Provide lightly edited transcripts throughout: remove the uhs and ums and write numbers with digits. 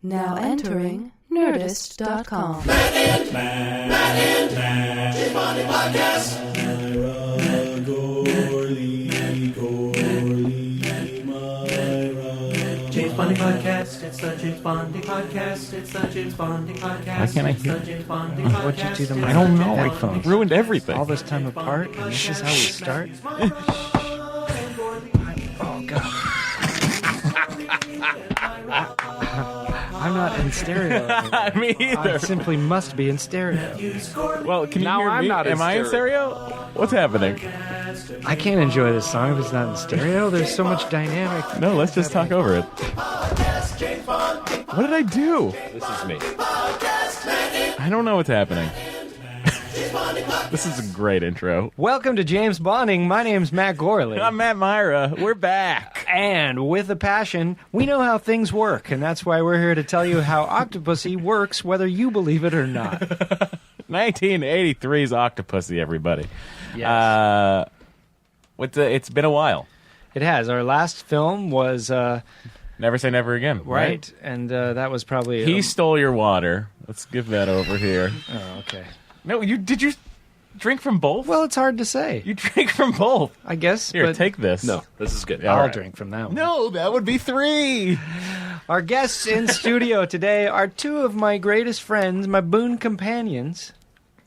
Now entering Nerdist.com. James Bonding Podcast, it's the James Bonding Podcast, it's the James Bonding Podcast. Why can't I hear? It's the James Bonding Podcast. What'd you do to my I don't know. headphones? I ruined everything. All this time apart, and this is how we start? Oh, God. I'm not in stereo. Me I either. simply must be in stereo. Well, can you Now hear I'm me? not in Am I in stereo? What's happening? I can't enjoy this song if it's not in stereo. There's so much dynamic. No, let's just talk over it. What did I do? This is me. I don't know what's happening. This is a great intro. Welcome to James Bonding. My name's Matt Gorley. I'm Matt Myra. We're back. And with a passion, we know how things work, and that's why we're here to tell you how Octopussy works, whether you believe it or not. 1983's Octopussy, everybody. Yes. It's been a while. It has. Our last film was, Never Say Never Again. right, and that was probably... He stole your water. Let's give that over here. Oh, okay. No, did you drink from both? Well, it's hard to say, You drink from both. I guess. Here, but take this. No, this is good. All I'll right. drink from that one. No, that would be 3. Our guests in studio today are two of my greatest friends, my boon companions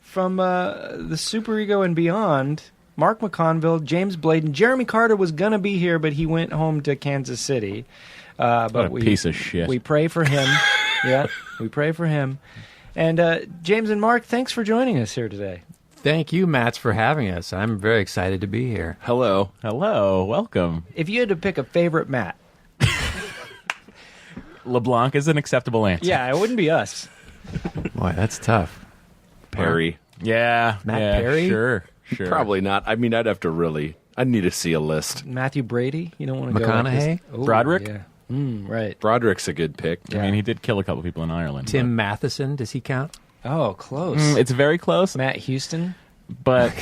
from the Super Ego and Beyond, Mark McConville, James Bladen. Jeremy Carter was going to be here, but he went home to Kansas City. But What a piece of shit. We pray for him. Yeah, we pray for him. And James and Mark, thanks for joining us here today. Thank you, Mats, for having us. I'm very excited to be here. Hello. Hello, welcome. If you had to pick a favorite Matt, LeBlanc is an acceptable answer. yeah, it wouldn't be us. Boy, that's tough. Perry. Yeah. Matt yeah, Perry? Sure. Probably not. I mean, I'd need to see a list. Matthew Brady, you don't want to go McConaughey? like this. Ooh, Broderick? Yeah. Right. Broderick's a good pick. I mean, he did kill a couple people in Ireland. Tim Matheson, does he count? Oh, close. It's very close, Matt Houston. but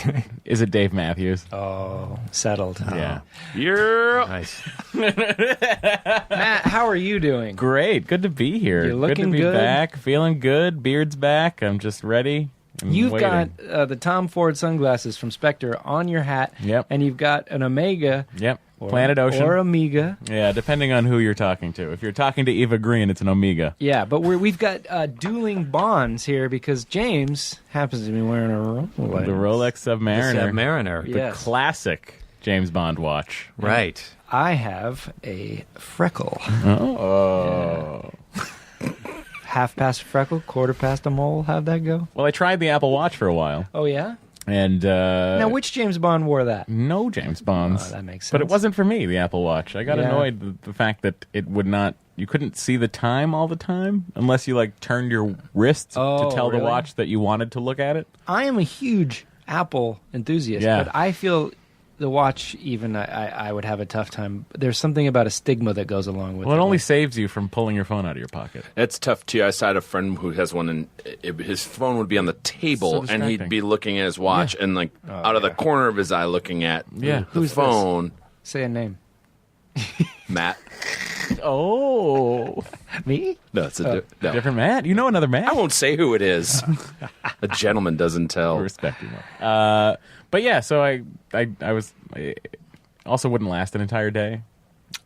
is it Dave Matthews? Oh, settled. Yeah. Yeah. Nice. Matt, how are you doing? Great. Good to be here. You're looking good to be good. back. Feeling good. Beard's back. I'm just ready. I'm You've waiting. got the Tom Ford sunglasses from Spectre on your hat. Yep. And you've got an Omega. Yep. Or, Planet Ocean. Or Amiga. Yeah, depending on who you're talking to. If you're talking to Eva Green, it's an Omega. Yeah, but we've got dueling bonds here because James happens to be wearing a Rolex. The Rolex Submariner. Submariner. Yeah. The classic James Bond watch. Right. I have a freckle. Oh. Half past a freckle, quarter past a mole. How'd that go? Well, I tried the Apple Watch for a while. Oh, yeah? And Now, which James Bond wore that? no James Bonds. Oh, that makes sense. But it wasn't for me, the Apple Watch. I got Yeah. annoyed with the fact that it would not, you couldn't see the time all the time unless you like turned your wrist Oh, to tell really? the watch that you wanted to look at it. I am a huge Apple enthusiast, Yeah. but I feel the watch, even I would have a tough time. There's something about a stigma that goes along with Well, it. it only Like, saves you from pulling your phone out of your pocket. It's tough, too. I saw a friend who has one, and his phone would be on the So table, and distracting. he'd be looking at his watch, and like out of the corner of his eye looking at Yeah. the Who's this? phone. say a name. Matt. Oh. Me? No, it's a no. Different Matt? You know another Matt? I won't say who it is. A gentleman doesn't tell. I respect you more. But yeah, so I also wouldn't last an entire day.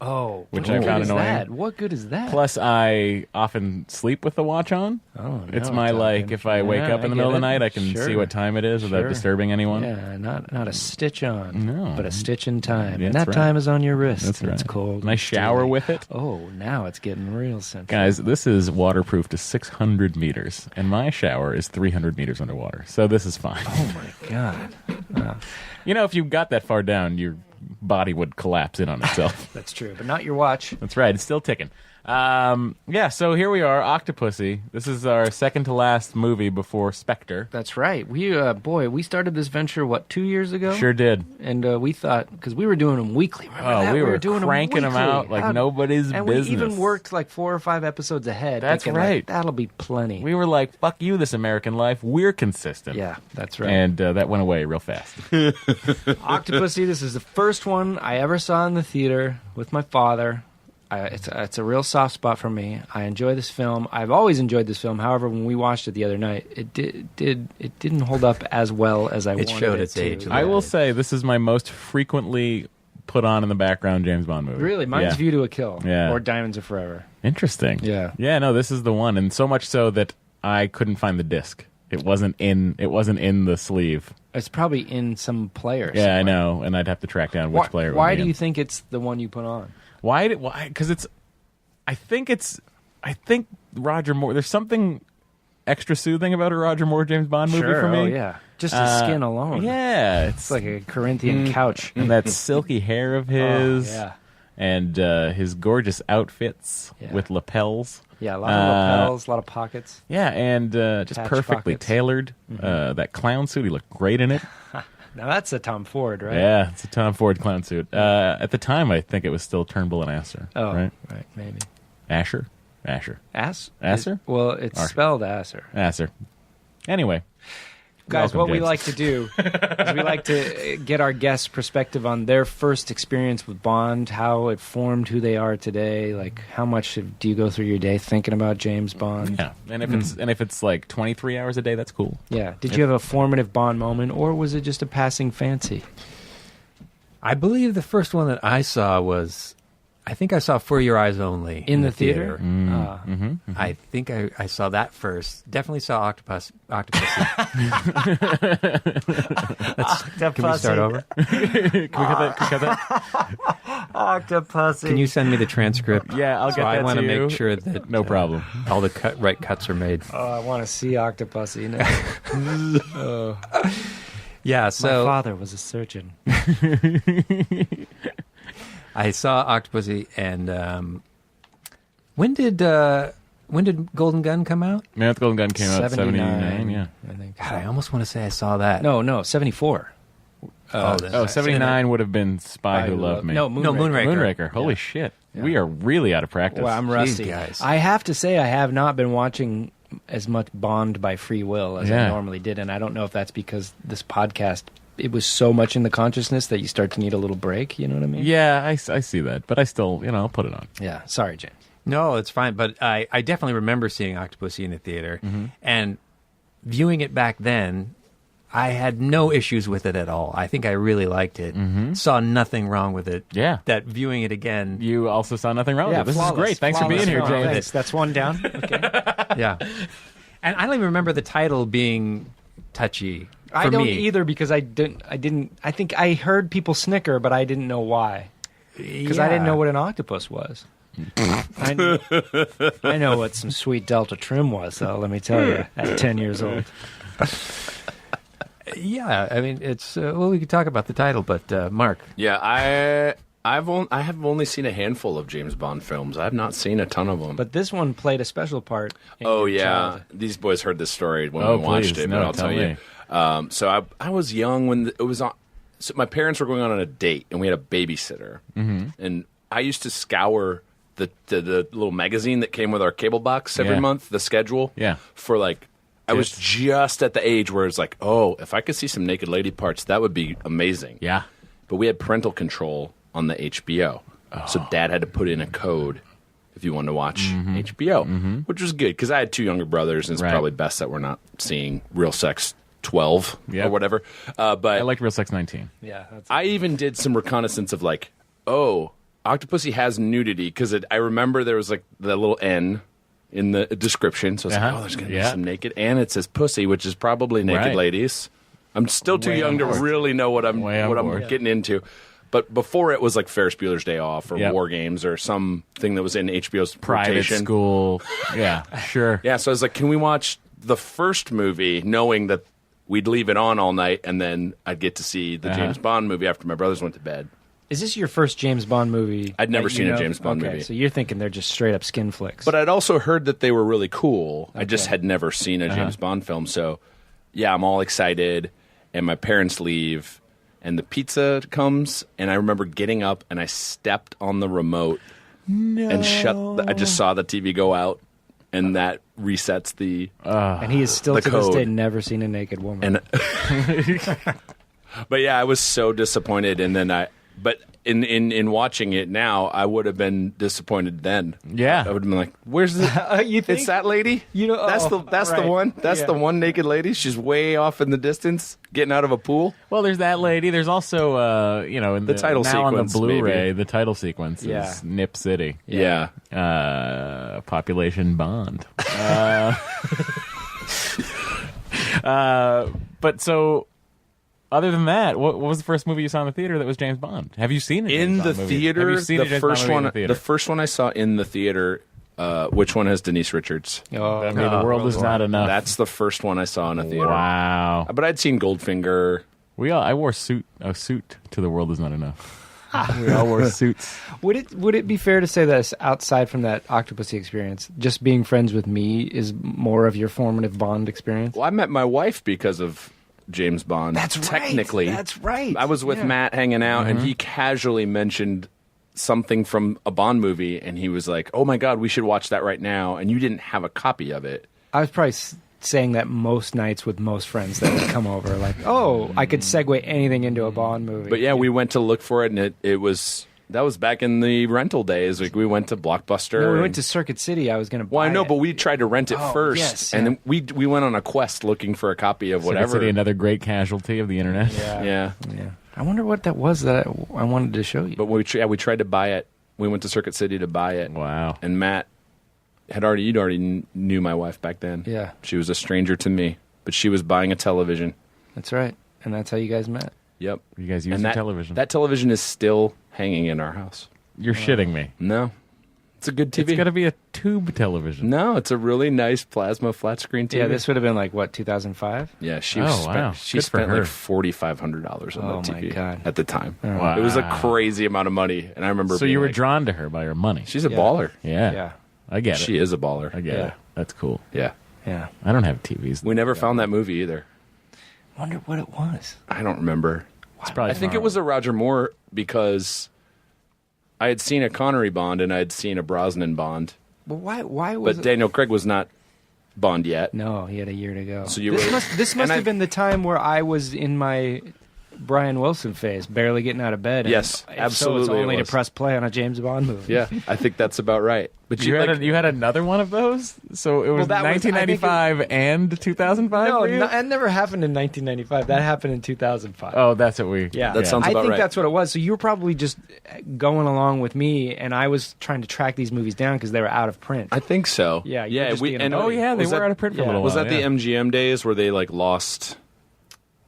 Oh, Which what I good found is annoying. that? What good is that? Plus, I often sleep with the watch on. Oh, It's now my, we're like, talking. if I wake Yeah, up in the I middle of the get night, it. I can Sure. see what time it is without Sure. disturbing anyone. Yeah, not a stitch on, No. but a stitch in time. That's And that right. time is on your wrist. That's right. It's cold. And I shower with it. Oh, now it's getting real sensitive. Guys, this is waterproof to 600 meters, and my shower is 300 meters underwater, so this is fine. Oh, my God. You know, if you got that far down, your body would collapse in on itself. That's true, but not your watch. That's right, it's still ticking. Yeah, so here we are, Octopussy. This is our second to last movie before Spectre. That's right. We started this venture, 2 years ago? Sure did. And we thought, because we were doing them weekly. Remember Oh, that? we were doing cranking them weekly. out like nobody's and business. we even worked like 4 or 5 episodes ahead. That's thinking, like, right. that'll be plenty. We were like, fuck you, this American life. We're consistent. Yeah, that's right. And that went away real fast. Octopussy, this is the first one I ever saw in the theater with my father. It's a real soft spot for me. I enjoy this film. I've always enjoyed this film. However, when we watched it the other night, it didn't hold up as well as I wanted showed it its to. age a I will say this is my most frequently put on in the background James Bond movie. Really, mine's Yeah. View to a Kill, Yeah. or Diamonds Are Forever. Interesting. Yeah. Yeah, no, this is the one, and so much so that I couldn't find the disc. It wasn't in the sleeve. It's probably in some player. Yeah, I somewhere. know, and I'd have to track down which player. It would Why be do in. you think it's the one you put on? Why? Because I think Roger Moore. There's something extra soothing about a Roger Moore James Bond movie Sure, for me. oh yeah, just his skin alone. Yeah, It's like a Corinthian couch. and that silky hair of his. Oh, yeah. And his gorgeous outfits Yeah. with lapels. Yeah, a lot of lapels, a lot of pockets. Yeah, and just Patch perfectly pockets. tailored. That clown suit, he looked great in it. Now that's a Tom Ford, right? Yeah, it's a Tom Ford clown suit. At the time, I think it was still Turnbull and Asser. Oh, right? maybe. Asher? Asser? Well, it's Or- spelled Asser. Asser. Anyway. Guys, welcome, what we James. like to do is we like to get our guests' perspective on their first experience with Bond, how it formed who they are today. Like, how much do you go through your day thinking about James Bond? Yeah, and if it's like 23 hours a day, that's cool. Yeah. Did you have a formative Bond moment, or was it just a passing fancy? I believe the first one that I saw was, I think I saw For Your Eyes Only In the theater? I think I saw that first. Definitely saw Octopussy. Can we start over? Can we cut that? Octopussy. Can you send me the transcript? Yeah, I'll get I that want to to you. make sure that No problem. all the right cuts are made. Oh, I want to see Octopussy now. Yeah, My so father was a surgeon. I saw Octopussy, and when did Golden Gun come out? Man with Golden Gun came out 79, yeah. I think. God, I almost want to say I saw that. No, 74. Oh, 79 would have been Spy Who Loved Me. No, Moonraker. Moonraker. Holy shit. We are really out of practice. Well, I'm rusty. guys. I have to say I have not been watching as much Bond by free will as I normally did, and I don't know if that's because this podcast, it was so much in the consciousness that you start to need a little break, you know what I mean? Yeah, I see that, but I still, I'll put it on. Yeah, sorry, James. No, it's fine. But I definitely remember seeing Octopussy in the theater, and viewing it back then, I had no issues with it at all. I think I really liked it. Saw nothing wrong with it. Yeah. That viewing it again, You also saw nothing wrong with it. This is flawless, great. Thanks for flawless being here, film. James. Thanks. That's one down. Okay. yeah. And I don't even remember the title being touchy. For I don't me. either because I didn't. I think I heard people snicker, but I didn't know why. Because I didn't know what an octopus was. I know what some sweet Delta trim was, though. Let me tell you, at 10 years old. Yeah, I mean, it's well, we could talk about the title, but Mark, Yeah, I have only seen a handful of James Bond films. I have not seen a ton of them. But this one played a special part. In oh your yeah, childhood. these boys heard this story when Oh, we watched please. it. No, But I'll tell tell me. you. So I was young when it was on. So my parents were going on a date, and we had a babysitter. And I used to scour the little magazine that came with our cable box every Yeah. month, the schedule. Yeah. For like. I was Yes. just at the age where it's like, oh, if I could see some naked lady parts, that would be amazing. Yeah. But we had parental control on the HBO. So Dad had to put in a code if you wanted to watch HBO, which was good because I had two younger brothers, and it's Right. probably best that we're not seeing Real Sex 12 Yep. or whatever. But I liked Real Sex 19. Yeah. That's I even did some reconnaissance of like, oh, Octopussy has nudity because I remember there was like the little N in the description. So I was like, oh, there's going to be some naked. And it says pussy, which is probably naked Right. ladies. I'm still too Way young on to board. really know what I'm Way on board. getting into. But before it was like Ferris Bueller's Day Off or Yep. War Games or something that was in HBO's Private rotation. school. Yeah, sure. Yeah, so I was like, can we watch the first movie knowing that we'd leave it on all night and then I'd get to see the James Bond movie after my brothers went to bed? Is this your first James Bond movie? I'd never that you seen a know? James Bond okay, movie. So you're thinking they're just straight up skin flicks. But I'd also heard that they were really cool. I just Okay. had never seen a James Bond film. So, yeah, I'm all excited. And my parents leave. And the pizza comes. And I remember getting up and I stepped on the remote. And I just saw the TV go out. And that resets the... and he is still the to this code. day never seen a naked woman. And but yeah, I was so disappointed. And then but in watching it now, I would have been disappointed then. Yeah. I would have been like, "Where's the? You think? It's that lady. You know, that's the right. one. That's Yeah. the one naked lady. She's way off in the distance, getting out of a pool. Well, there's that lady. There's also, in The title now on the sequence, Blu-ray, maybe. the title sequence Yeah. is Nip City. Yeah. Population Bond. But so, other than that, what was the first movie you saw in the theater that was James Bond? Have you seen it In the theater, Have you seen a the James Bond first movie in one, the theater? the first one I saw in the theater. Which one has Denise Richards? Oh, I mean, the world is not enough. That's the first one I saw in a theater. Wow. But I'd seen Goldfinger. I wore a suit to The World Is Not Enough. We all wore suits. Would it be fair to say that outside from that Octopussy experience, just being friends with me is more of your formative Bond experience? Well, I met my wife because of James Bond. That's right. Technically. That's right. I was with Yeah. Matt hanging out, and he casually mentioned something from a Bond movie, and he was like, "Oh my God, we should watch that right now." And you didn't have a copy of it. I was probably saying that most nights with most friends that would come over, like, "Oh, I could segue anything into a Bond movie." But yeah, we went to look for it, and it was that was back in the rental days. Like we went to Blockbuster. No, we and- went to Circuit City. I was going to buy Well, I know, it. but we tried to rent it Oh, first, yes, and yeah. then we went on a quest looking for a copy of Circuit whatever. City, another great casualty of the internet. Yeah, Yeah. I wonder what that was that I wanted to show you. but we tried to buy it. We went to Circuit City to buy it. Wow. And Matt you'd already knew my wife back then. Yeah. She was a stranger to me, but she was buying a television. That's right. And that's how you guys met. Yep. You guys use And the that television. That television is still hanging in our house. You're shitting me. No. It's a good TV. It's got to be a tube television. No, it's a really nice plasma flat screen TV. Yeah, this would have been like, what, 2005? Yeah, she Oh, spent, wow. she Good for spent her. like $4,500 on Oh, that my TV God. at the time. Wow. It was a crazy amount of money, and I remember. So being you were like, drawn to her by her money. She's a Yeah. baller. Yeah. Yeah. I get it. She is a baller. I get Yeah. it. That's cool. Yeah. Yeah. I don't have TVs. We never found that movie either. Wonder what it was. I don't remember. It's probably I think it tomorrow. was a Roger Moore because I had seen a Connery Bond and I had seen a Brosnan Bond, Well, why was but it? Daniel Craig was not Bond yet. No, he had a year to go. So you this were- must and have been the time where I was in my Brian Wilson phase, barely getting out of bed. And Yes, if absolutely So it's only it was. to press play on a James Bond movie. Yeah, I think that's about right. But You like, had another one of those? So it was that was- 1995 and 2005 No, for you? that never happened in 1995. That happened in 2005. Oh, that's what we... Yeah, That sounds I about think right. that's what it was. So you were probably just going along with me, and I was trying to track these movies down because they were out of print. I think so. Yeah, you were yeah. just being a And buddy. Oh, yeah, they was were that- out of print for a yeah. little Was while. that the MGM days where they like lost?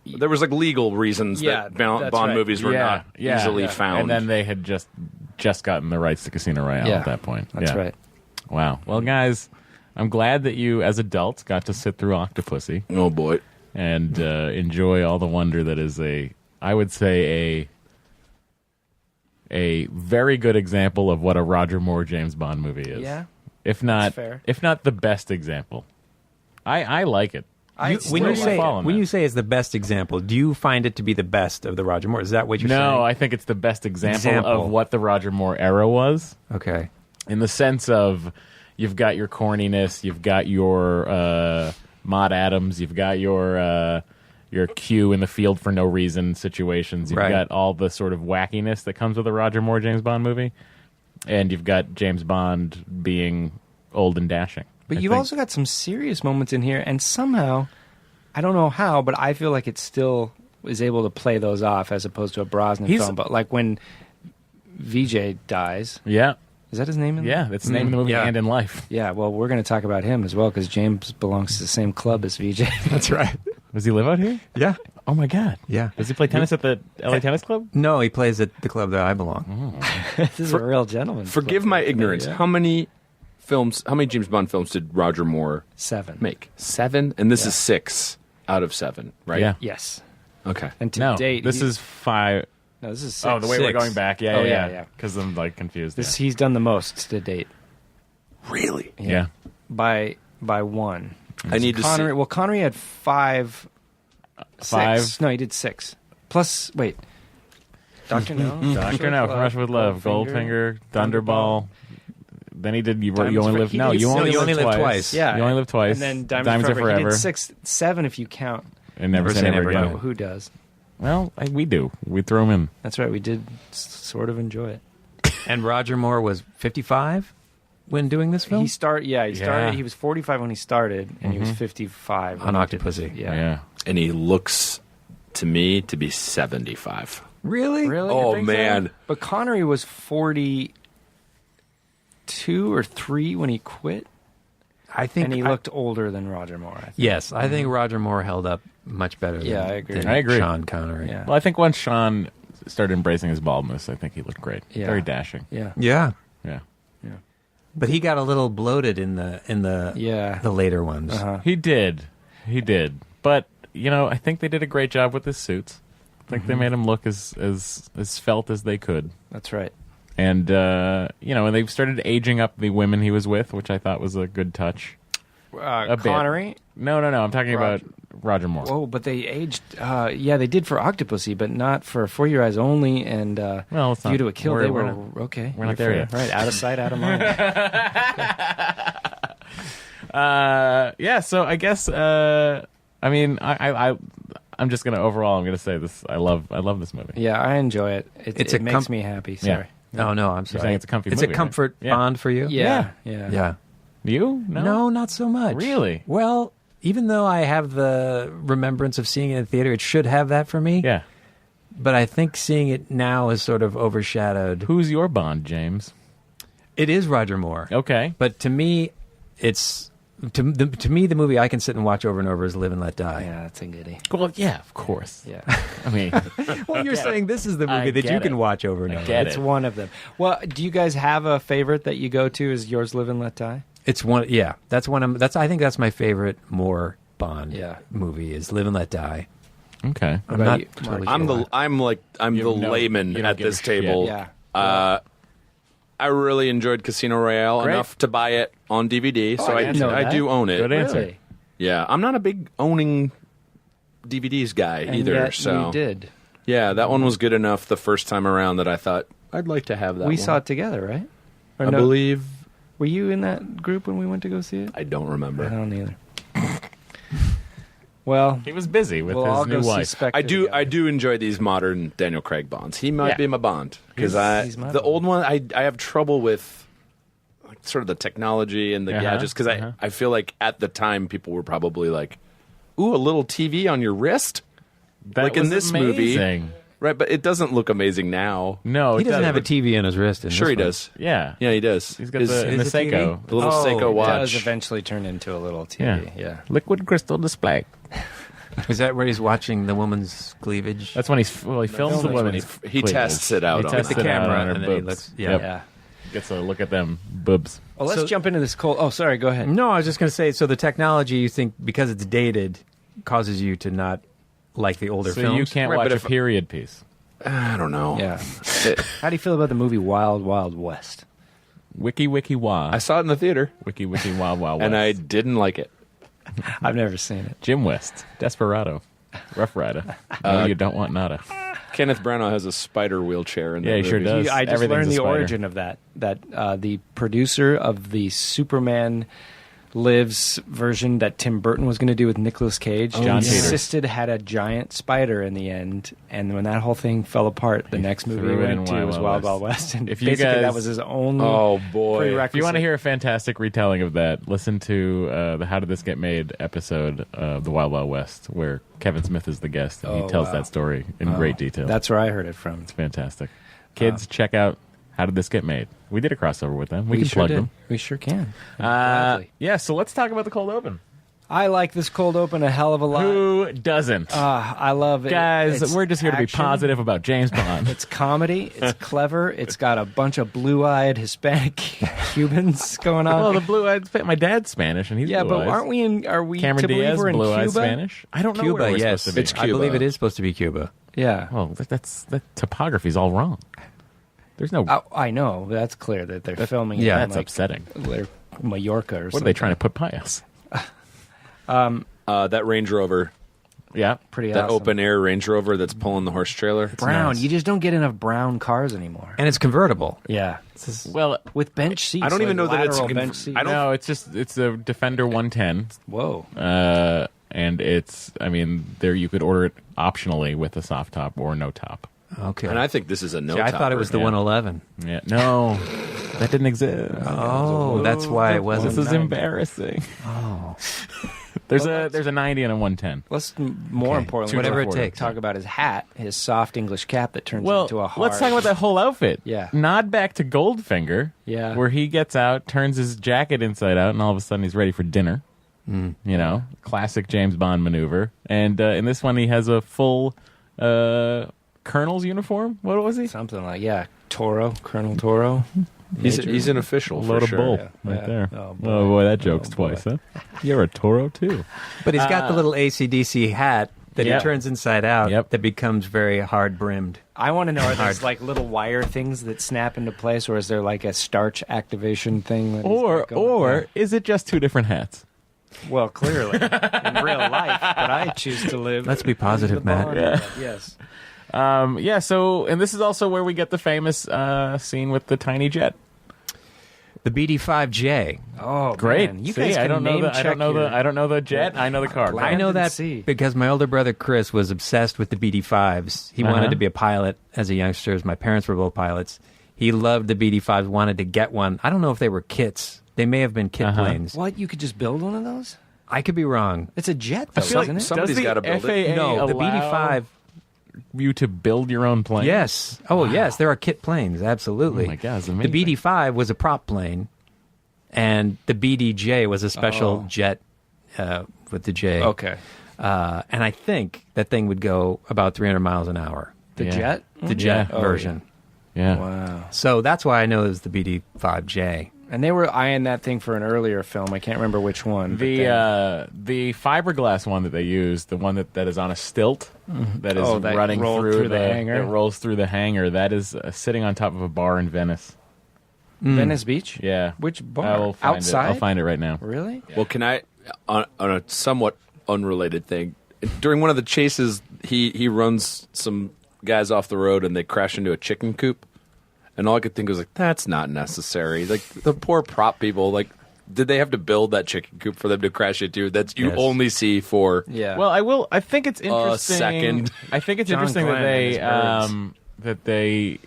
There was like legal reasons Yeah, that Bond that's right. movies were not easily found. And then they had just gotten the rights to Casino Royale Yeah, at that point. That's Yeah. right. Wow. Well, guys, I'm glad that you, as adults, got to sit through Octopussy oh boy, and enjoy all the wonder that is I would say a very good example of what a Roger Moore James Bond movie is. Yeah. If not, fair. if not the best example. I like it. When still you say following when that. you say it's the best example, do you find it to be the best of the Roger Moore? Is that what you're saying? No, I think it's the best example of what the Roger Moore era was. Okay. In the sense of you've got your corniness, you've got your Maude Adams, you've got your Q in the field for no reason situations. You've Right. got all the sort of wackiness that comes with a Roger Moore James Bond movie, and you've got James Bond being old and dashing. But I you've think- also got some serious moments in here, and somehow, I don't know how, but I feel like it still is able to play those off as opposed to a Brosnan He's- film. But like when VJ dies, yeah, is that his name? In yeah, that's the name of the movie yeah. and in life. Yeah, well, we're going to talk about him as well because James belongs to the same club as VJ. That's right. Does he live out here? Yeah. Oh my God! Yeah. Does he play tennis at the LA Tennis Club? No, he plays at the club that I belong. This is a real gentleman. forgive my ignorance. Yeah. How many James Bond films did Roger Moore 7. make? 7, and this Yeah. is 6 out of 7, right? Yeah. Yes. Okay. And to No, date, this is 5. no, this is 6. Oh, the way we're 6. going back. Yeah, Oh, yeah, yeah. Because I'm like confused. This he's done the most to date Really? yeah. by one. I need to Connery. see. Well, Connery had 5. 5? 6. No, he did 6. Plus, wait. Doctor No. Doctor No, From Russia with Love, Goldfinger, Thunderball. Then he did. You Diamonds only for- live. he No, did you six. only No, you live only live twice. twice. Yeah, you only live twice. And then Diamonds Are He Forever. did 6, 7 if you count. And Never Say Never Again. Who does? Well, we do. We throw him in. That's right. We did sort of enjoy it. And Roger Moore was 55 when doing this film? He started. Yeah. He was 45 when he started, and he was 55 On when he did- Octopussy. Yeah. And he looks to me to be 75. Really? Really? Oh, You think so? man. But Connery was 42 or 3 when he quit, I think and he looked older than Roger Moore. I think. Yes, I think Roger Moore held up much better Yeah, than, I agree. than I agree. Sean Connery. Yeah. Well, I think once Sean started embracing his baldness, I think he looked great. Yeah. Very dashing. Yeah. Yeah. Yeah. But he got a little bloated in the Yeah. the later ones. Uh-huh. He did. But, I think they did a great job with his suits. I think they made him look as felt as they could. That's right. And, and they've started aging up the women he was with, which I thought was a good touch. A bit. Connery. No. I'm talking about Roger Moore. Oh, but they aged. They did for Octopussy, but not for For Your Eyes Only and Well, it's not- View to a Kill. we're- They were we're- okay. we're not You're there fair. yet. Right, out of sight, out of mind. So I guess, I'm just going to overall, I'm going to say this. I love this movie. Yeah, I enjoy it. It's it a makes me happy. Sorry. Oh no, I'm sorry. saying it's a comfy It's movie, a comfort right? Yeah. bond for you. Yeah. Yeah. You? No, not so much. Really? Well, even though I have the remembrance of seeing it in the theater, it should have that for me. Yeah. But I think seeing it now is sort of overshadowed. Who's your Bond, James? It is Roger Moore. Okay. But to me, it's to me the movie I can sit and watch over and over is Live and Let Die. Yeah, that's a goodie. Well, yeah, of course. Yeah. I mean, Well, you're saying this is the I movie that get you it. can watch over and I over. get It's it. one of them. Well, do you guys have a favorite that you go to? Is yours Live and Let Die? It's one. Yeah, that's one. I think that's my favorite Moore Bond Yeah. movie is Live and Let Die. okay. I'm about not you, totally I'm sure. the You have layman you don't at give a this shit. table. Yeah. I really enjoyed Casino Royale Great. enough to buy it on DVD, so I didn't know I that. do own it. Good answer. Really? Yeah, I'm not a big owning DVDs guy And either. yet So you did. yeah, that one was good enough the first time around that I thought I'd like to have that. We one. saw it together, right? Or I no? believe. Were you in that group when we went to go see it? I don't remember. I don't either. Well, He was busy with we'll all his go new see wife. Spectre I do. I together. do enjoy these modern Daniel Craig Bonds. He might Yeah. be my Bond because He's my the Bond. old one. I have trouble with like, sort of the technology and the Uh-huh, gadgets because uh-huh. I feel like at the time people were probably like, "Ooh, a little TV on your wrist." That like in was this movie. amazing. Right, but it doesn't look amazing now. No, He it doesn't have a but- TV in his wrist. In Sure, this he one. does. Yeah. Yeah, he does. He's got His- the Is it TV? Seiko. the little Seiko It does watch. eventually turn into a little TV. Yeah. Liquid crystal display. Is that where he's watching the woman's cleavage? That's when he films the That's when woman's he cleavage. tests it out He on tests the it out camera, on her and then he boobs. looks- yeah. Yep. Yeah. Gets a look at them boobs. Well, let's So- jump into this cold. Oh, sorry. Go ahead. No, I was just going to say. So the technology, you think, because it's dated, causes you to not like the older So films? you can't Right, watch but a if- period piece. I don't know. Yeah. How do you feel about the movie Wild Wild West? Wiki wiki wah. I saw it in the theater Wiki wiki wah wah west. and I didn't like it. I've never seen it. Jim West, Desperado, Rough Rider. No, you don't want nada. Kenneth Branagh has a spider wheelchair in that Yeah, he sure movie. does. I just Everything's learned a the spider. origin of that. The producer of the Superman Lives version that Tim Burton was going to do with Nicolas Cage, John Peters. insisted had a giant spider in the end. And when that whole thing fell apart, the next movie threw he it in went to Wild was Wild Wild West. Wild West. And If you basically guys- that was his only Oh boy! prerequisite. If you want to hear a fantastic retelling of that, listen to the How Did This Get Made episode of The Wild Wild West, where Kevin Smith is the guest, and he Oh, tells wow. that story in great detail. That's where I heard it from. It's fantastic. Kids, check out How Did This Get Made. We did a crossover with them. We can sure plug did. them. We sure can. Gladly. Yeah, so let's talk about the cold open. I like this cold open a hell of a lot. Who doesn't? I love it. Guys, It's we're just here to be action. positive about James Bond. It's comedy. It's clever. It's got a bunch of blue-eyed Hispanic Cubans going on. Well, the blue-eyed my dad's Spanish, and he's yeah, blue-eyed. but aren't we in? Are we Cameron to believe Diaz, we're in blue-eyed Cuba? Spanish? I don't know Cuba, where we're yes. supposed to be. It's I believe Cuba. it is supposed to be Cuba. Yeah. Well, that topography's all wrong. There's no. I know. That's clear that they're filming. yeah, it in, that's like, upsetting. Mallorca or something. What are they trying to put by us? That Range Rover, Yeah, Pretty that awesome. open air Range Rover that's pulling the horse trailer. brown. nice. You just don't get enough brown cars anymore. And it's convertible. Yeah. well, With bench seats. I don't even like know that it's lateral a bench seats. I don't- no, it's a Defender 110. Whoa. and it's, I mean, there you could order it optionally with a soft top or no top. Okay. And I think this is a no. See, I thought it was the 111. Yeah, no, that didn't exist. Oh, that's why it wasn't. This is embarrassing. Oh. There's a 90 and a 110. Let's more importantly, Whatever it talk- takes. Talk about his hat, his soft English cap that turns Well, into a hard. let's talk about that whole outfit. Yeah. Nod back to Goldfinger. Yeah. Where he gets out, turns his jacket inside out, and all of a sudden he's ready for dinner. You know, classic James Bond maneuver. And in this one, he has a full colonel's uniform. What was he? Something like Toro, Colonel Toro. He's an official Load for of sure. bull Yeah. right Yeah. there. Oh, Oh boy. boy, that joke's twice, huh? You're a Toro too. But he's got the little AC/DC hat that Yep. he turns inside out Yep. that becomes very hard brimmed. I want to know, are there's like little wire things that snap into place, or is there like a starch activation thing? That he's Or got going on? is it just two different hats? Well, clearly in real life, but I choose to live. Let's be positive, the Matt. Bond. Yeah. Yes. Yeah. So, and this is also where we get the famous scene with the tiny jet. The BD-5J. Oh, Great. Man. You See, guys I can don't know name the. I check don't know your- the. I don't know the jet. I know the car. Glad I know didn't that see. because my older brother Chris was obsessed with the BD-5s. He wanted to be a pilot as a youngster. My parents were both pilots. He loved the BD-5s, wanted to get one. I don't know if they were kits. They may have been kit planes. What? You could just build one of those? I could be wrong. It's a jet, though, feel like isn't it? somebody's Does the gotta build it. FAA No, the allow BD-5. you to build your own plane? Yes. Oh, yes. There are kit planes. Absolutely. Oh my God, it's the amazing. BD-5 was a prop plane, and the BDJ was a special jet with the J. Okay. And I think that thing would go about 300 miles an hour. The Yeah. jet? The jet Yeah. version. Yeah. Wow. So that's why I know it was the BD-5J. And they were eyeing that thing for an earlier film. I can't remember which one. but The fiberglass one that they used, the one that is on a stilt, that is Oh, that running rolled through the hangar? It rolls through the hangar. That is sitting on top of a bar in Venice. Venice Beach? Yeah. Which bar? I will find Outside? It. I'll find it right now. Really? Well, can I, on a somewhat unrelated thing, during one of the chases, he runs some guys off the road and they crash into a chicken coop. And all I could think was like, that's not necessary. Like the poor prop people, like, did they have to build that chicken coop for them to crash into? That's you Yes. only see for Yeah. Well, I think it's interesting. second. I think it's John interesting Glenn and his birds.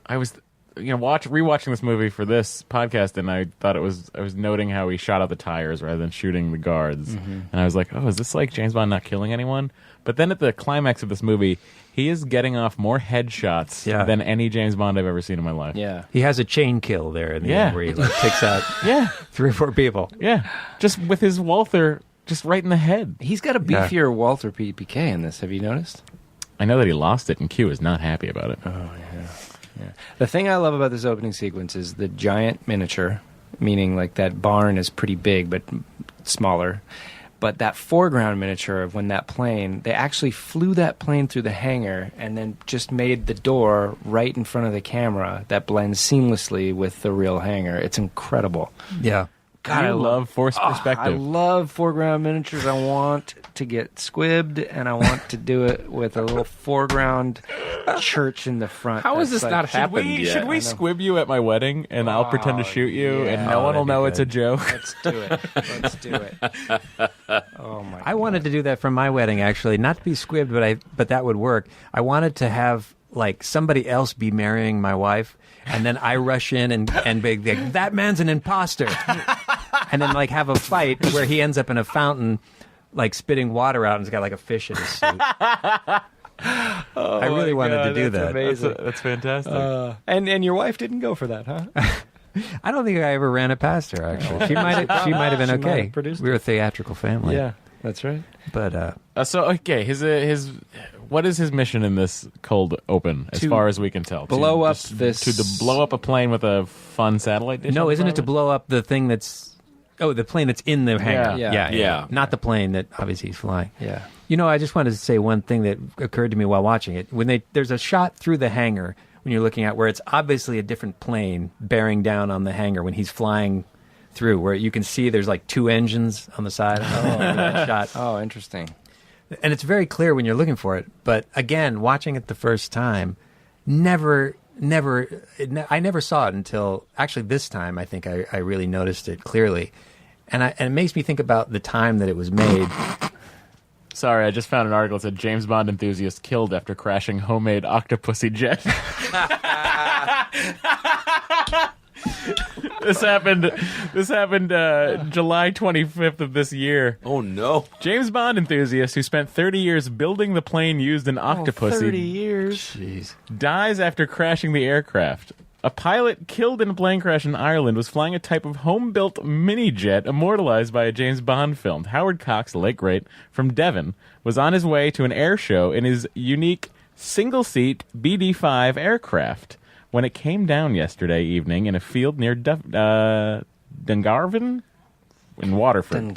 I was, rewatching this movie for this podcast, and I thought I was noting how he shot out the tires rather than shooting the guards, and I was like, oh, is this like James Bond not killing anyone? But then at the climax of this movie, he is getting off more headshots than any James Bond I've ever seen in my life. yeah. He has a chain kill there in the Yeah. end where he takes out Yeah, 3 or 4 people. yeah, just with his Walther just right in the head. He's got a beefier Walther PPK in this. Have you noticed? I know that he lost it, and Q is not happy about it. The thing I love about this opening sequence is the giant miniature, meaning like that barn is pretty big but smaller. But that foreground miniature of when that plane, they actually flew that plane through the hangar and then just made the door right in front of the camera that blends seamlessly with the real hangar. It's incredible. Yeah. God, I love forced I perspective. love foreground miniatures. I want to get squibbed, and I want to do it with a little foreground church in the front. How has That's this not Should happened we, yet? should we squib you at my wedding, and I'll pretend to shoot you, and yeah. no Oh, one will that'd know be it's a good. joke? Let's do it. Let's do it. Oh my! I wanted to do that for my wedding, actually. Not to be squibbed, but that would work. I wanted to have like somebody else be marrying my wife, and then I rush in and be like, that man's an imposter, and then like have a fight where he ends up in a fountain, like spitting water out, and he's got like a fish in his suit. I really wanted to do that. That's fantastic. And your wife didn't go for that, huh? I don't think I ever ran it past her. Actually, she might have been She might okay. have produced We were a theatrical family. that's right. But So okay, his what is his mission in this cold open, as To far as we can tell? blow up just- this- to blow up a plane with a fun satellite dish. no, on the isn't it to front? blow up the thing that's? Oh, the plane that's in the hangar. Yeah. Yeah. Not the plane that obviously he's flying. Yeah. You know, I just wanted to say one thing that occurred to me while watching it. There's a shot through the hangar when you're looking at where it's obviously a different plane bearing down on the hangar when he's flying through, where you can see there's like 2 engines on the side of that shot. Oh, interesting. And it's very clear when you're looking for it. But again, watching it the first time, I never saw it until actually this time. I think I really noticed it clearly. And it makes me think about the time that it was made. Sorry, I just found an article that said James Bond enthusiast killed after crashing homemade Octopussy jet. This happened July 25th of this year. Oh, no. James Bond enthusiast who spent 30 years building the plane used in Octopussy 30 years. Jeez. dies after crashing the aircraft. A pilot killed in a plane crash in Ireland was flying a type of home-built mini-jet immortalized by a James Bond film. Howard Cox, the late great, from Devon, was on his way to an air show in his unique single-seat BD-5 aircraft when it came down yesterday evening in a field near Dungarvan in Waterford.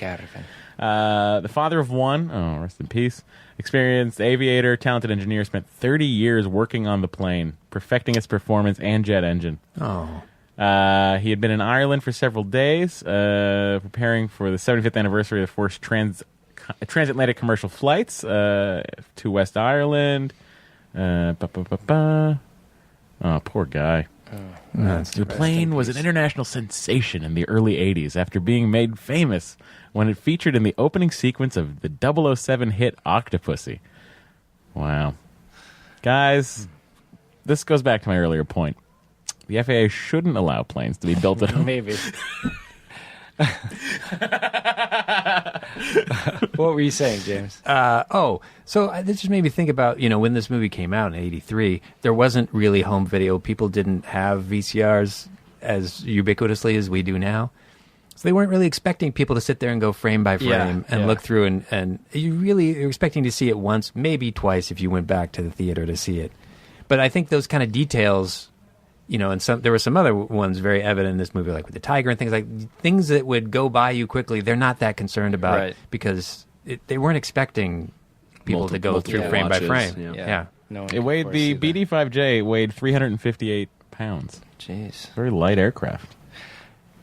The father of one, rest in peace, experienced aviator, talented engineer, spent 30 years working on the plane, perfecting its performance and jet engine. Oh. He had been in Ireland for several days, preparing for the 75th anniversary of the first transatlantic commercial flights to West Ireland. Oh, poor guy. The plane was an international sensation in the early 80s after being made famous when it featured in the opening sequence of the 007 hit Octopussy. Wow. Guys, this goes back to my earlier point. The FAA shouldn't allow planes to be built at home. Maybe. What were you saying, James? So this just made me think about, when this movie came out in '83, there wasn't really home video. People didn't have VCRs as ubiquitously as we do now. So they weren't really expecting people to sit there and go frame by frame and look through. And you're expecting to see it once, maybe twice if you went back to the theater to see it. But I think those kind of details, and there were some other ones very evident in this movie, like with the tiger and things that would go by you quickly. They're not that concerned about because they weren't expecting people to go through frame by frame. Yeah. No, It weighed the BD-5J weighed 358 pounds. Jeez. Very light aircraft.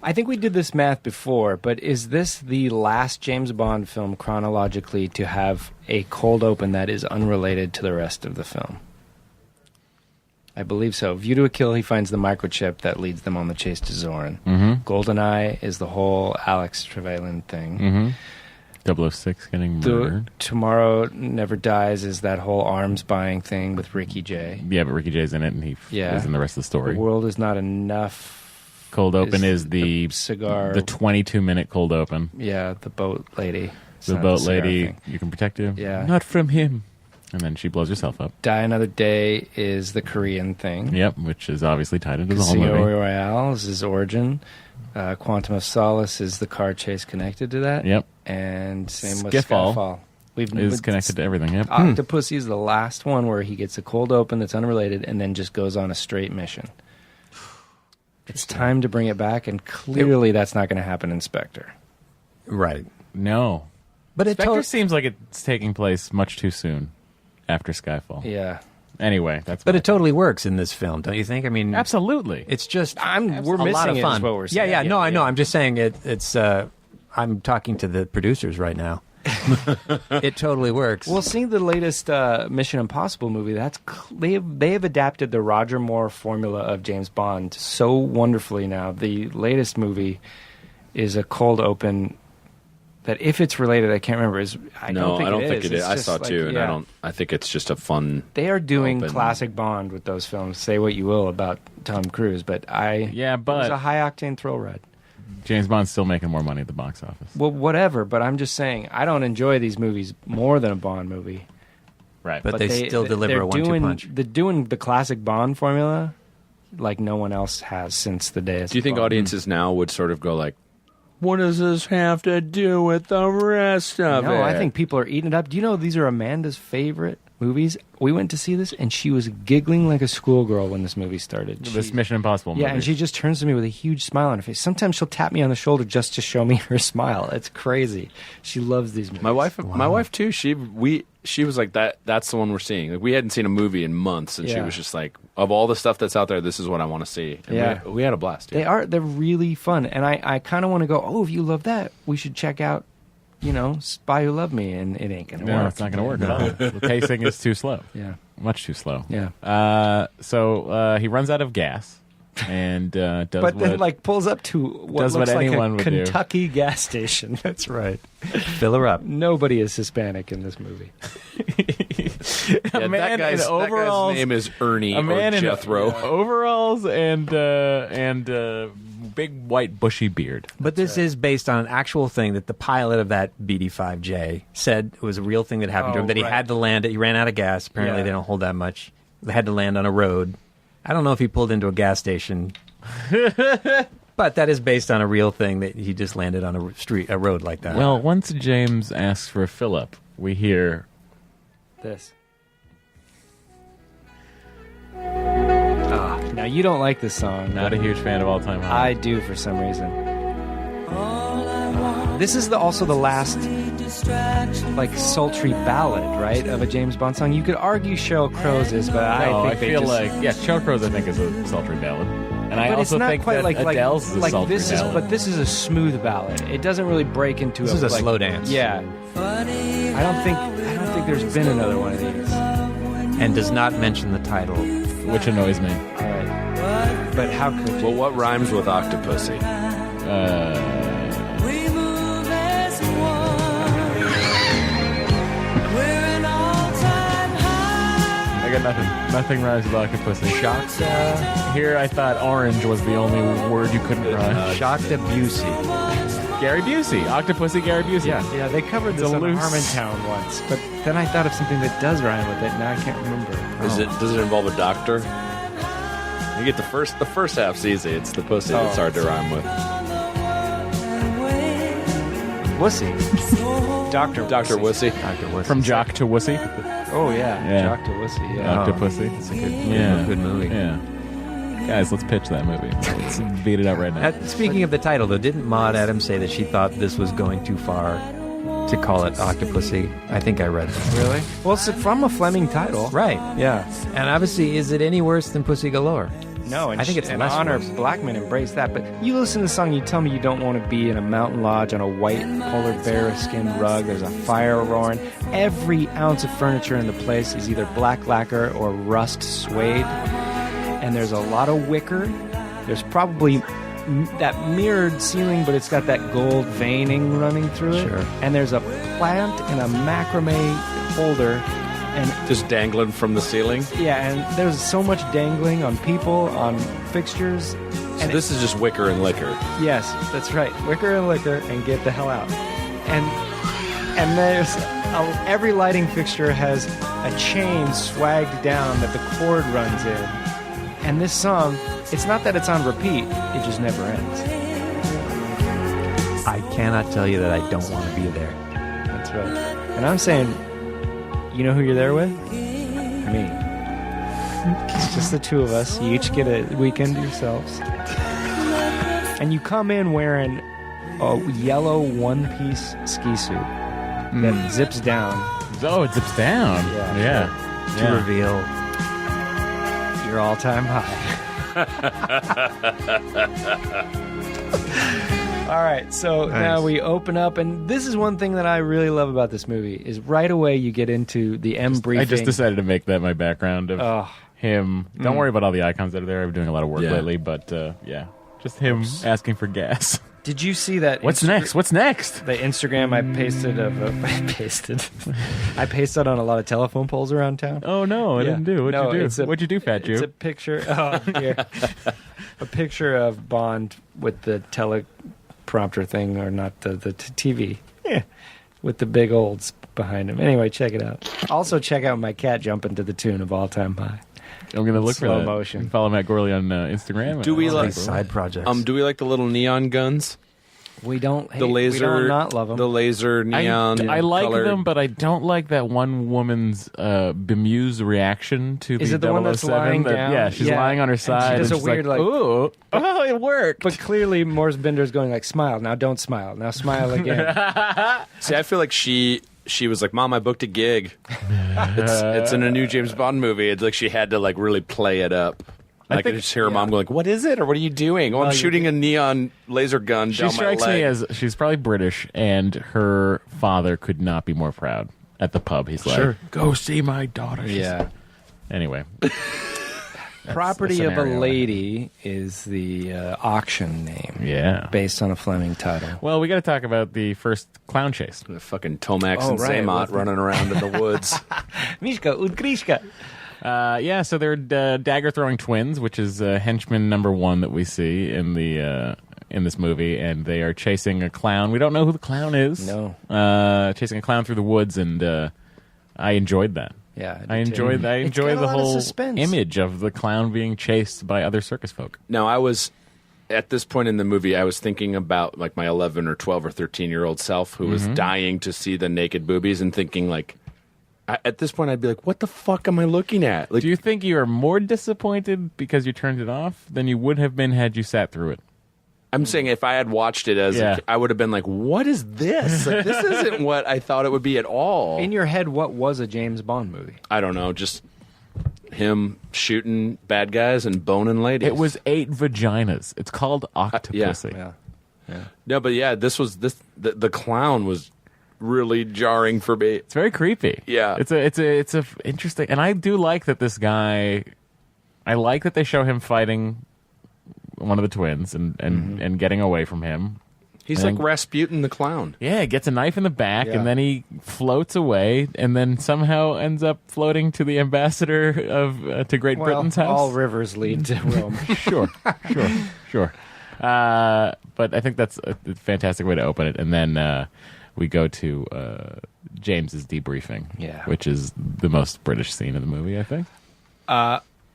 I think we did this math before, but is this the last James Bond film chronologically to have a cold open that is unrelated to the rest of the film? I believe so. View to a Kill, he finds the microchip that leads them on the chase to Zorin. Mm-hmm. GoldenEye is the whole Alex Trevelyan thing. Mm-hmm. 006 getting murdered. Tomorrow Never Dies is that whole arms buying thing with Ricky Jay. Yeah, but Ricky Jay's in it, and he is in the rest of the story. The World Is Not Enough. Cold open is the cigar. The 22-minute cold open. Yeah, the boat lady. The boat lady, you can protect him. Yeah. Not from him. And then she blows herself up. Die Another Day is the Korean thing. Yep, which is obviously tied into the whole Casino movie. Royale is his origin. Quantum of Solace is the car chase connected to that. Yep. And same with Skyfall Skyfall. Is connected to everything. Yep. Octopussy is the last one where he gets a cold open that's unrelated and then just goes on a straight mission. It's time to bring it back, and clearly that's not going to happen in Spectre. Right. No. But Spectre seems like it's taking place much too soon after Skyfall. Yeah. Anyway, that's. But it totally works in this film, don't you think? I mean, absolutely. It's just we're a missing lot of it fun. is what we're saying. Yeah. No, I know. I'm just saying it's. I'm talking to the producers right now. It totally works. Well, seeing the latest Mission Impossible movie, they have adapted the Roger Moore formula of James Bond so wonderfully now. The latest movie is a cold open that, if it's related, I can't remember. I don't think it is. I saw it too, and I think it's just a fun. They are doing classic Bond with those films. Say what you will about Tom Cruise, but it was a high octane thrill ride. James Bond's still making more money at the box office. Well, whatever, but I'm just saying I don't enjoy these movies more than a Bond movie. Right. But they still deliver a 1-2 punch. They're doing the classic Bond formula like no one else has since the days. Do you think Bond. audiences now would sort of go like, what does this have to do with the rest of it? No, I think people are eating it up. Do you know these are Amanda's favorite movies? We went to see this, and she was giggling like a schoolgirl when this movie started. This Mission Impossible movie. Yeah, and she just turns to me with a huge smile on her face. Sometimes she'll tap me on the shoulder just to show me her smile. It's crazy. She loves these movies. My wife too. She was like that. That's the one we're seeing. Like, we hadn't seen a movie in months, and she was just like, of all the stuff that's out there, this is what I want to see. And we had a blast. Yeah. They're really fun, and I kind of want to go. Oh, if you love that, we should check out, Spy Who Loved Me, and it ain't gonna work. No, it's not gonna work at all. The pacing is too slow. Yeah, much too slow. Yeah. So he runs out of gas, and does But then, what pulls up to what does looks what like anyone a would do. Kentucky gas station. That's right. Fill her up. Nobody is Hispanic in this movie. a man in that overalls. guy's name is Ernie A man or in Jethro. overalls and big white bushy beard. But this is based on an actual thing that the pilot of that BD-5J said was a real thing that happened to him, that he right. had to land it. He ran out of gas. Apparently, Yeah. they don't hold that much. They had to land on a road. I don't know if he pulled into a gas station. But that is based on a real thing that he just landed on a road like that. Well, once James asks for a fill-up, we hear This. Now, you don't like this song. not but a huge fan of All Time High. I do for some reason. This is also the last, sultry ballad, right, of a James Bond song. You could argue Sheryl Crow's is, but No, I I think they feel just... like Sheryl Crow's I think is a sultry ballad, and I But also it's not think quite that Adele's is a sultry this ballad. but this is a smooth ballad. It doesn't really break into This is a slow dance. Yeah, I don't think there's been another one of these. and does not mention the title. which annoys me. All right, but how could you? Well, what rhymes with Octopussy? I got nothing. Nothing rhymes with Octopussy. Shakta, Here, I thought orange was the only word you couldn't rhyme. Shakta Busey. Gary Busey, Octopussy, Gary Busey. Yeah, they covered this It's a on loose- Harmontown once, but then I thought of something that does rhyme with it. Now I can't remember. Does it involve a doctor? You get the first half's easy. It's the pussy that's hard to rhyme with. Wussy. Dr. Dr. Wussy. Dr. Wussy. From Jock to Wussy. Oh, yeah. Yeah. Dr. Wussy, yeah. Octopussy. It's a good, Yeah. good movie. Yeah. Guys, let's pitch that movie. Let's beat it out right now. Speaking of the title, though, didn't Maud Adams say that she thought this was going too far to call it Octopussy? I think I read that. Really? Well, it's from a Fleming title. Right. Yeah. And obviously, is it any worse than Pussy Galore? No, and I think it's and less Honor worse. Blackman embraced that. But you listen to the song, you tell me you don't want to be in a mountain lodge on a white polar bear skin rug. There's a fire roaring. Every ounce of furniture in the place is either black lacquer or rust suede. And there's a lot of wicker. There's probably that mirrored ceiling, but it's got that gold veining running through it. Sure. And there's a plant and a macrame holder. And Just dangling from the ceiling. yeah, and there's so much dangling on people, on fixtures. So And this is just wicker and liquor. yes, that's right. Wicker and liquor, and get the hell out. And there's every lighting fixture has a chain swagged down that the cord runs in. And this song, it's not that it's on repeat; it just never ends. I cannot tell you that I don't want to be there. That's right. And I'm saying, you know who you're there with? Me. It's just the two of us. You each get a weekend to yourselves. And you come in wearing a yellow one-piece ski suit that zips down Oh, it zips down. Yeah. To reveal your all-time high. All right, so now we open up, and this is one thing that I really love about this movie, is right away you get into the M briefing. I just decided to make that my background of Oh. him. Don't worry about all the icons that are there. I've been doing a lot of work Yeah. lately, but yeah. Just him asking for gas. Did you see that? What's next? What's next? The Instagram I pasted I pasted on a lot of telephone poles around town. Oh, no, I Yeah. didn't do. What'd No, you do? it's a- What'd you do, Fat Jew? It's a picture. Oh, here. A picture of Bond with the teleprompter thing, or not the TV. Yeah, with the big olds behind him. Anyway, check it out. Also, check out my cat jumping to the tune of All Time High. I'm going to look for slow that. motion. Follow Matt Gorley on Instagram. Do we I'll like- look for it. side projects. Do we like the little neon guns? We don't hate, The laser, we don't not love them. The laser neon. I like colored. them, but I don't like that one woman's bemused reaction to Is the it the one that's 007 lying that- down? Yeah, she's Yeah. lying on her And she side. does a she's weird, like, ooh, oh, it worked. But clearly, Morse Bender's going like, smile. Now don't smile. Now smile again. See, I feel like she was like, "Mom, I booked a gig. It's in a new James Bond movie." It's like she had to like really play it up. I could just hear her mom going, "What is it? Or what are you doing?" Oh, I'm shooting a neon laser gun She down my strikes leg. me as she's probably British, and her father could not be more proud at the pub. He's like, Sure. "Go see my daughter." She's- Yeah. Anyway, Property of a scenario. Lady is the auction name. Yeah. Based on a Fleming title. Well, we got to talk about the first clown chase. The fucking Tomax Oh, and right, Zaymot with the- running around in the woods. Mishka und Grishka. So they're dagger throwing twins, which is henchman number 1 that we see in the in this movie, and they are chasing a clown. We don't know who the clown is. No. Chasing a clown through the woods, and I enjoyed that. Yeah, I enjoy It's got the a lot of whole suspense. image of the clown being chased by other circus folk. Now, I was at this point in the movie, I was thinking about like my 11 or 12 or 13-year-old self who was dying to see the naked boobies and thinking like, at this point, I'd be like, what the fuck am I looking at? Like, Do you think you are more disappointed because you turned it off than you would have been had you sat through it? I'm saying if I had watched it as Yeah. I would have been like, what is this? Like, this isn't what I thought it would be at all. In your head, what was a James Bond movie? I don't know, just him shooting bad guys and boning ladies. It was 8 vaginas. It's called Octopussy. Yeah. No, but yeah, the clown was really jarring for me. It's very creepy. Yeah. It's a interesting, and I do like that this guy. I like that they show him fighting one of the twins and getting away from him. He's I like think- Rasputin the clown. Yeah, he gets a knife in the back, Yeah. and then he floats away, and then somehow ends up floating to the ambassador of to Great Well, Britain's house. all rivers lead to Rome. Sure. But I think that's a fantastic way to open it, and then we go to James's debriefing, Yeah. which is the most British scene of the movie, I think.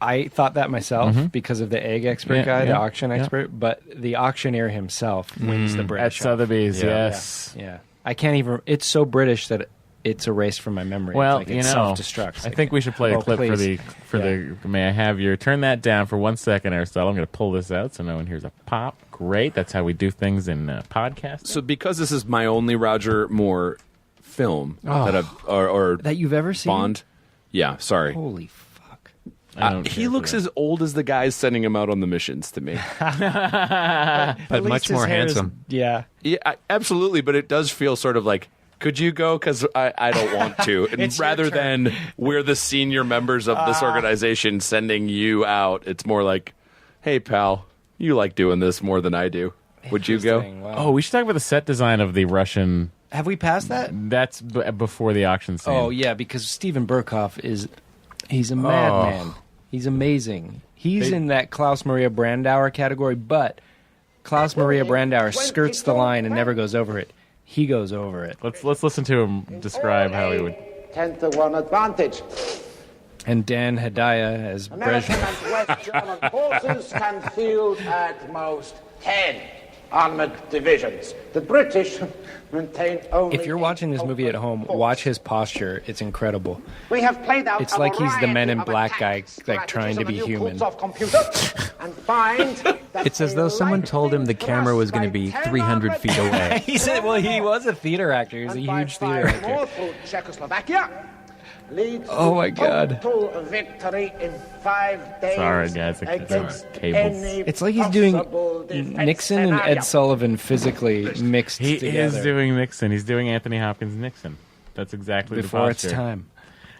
I thought that myself because of the egg expert Yeah, guy, the yeah, auction yeah. expert, but the auctioneer himself wins the At British. Sotheby's, Yeah. yes. Yeah. I can't even. It's so British that it's erased from my memory. Well, it's like it self-destructs. I think we should play a Oh, clip please. for the. May I have your turn that down for 1 second, Aristotle? I'm going to pull this out so no one hears a pop. Great, that's how we do things in podcasts. So because this is my only Roger Moore film that I've or that you've ever seen. Bond. Yeah, sorry. Holy fuck. I don't He care for looks that. as old as the guys sending him out on the missions to me. but At least much his more hair is- handsome. Yeah. Yeah, absolutely, but it does feel sort of like, could you go? Because I don't want to. And It's your rather turn. than we're the senior members of this organization sending you out, it's more like, hey, pal, you like doing this more than I do. Would you go? Interesting. Wow. Oh, we should talk about the set design of the Russian. Have we passed that? That's before the auction scene. Oh yeah, because Steven Berkoff he's a madman. He's amazing. He's in that Klaus Maria Brandauer category, but Klaus Maria Brandauer skirts the line and never goes over it. He goes over it. Let's listen to him describe how he would. 10-to-1 advantage. And Dan Hedaya as American Brezhnev. and West German forces can field at most 10 armored divisions. The British maintain only. If you're watching this movie at home, watch his posture. It's incredible. We have played out It's a like he's the variety Men in of Black guy, attacks, like, trying to be strategies of a new human. course of computer, and find that It's as a though someone told him the lightning camera was going to thrust be by 10 300 armored feet away. He said, well, he was a theater actor. He was a and by huge theater firing actor. more through Czechoslovakia leads Oh, my to God. total victory in 5 days. Sorry, guys, I can't against see cables. any It's like he's doing possible defense Nixon and scenario. Ed Sullivan physically mixed He together is doing Nixon. He's doing Anthony Hopkins Nixon. That's exactly before the its posture. time.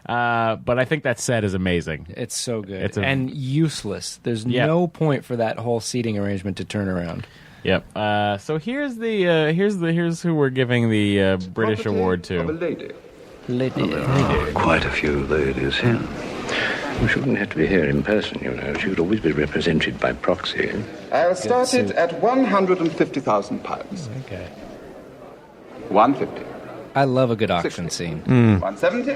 But I think that set is amazing. It's so good It's a- and useless. There's Yep. no point for that whole seating arrangement to turn around. Yep. So here's who we're giving the British award to. Quite a few ladies here. You shouldn't have to be here in person, you know. She would always be represented by proxy. I'll start it at £150,000. Okay. 150. I love a good auction scene. 170.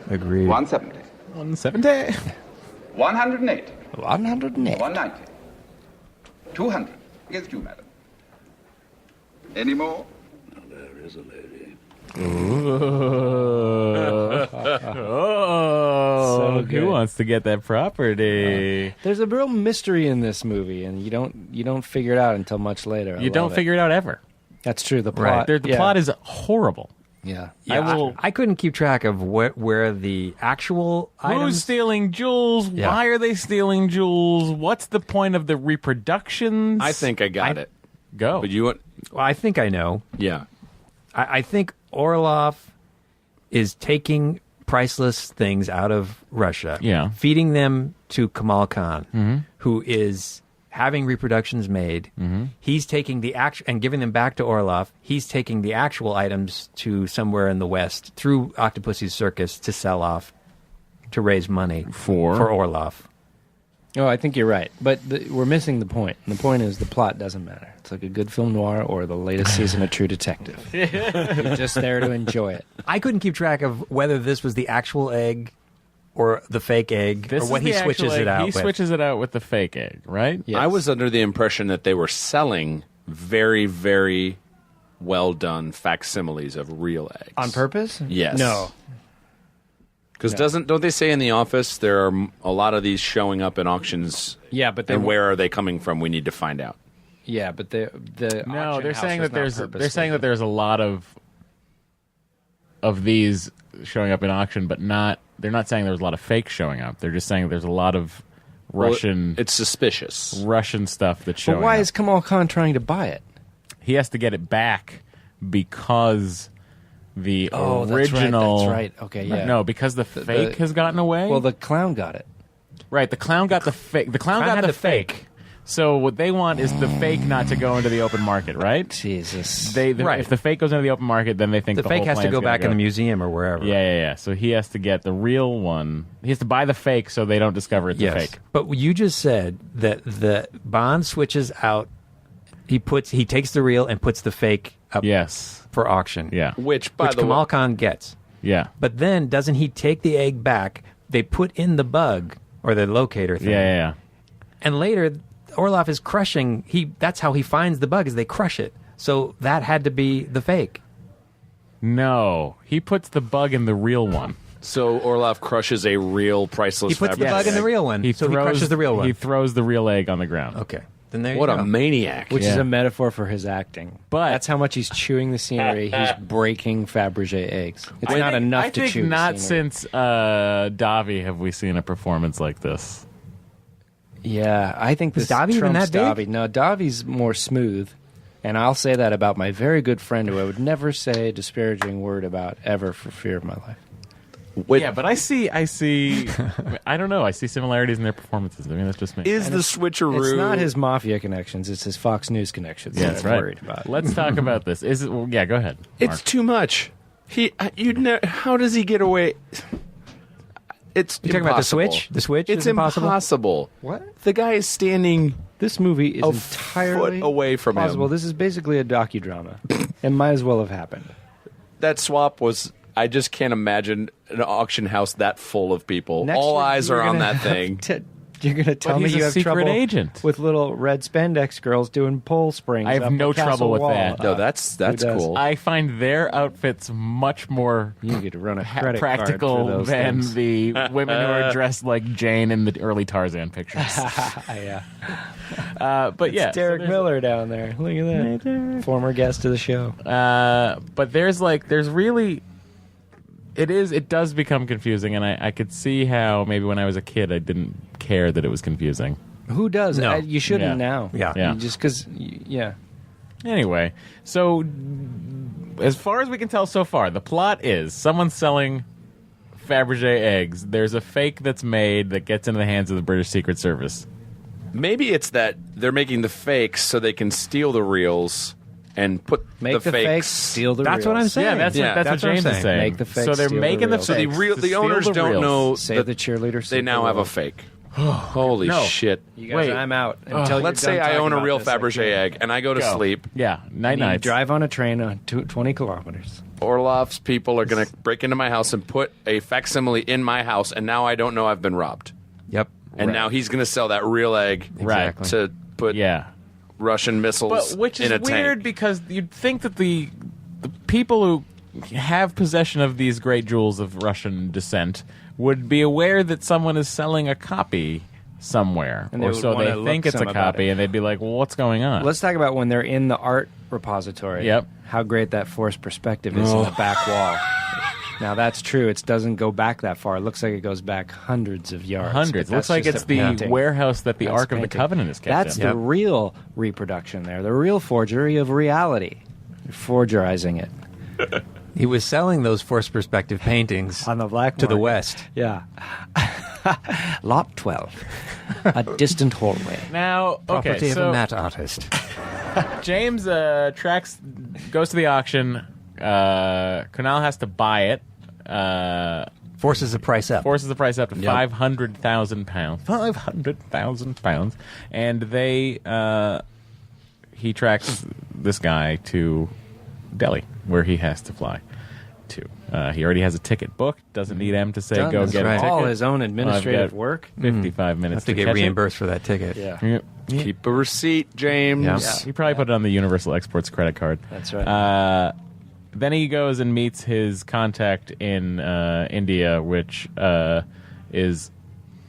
Agreed. 170. 170. 180. 108. 190. 200. Against you, madam. Any more? There is a lady. Oh, So good. who wants to get that property? There's a real mystery in this movie, and you don't figure it out until much later. You don't figure it out ever. That's true. The Right. plot. The plot is horrible. Yeah. I couldn't keep track of where the actual Who's items. stealing jewels? Yeah. Why are they stealing jewels? What's the point of the reproductions? I think I got it. Go. But you want? Well, I think I know. Yeah. I think Orlov is taking priceless things out of Russia, Yeah. feeding them to Kamal Khan, who is having reproductions made. He's taking the and giving them back to Orlov. He's taking the actual items to somewhere in the West through Octopussy's circus to sell off to raise money for Orlov. Oh, I think you're right. But we're missing the point. And the point is the plot doesn't matter. It's like a good film noir or the latest season of True Detective. You're just there to enjoy it. I couldn't keep track of whether this was the actual egg or the fake egg, This or what is he the switches actual it egg. out He with. switches it out with the fake egg, right? Yes. I was under the impression that they were selling very, very well done facsimiles of real eggs. On purpose? Yes. No. Because don't they say in The Office there are a lot of these showing up in auctions? Yeah, but and where are they coming from? We need to find out. Yeah, but the No, auction they're house saying was that not there's purposely. a lot of these showing up in auction, but they're not saying there's a lot of fake showing up. They're just saying there's a lot of Russian It's suspicious. Russian stuff that's showing But why up. is Kamal Khan trying to buy it? He has to get it back because the Oh, original. that's right. Okay, yeah. No, because the fake has gotten away. Well, the clown got it. right, the clown got the fake. The clown got had the the fake. So what they want is the fake not to go into the open market, right? Jesus. Right. If the fake goes into the open market, then they think The the fake whole has to plan's go gonna back in the museum or wherever. Yeah. So he has to get the real one. He has to buy the fake so they don't discover it's Yes. a fake. But you just said that the Bond switches out. He takes the real and puts the fake up Yes. for auction. Yeah. Which, by Which the Kamal way, Khan gets. Yeah. But then doesn't he take the egg back? They put in the bug or the locator thing. Yeah. And later Orlov is crushing. That's how he finds the bug, is they crush it. So that had to be the fake. No, he puts the bug in the real one. so Orlov crushes a real priceless He puts the fabric bug in the egg. real one. So he crushes the real one. He throws the real egg on the ground. Okay. Then there What you a go. maniac. Which is Yeah. a metaphor for his acting. But- that's how much he's chewing the scenery. He's breaking Fabergé eggs. It's not enough I to think chew not the scenery. since Davi have we seen a performance like this. Yeah, I think Is this Davi even trumps that big? Davi. No, Davi's more smooth. And I'll say that about my very good friend who I would never say a disparaging word about ever for fear of my life. Yeah, but I see. I don't know. I see similarities in their performances. I mean, that's just me. Is the switcheroo? It's not his mafia connections, it's his Fox News connections yeah, that that's I'm right. worried about. Let's talk about this. Is it? Well, yeah, go ahead. It's Mark. too much. How does he get away? It's You talking about the impossible. switch? The switch It's is impossible? impossible. What? The guy is standing. This movie is A entirely foot away from him. plausible. This is basically a docudrama. It might as well have happened. That swap was. I just can't imagine an auction house that full of people. Next All year, eyes you're are on gonna that have thing. You're going to tell me he's you a have secret trouble agent. with little red spandex girls doing pole springs. I have up no a castle trouble with wall. that. No, that's does? cool. I find their outfits much more You get to run a credit card practical for those than things. the women who are dressed like Jane in the early Tarzan pictures. Yeah. But yeah, It's Derek Miller down there. Look at that. Former guest of the show. But there's really, it does become confusing, and I could see how maybe when I was a kid I didn't care that it was confusing. Who does? No. You shouldn't Yeah. now. Yeah. Yeah. Just because, yeah. Anyway, so as far as we can tell so far, the plot is someone's selling Fabergé eggs. There's a fake that's made that gets into the hands of the British Secret Service. Maybe it's that they're making the fakes so they can steal the reals and put Make the fakes. fakes, steal the That's what I'm reels. saying. Yeah, that's Yeah, what that's what I'm James is saying. saying. Make the fakes, so they're steal the making the reels. So fakes to the steal owners the don't reels. know Save that the cheerleader. they now have a fake. Holy No. shit! You guys, Wait. I'm out. Until you're Let's done say I talking own a about real this, I Fabergé can't. egg and I go to Go. sleep. Yeah, night You nights. drive on a train on 20 kilometers. Orlov's people are going to break into my house and put a facsimile in my house, and now I don't know I've been robbed. Yep. And now he's going to sell that real egg Right. to put Yeah. Russian missiles But which is in a weird tank. because you'd think that the people who have possession of these great jewels of Russian descent would be aware that someone is selling a copy somewhere, And they or would so wanna they look think it's a some about copy, it. and they'd be like, "Well, what's going on?" Let's talk about when they're in the art repository. Yep. How great that forced perspective is in the back wall. Now that's true. It doesn't go back that far. It looks like it goes back hundreds of yards. Hundreds. but Looks that's like just it's a the painting. warehouse that the That's Ark of the painting. Covenant is kept That's in. the real reproduction there. The real forgery of reality. You're forgerizing it. He was selling those forced perspective paintings On the black to the market. west. Yeah. Lot 12. A distant hallway. Now, Property okay, of so a matte artist. James goes to the auction. Kunal has to buy it. Forces the price up. Forces the price up to £500,000. £500,000, and he tracks this guy to Delhi, where he has to fly to. He already has a ticket booked. Doesn't need M to say Done. go That's get right. a ticket. All his own I've administrative got work. 55 minutes Have to get catch it. reimbursed for that ticket. Yeah. Yeah. Keep a receipt, James. Yeah. He probably put it on the Universal Exports credit card. That's right. Then he goes and meets his contact in India, which is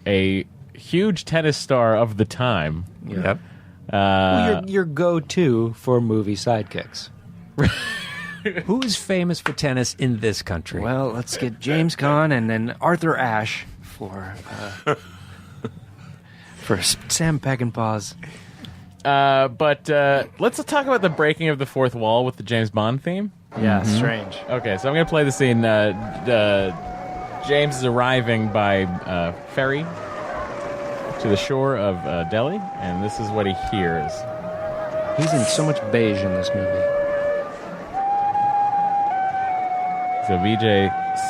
a huge tennis star of the time. Yep. Well, your go-to for movie sidekicks. Who's famous for tennis in this country? Well, let's get James Caan and then Arthur Ashe for Sam Peckinpah's. But let's talk about the breaking of the fourth wall with the James Bond theme. Yeah, strange. Okay, so I'm going to play the scene. James is arriving by ferry to the shore of Delhi, and this is what he hears. He's in so much beige in this movie. So VJ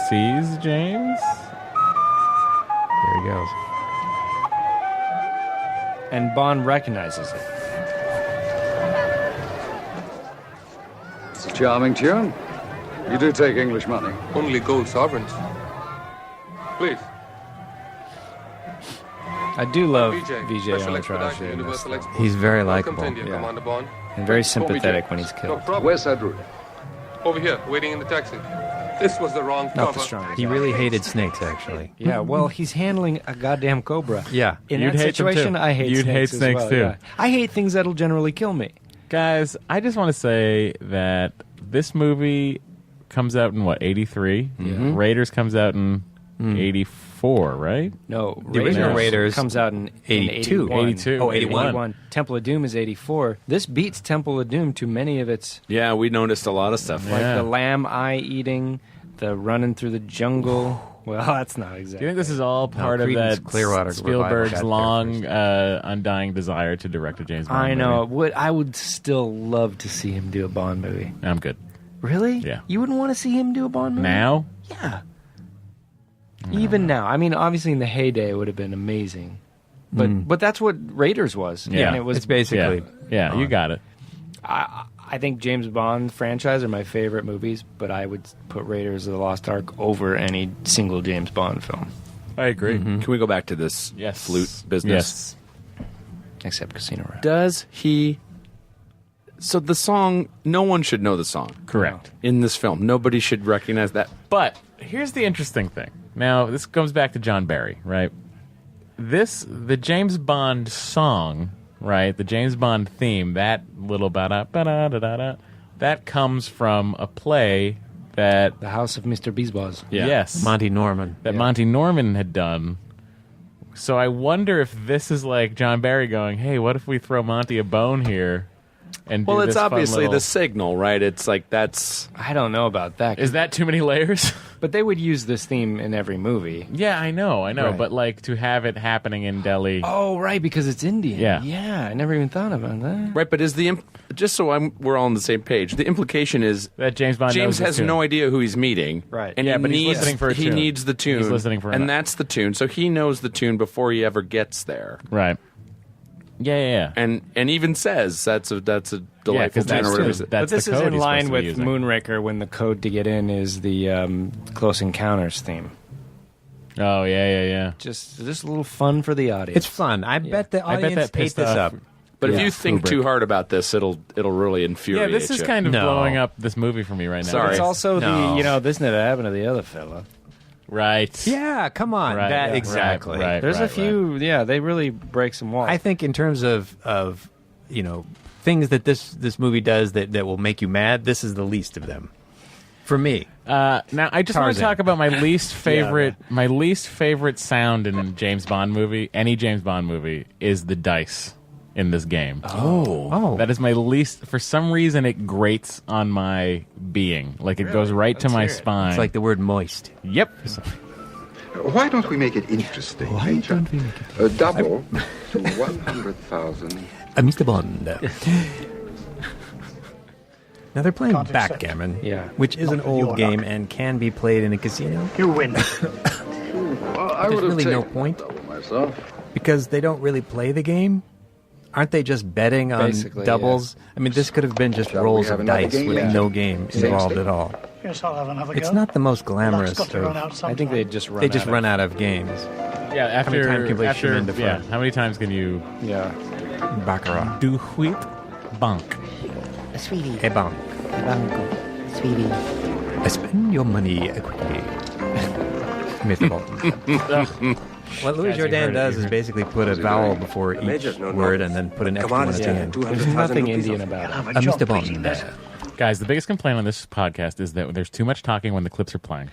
sees James. There he goes. And Bond recognizes it. It's a charming tune. You do take English money. Only gold sovereigns. Please. I do love VJ, VJ Special Entourage Expedition, in this. Universal Express. He's very Welcome likable. to India, Yeah. Commander Bond. And very Call me sympathetic James. when he's No killed. problem. Where's that route? Over here, waiting in the taxi. This was the wrong Not cover. the strongest. He really hated snakes, actually. Yeah, well, he's handling a goddamn cobra. Yeah. In You'd that hate them situation, too. I hate You'd hate snakes as snakes well, too. yeah. I hate things that'll generally kill me. Guys, I just want to say that this movie comes out in, what, 83? Raiders comes out in 84, right? No, The original Raiders comes out in 82. 81. 82. Oh, 81. Temple of Doom is 84. This beats Temple of Doom to many of its, Yeah, we noticed a lot of stuff. like Yeah. the lamb eye eating, the running through the jungle. Well, that's not Do exactly. you think this is all part of Creedence that Clearwater Revival Spielberg's got there long, undying desire to direct a James Bond I know. movie? I would still love to see him do a Bond movie. I'm good. Really? Yeah. You wouldn't want to see him do a Bond movie? Now? Yeah. Even now. I mean, obviously in the heyday it would have been amazing. But that's what Raiders was. Yeah. And it was It's basically. Yeah, you got it. I think James Bond franchise are my favorite movies, but I would put Raiders of the Lost Ark over any single James Bond film. I agree. Can we go back to this Yes. flute business? Yes. Except Casino Royale. Does he... So the song, no one should know the song. Correct. In this film. Nobody should recognize that. But here's the interesting thing. Now, this comes back to John Barry, right? The James Bond song, right? The James Bond theme, that little ba-da-da-da-da-da, that comes from a play that, The House of Mr. Beeswax. Yeah. yes, Monty Norman. that Monty Norman had done. So I wonder if this is like John Barry going, hey, what if we throw Monty a bone here? And Well, do it's this fun obviously little... the signal, right? It's like that's... I don't know about that. Is that too many layers? But they would use this theme in every movie. Yeah, I know, Right. but like to have it happening in Delhi. Oh, right, because it's Indian. Yeah. Yeah, I never even thought about that. Right, but is the... Just so we're all on the same page, the implication is That James Bond James knows has this tune. no idea who he's meeting. Right. And Yeah, he but he's needs, listening for a he tune. needs the tune. He's listening for And an- that's the tune. So he knows the tune before he ever gets there. Right. Yeah. And even says that's a delightful 'cause tune that's or whatever. true. Is it? That's But this the is code in he's line supposed to be with using. Moonraker when the code to get in is the Close Encounters theme. Oh, yeah. Just a little fun for the audience. It's fun. I bet the I bet audience that ate pissed this off- up. But Yeah. if you think Kubrick. too hard about this, it'll really Yeah, infuriate this is you. kind of No. blowing up this movie for me right now. Sorry. It's also No. this never happened to the other fella. Right. Yeah, come on. Right, That yeah, exactly. right. There's a few, they really break some walls. I think in terms of things that this movie does that will make you mad, this is the least of them. For me. Now, I just want to Tarzan. talk about my least favorite sound in James Bond movie, any James Bond movie, is the dice. in this game. Oh. That is my least. For some reason, it grates on my being. Like it goes right to my spine. It's like the word moist. Yep. Why don't we make it interesting? Why don't we make it Double to 100,000. Mr. Bond. Now they're playing Can't accept. backgammon, Yeah. which is an Not old your game luck. and can be played in a casino. You win. I There's would have really no taken point double myself. because they don't really play the game. Aren't they just betting on Basically, doubles? I mean, this could have been just Shall we rolls have of another dice game? with Yeah. no game Same involved thing. at all. Yes, I'll have another go. It's not the most glamorous. Luck's got to run of- out sometime. I think they just run. They just out run of, out of games. Yeah. After time can we after shoot into yeah. front? How many times can you Yeah. Baccarat. do whip bank? Sweetie. A bank. Sweetie. I spend your money quickly. Mr. Bond. What Louis Guys, you heard Jourdain it, does you is heard it. basically put a vowel before each word and then put an extra one at the end. There's nothing Indian about it. Have a job Mr. beating Bond. that. Guys, the biggest complaint on this podcast is that there's too much talking when the clips are playing.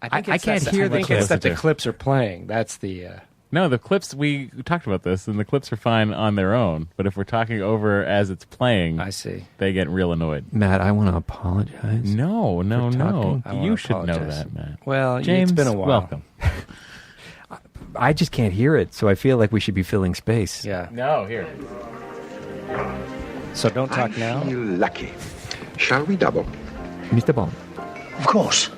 I can't it's hear I the think clips. it's that the Listen to. clips are playing. That's the. No, the clips, we talked about this, and the clips are fine on their own. But if we're talking over as it's playing, I see. they get real annoyed. Matt, I want to apologize. No, no, For no. talking? I wanna You should know apologize. that, Matt. Well, James, it's been a while. welcome. I just can't hear it, so I feel like we should be filling space. Yeah. No, here. So don't talk now. Feel lucky. Shall we double? Mr. Bond. Of course.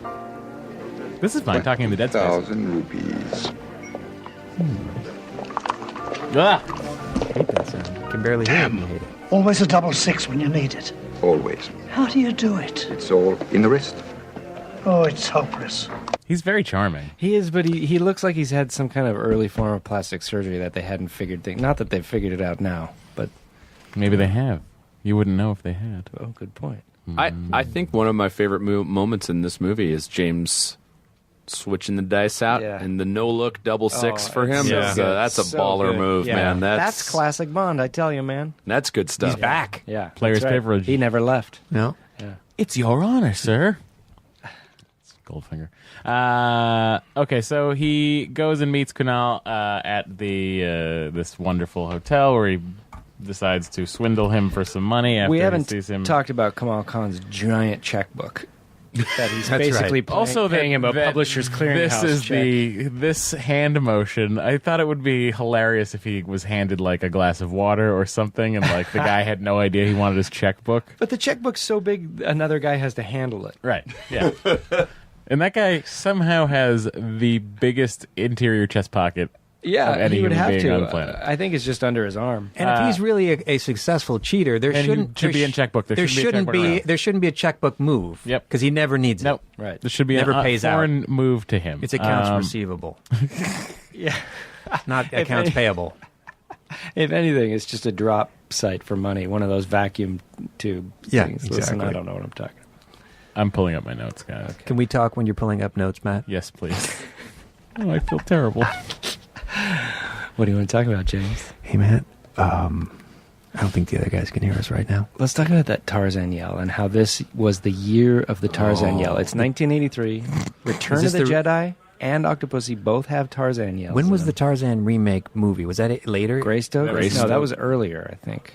This is fine, talking in the dead space. 1,000 rupees. Ah! I hate that sound. I can barely hear it. and I hate it. Always a double six when you need it. Always. How do you do it? It's all in the wrist. Oh, it's hopeless. He's very charming. He is, but he looks like he's had some kind of early form of plastic surgery that they hadn't figured. Not that they've figured it out now, but Maybe they have. You wouldn't know if they had. oh, good point. I think one of my favorite moments in this movie is James switching the dice out Yeah. and the no-look double six for him. it's so is, good. that's a So baller good. move, Yeah. man. That's classic Bond, I tell you, man. That's good stuff. He's back. Yeah, Player's that's right. favorite. He never left. No? It's your honor, sir. It's Goldfinger. Okay, so he goes and meets Kunal at the this wonderful hotel where he decides to swindle him for some money after We he haven't sees him. talked about Kamal Khan's giant checkbook that he's That's basically right. paying him a publisher's clearinghouse This is check. this hand motion. I thought it would be hilarious if he was handed like a glass of water or something, and like the guy had no idea he wanted his checkbook. But the checkbook's so big, another guy has to handle it. Right. Yeah. And that guy somehow has the biggest interior chest pocket. Of Yeah, any he would human have being to. on the planet. I think it's just under his arm. And if he's really a successful cheater, there And shouldn't should be there in checkbook. There there shouldn't be a checkbook around. there shouldn't be a checkbook move. Yep. Because he never needs Nope. it. Right. This should be Never a pays out. foreign move to him. It's accounts receivable, Yeah. not accounts payable. If anything, it's just a drop site for money. One of those vacuum tube Yeah, things. Listen, exactly. I don't know what I'm talking about. I'm pulling up my notes, guys. Can we talk when you're pulling up notes, Matt? Yes, please. Oh, I feel terrible. What do you want to talk about, James? Hey, Matt. I don't think the other guys can hear us right now. Let's talk about that Tarzan yell and how this was the year of the Tarzan yell. It's 1983. Return Is of this the the- Jedi and Octopussy both have Tarzan yells. When was in the them. Tarzan remake movie? Was that it later? Greystoke? Greystoke. No, that was earlier, I think.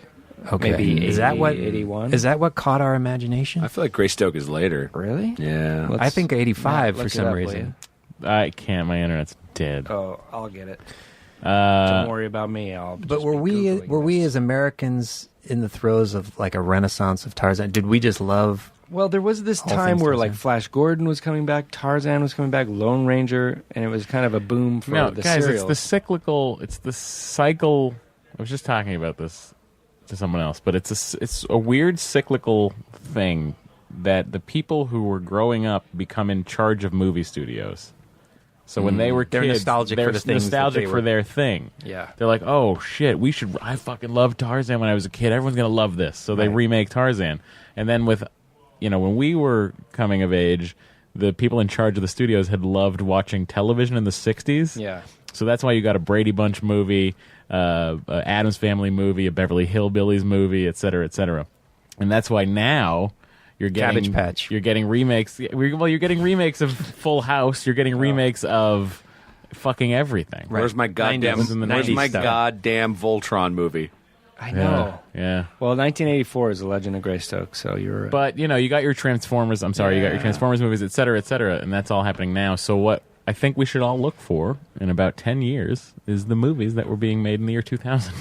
Okay. Maybe is that what 81? Is that what caught our imagination? I feel like Greystoke is later. Really? Yeah. Let's- I think 85 Matt, for look some it up, will reason. I can't. My internet's dead. Oh, I'll get it. Don't Uh, worry about me. I'll. But just were be we Googling this. as Americans in the throes of like a renaissance of Tarzan? Did we just love? Well, there was this All time things where Tarzan. like Flash Gordon was coming back, Tarzan was coming back, Lone Ranger, and it was kind of a boom for no, the guys, serials. it's the cyclical. It's the cycle. I was just talking about this to someone else, but it's a weird cyclical thing that the people who were growing up become in charge of movie studios. So when they were They're kids, nostalgic they're for the things that nostalgic they for were- their thing. Yeah. They're like, oh shit, I fucking loved Tarzan when I was a kid. Everyone's gonna love this, so they Right. remake Tarzan. And then with, when we were coming of age, the people in charge of the studios had loved watching television in the '60s. Yeah. So that's why you got a Brady Bunch movie, a Addams Family movie, a Beverly Hillbillies movie, et cetera, et cetera. And that's why now you're getting Cabbage Patch. You're getting remakes. Well, you're getting remakes of Full House. You're getting remakes of fucking everything. Where's my goddamn? It was in the Where's 90s my stuff. goddamn Voltron movie? I know. Yeah. Well, 1984 is The Legend of Greystoke, so you're... But, you got your Transformers, you got your Transformers movies, et cetera, and that's all happening now. So what I think we should all look for in about 10 years is the movies that were being made in the year 2000.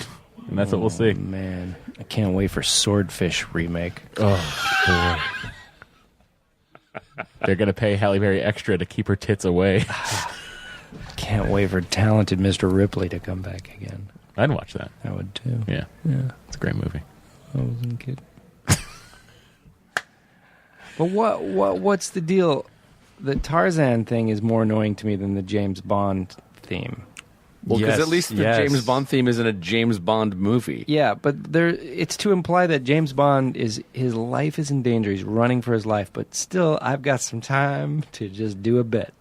And that's what we'll see. Man, I can't wait for Swordfish remake. Oh, boy. They're going to pay Halle Berry extra to keep her tits away. Can't wait for talented Mr. Ripley to come back again. I'd watch that. I would too. Yeah. It's a great movie. I wasn't kidding. But what's the deal? The Tarzan thing is more annoying to me than the James Bond theme. Well, because at least the James Bond theme isn't a James Bond movie. Yeah, but it's to imply that James Bond his life is in danger. He's running for his life, but still, I've got some time to just do a bit.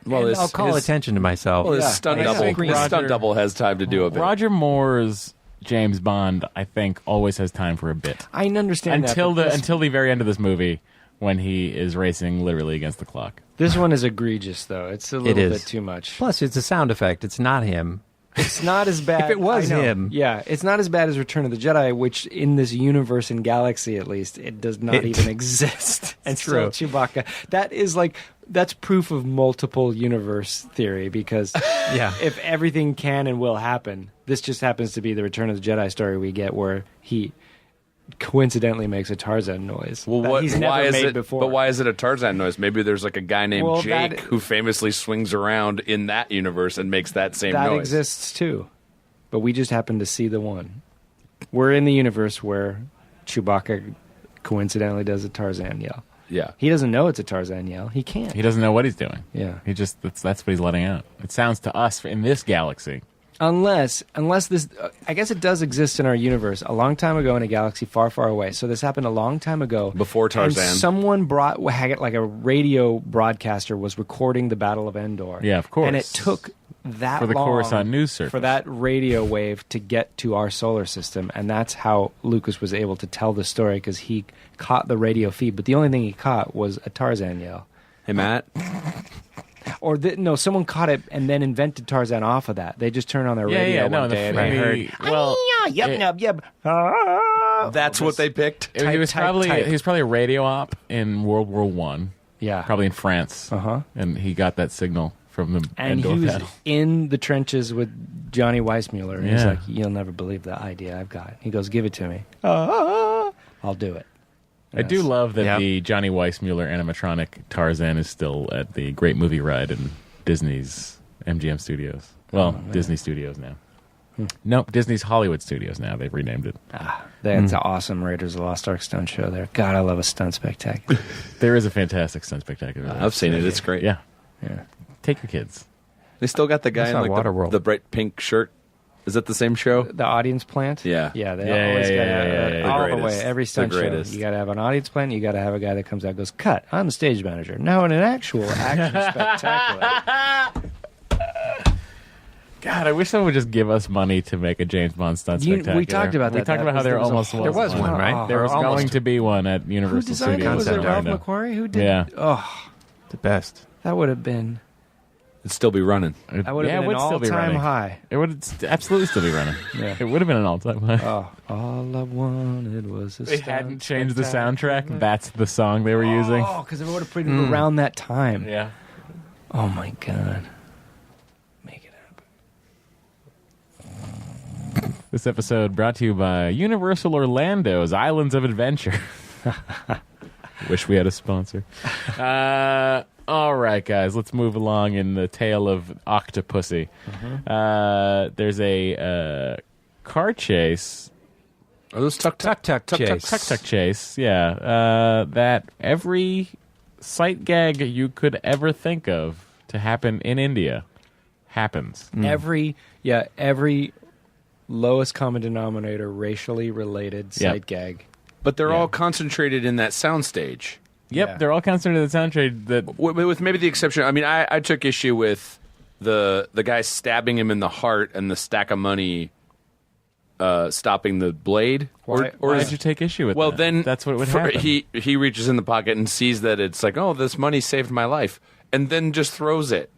Well, I'll call attention to myself. Well, his stunt double has time to do a bit. Roger Moore's James Bond, I think, always has time for a bit. I understand until the very end of this movie, when he is racing literally against the clock. This one is egregious, though. It's a little bit too much. Plus, it's a sound effect. It's not him. It's not as bad. If it was him. Yeah, it's not as bad as Return of the Jedi, which in this universe and galaxy, at least, it does not even exist. And true. So Chewbacca, that's proof of multiple universe theory, because if everything can and will happen, this just happens to be the Return of the Jedi story we get where he coincidentally makes a Tarzan noise. Well, he's never made before. But why is it a Tarzan noise? Maybe there's like a guy named Jake who famously swings around in that universe and makes that same noise. That exists too, but we just happen to see the one. We're in the universe where Chewbacca coincidentally does a Tarzan yell. Yeah, he doesn't know it's a Tarzan yell. He can't. He doesn't know what he's doing. Yeah, that's what he's letting out. It sounds to us in this galaxy. Unless this, I guess it does exist in our universe a long time ago in a galaxy far, far away. So this happened a long time ago. Before Tarzan. And someone like a radio broadcaster was recording the Battle of Endor. Yeah, of course. And it took that for the long Coruscant news service for that radio wave to get to our solar system. And that's how Lucas was able to tell the story, because he caught the radio feed. But the only thing he caught was a Tarzan yell. Hey, Matt. Or no, someone caught it and then invented Tarzan off of that. They just turned on their radio one day and they heard, that's what they picked. He was probably a radio op in World War I. Yeah, probably in France. And he got that signal from the and Endor he was battle. in the trenches with Johnny Weissmuller. And he's like, "You'll never believe the idea I've got." He goes, "Give it to me. I'll do it." I do love that the Johnny Weissmuller animatronic Tarzan is still at the Great Movie Ride in Disney's MGM Studios. Well, Disney Studios now. Nope, Disney's Hollywood Studios now. They've renamed it. That's an awesome Raiders of the Lost Ark stunt show there. God, I love a stunt spectacular. There is a fantastic stunt spectacular. I've seen it. It's great. Yeah. Take your kids. They still got the guy in like the bright pink shirt. Is that the same show? The audience plant? Yeah. Yeah, they always got to all the way. Every stunt show, greatest. you got to have an audience plant. You got to have a guy that comes out and goes, "Cut, I'm the stage manager." Now in an actual action spectacular. God, I wish someone would just give us money to make a James Bond stunt spectacular. We talked about that. We talked about how there almost was. There was one, right? There was going to be one at Universal Who designed Studios. it? Was it Ralph McQuarrie? Who did? Yeah. Oh, the best. That would have been. It'd still be running. That would have been an all-time high. It would absolutely still be running. Yeah. It would have been an all-time high. Oh, all I wanted was a They hadn't changed the soundtrack. That's the song they were using. Oh, because it would have played around that time. Yeah. Oh my God. Make it happen. This episode brought to you by Universal Orlando's Islands of Adventure. Wish we had a sponsor. All right, guys, let's move along in the tale of Octopussy. There's a car chase. Are those tuk chase? Yeah. That every sight gag you could ever think of to happen in India happens. Every lowest common denominator racially related sight gag. But they're all concentrated in that soundstage. Yep, they're all concentrated in the soundtrack. That with maybe the exception. I mean, I took issue with the guy stabbing him in the heart and the stack of money stopping the blade. Why did you take issue with that? Well, then that's what would happen. He reaches in the pocket and sees that it's like, oh, this money saved my life, and then just throws it.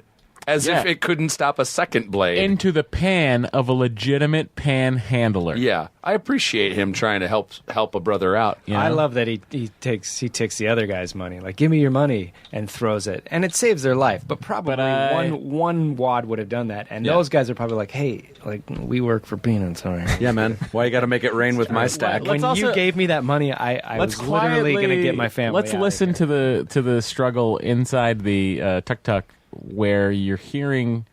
As if it couldn't stop a second blade. into the pan of a legitimate panhandler. Yeah, I appreciate him trying to help a brother out. You know? I love that he takes the other guy's money, like give me your money, and throws it, and it saves their life. But probably one wad would have done that, and those guys are probably like, hey, like we work for peanuts, all right? Yeah, man. Why you got to make it rain with my stack? When you gave me that money, I was literally going to get my family. Let's listen to the struggle inside the tuk tuk, where you're hearing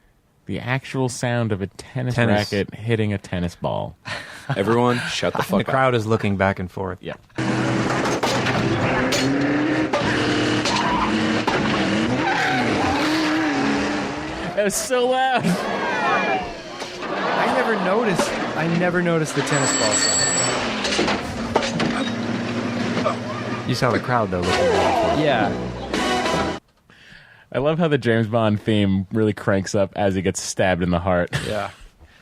the actual sound of a tennis racket hitting a tennis ball. Everyone, shut the fuck up. The crowd is looking back and forth. Yeah. That was so loud. I never noticed the tennis ball sound. You saw the crowd though looking back and forth. Yeah. I love how the James Bond theme really cranks up as he gets stabbed in the heart. Yeah.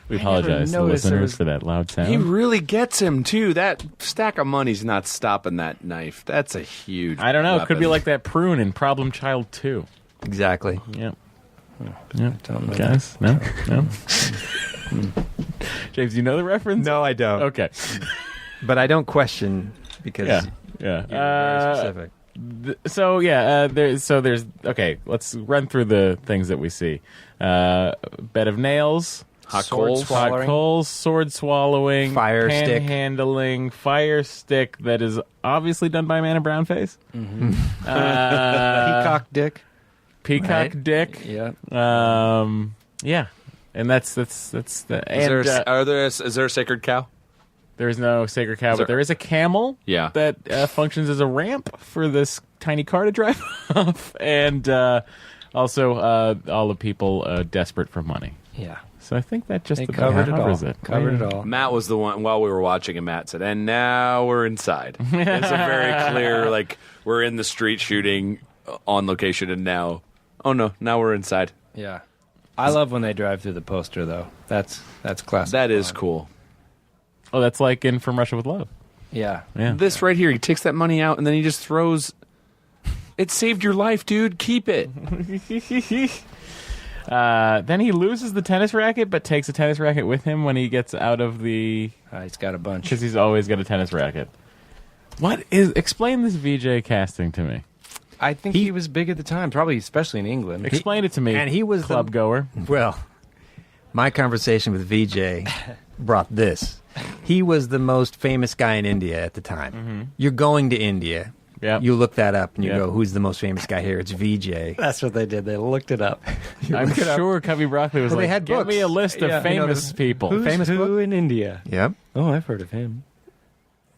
We apologize to the listeners for that loud sound. He really gets him, too. That stack of money's not stopping that knife. That's a huge I don't know. weapon. It could be like that prune in Problem Child 2. Exactly. Yep. Yep. Don't know Guys? No? No? James, you know the reference? No, I don't. Okay. But I don't question because Yeah. you're very specific. There's okay. Let's run through the things that we see. Bed of nails, hot hot coals, sword swallowing, Fire stick. panhandling, fire stick that is obviously done by a man in brown face. Mm-hmm. Peacock dick. Peacock Right. dick. Yeah. Yeah, and that's the. Is And, there a sacred cow? there is no sacred cow, but there is a camel. Yeah. That functions as a ramp for this tiny car to drive off, and also all the people desperate for money. Yeah. So I think that just They about covered it all. covers it. Covered it all. Matt was the one, while we were watching, and Matt said, and now we're inside. It's a very clear, like, we're in the street shooting on location, and now we're inside. Yeah. I love when they drive through the poster, though. That's classic. That is cool. Oh, that's like in From Russia with Love. Yeah. Yeah. This right here, he takes that money out, and then he just throws... It saved your life, dude. Keep it. Then he loses the tennis racket, but takes a tennis racket with him when he gets out of the... He's got a bunch. Because he's always got a tennis racket. Explain this VJ casting to me. I think he was big at the time, probably especially in England. Explain it to me, and he was club goer. Well, my conversation with VJ brought this. He was the most famous guy in India at the time. Mm-hmm. You're going to India. Yep. You look that up and you Yep. go, who's the most famous guy here? It's VJ. That's what they did. They looked it up. I'm sure Cubby Broccoli was Well, they like, had give me a books. list of Yeah. famous people. Who's Famous who book? in India? Yep. Oh, I've heard of him.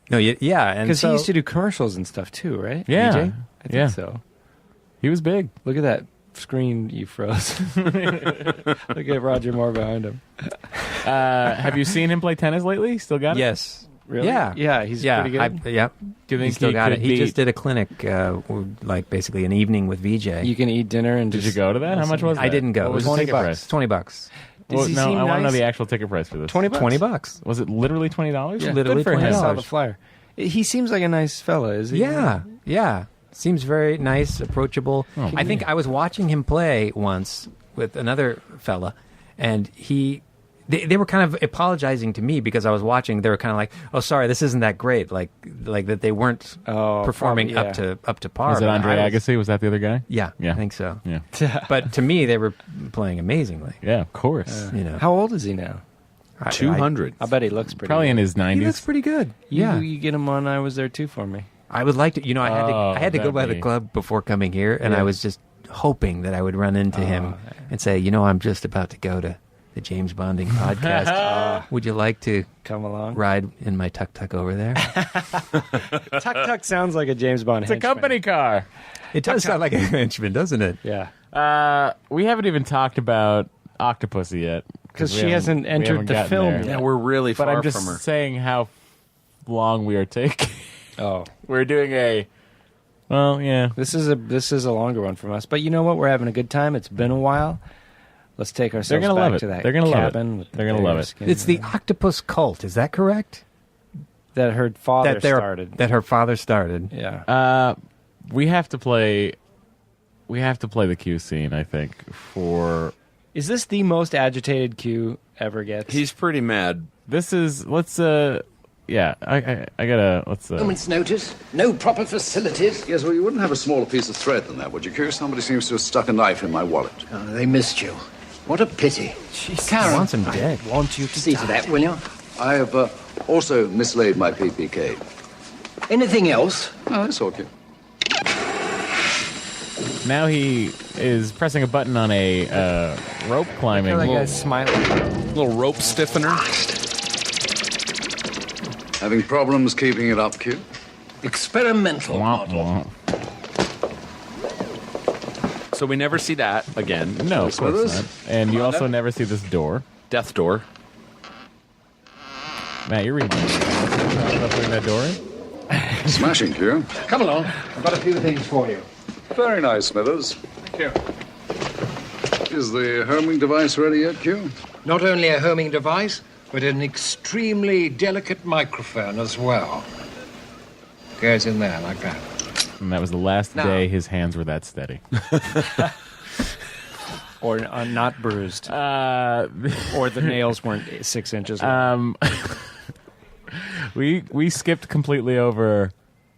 No, yeah. And Because so, he used to do commercials and stuff too, right? Yeah. VJ? I think Yeah. so. He was big. Look at that screen you froze. Look at Roger Moore behind him. Have you seen him play tennis lately? Still got it? yes. Really? Yeah. Yeah, he's pretty good. Yep. Do you think He still he got could it. He beat- just did a clinic, like basically an evening with VJ. You can eat dinner and Did just you go to that? How much was that? I didn't go. What was It was the $20. ticket price? $20. Does Well, he no, seem I want to know nice? the actual ticket price for this. $20? $20. Was it literally $20? Yeah. Literally Good for him. I saw $20. the flyer. He seems like a nice fella, is he? Yeah. Seems very nice, approachable. Oh, I think I was watching him play once with another fella, and they were kind of apologizing to me because I was watching. They were kind of like, "Oh, sorry, this isn't that great." Like that they weren't performing probably, up to par. Was it But Andre I was- Agassi? Was that the other guy? Yeah, Yeah. I think so. Yeah. But to me, they were playing amazingly. Yeah, of course. You know, How old is he now? 200. I bet he looks pretty Probably good. in his 90s. he looks pretty good. Yeah. You get him on I Was There Too for me. I would like to. You know, I had to go that'd by the be- club before coming here, and Yeah. I was just hoping that I would run into him and say, you know, I'm just about to go to the James Bonding podcast. Would you like to Come along. ride in my tuk-tuk over there? Tuk Tuk sounds like a James Bond It's a company car. It does sound like a henchman, doesn't it? Yeah. We haven't even talked about Octopussy yet. Because we she haven't- hasn't we entered haven't the gotten film there. yet. Yeah, we're really But far I'm just from her. saying how long we are taking. Oh. We're doing a... Well, yeah. This is a longer one from us. But you know what? We're having a good time. It's been a while. Let's take ourselves They're gonna back love it. to that They're gonna love it. cabin. With the They're gonna love it. bearskin It's the octopus cult. Is that correct? that her father they're- started. That her father started. Yeah. We have to play the Q scene, I think, for Is this the most agitated Q ever gets? He's pretty mad. This is yeah. I gotta Moment's notice. No proper facilities. Yes, well, you wouldn't have a smaller piece of thread than that, would you, Q? Somebody seems to have stuck a knife in my wallet. Oh, they missed you. What a pity. Karen, wants him dead. I want you to see to that, will you? I have also mislaid my PPK. Anything else? Oh, that's all, Q. Now he is pressing a button on a rope climbing. That guy's smiling. Little rope stiffener. Having problems keeping it up, Q? Experimental model. So we never see that again. No, of course not. And you also never see this door. Death door. Matt, you're reading. About putting that door in? Smashing, Q. Come along. I've got a few things for you. Very nice, Smithers. Thank you. Is the homing device ready yet, Q? Not only a homing device, but an extremely delicate microphone as well. Goes in there like that. And that was the last day his hands were that steady. Or not bruised. Or the nails weren't 6 inches long. We skipped completely over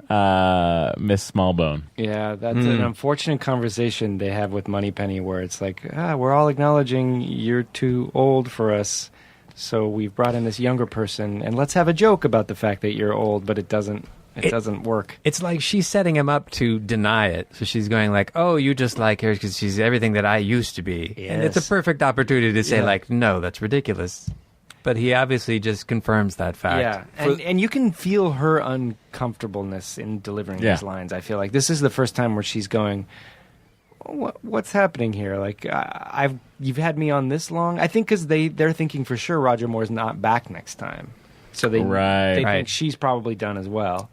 Miss Smallbone. Yeah, that's an unfortunate conversation they have with Moneypenny where it's like, we're all acknowledging you're too old for us, so we've brought in this younger person, and let's have a joke about the fact that you're old, but it doesn't work. It's like she's setting him up to deny it. So she's going like, oh, you just like her because she's everything that I used to be. Yes. And it's a perfect opportunity to say like, no, that's ridiculous. But he obviously just confirms that fact. Yeah, and you can feel her uncomfortableness in delivering these lines. I feel like this is the first time where she's going, what's happening here? Like, you've had me on this long? I think because they're thinking for sure Roger Moore's not back next time. So they think she's probably done as well.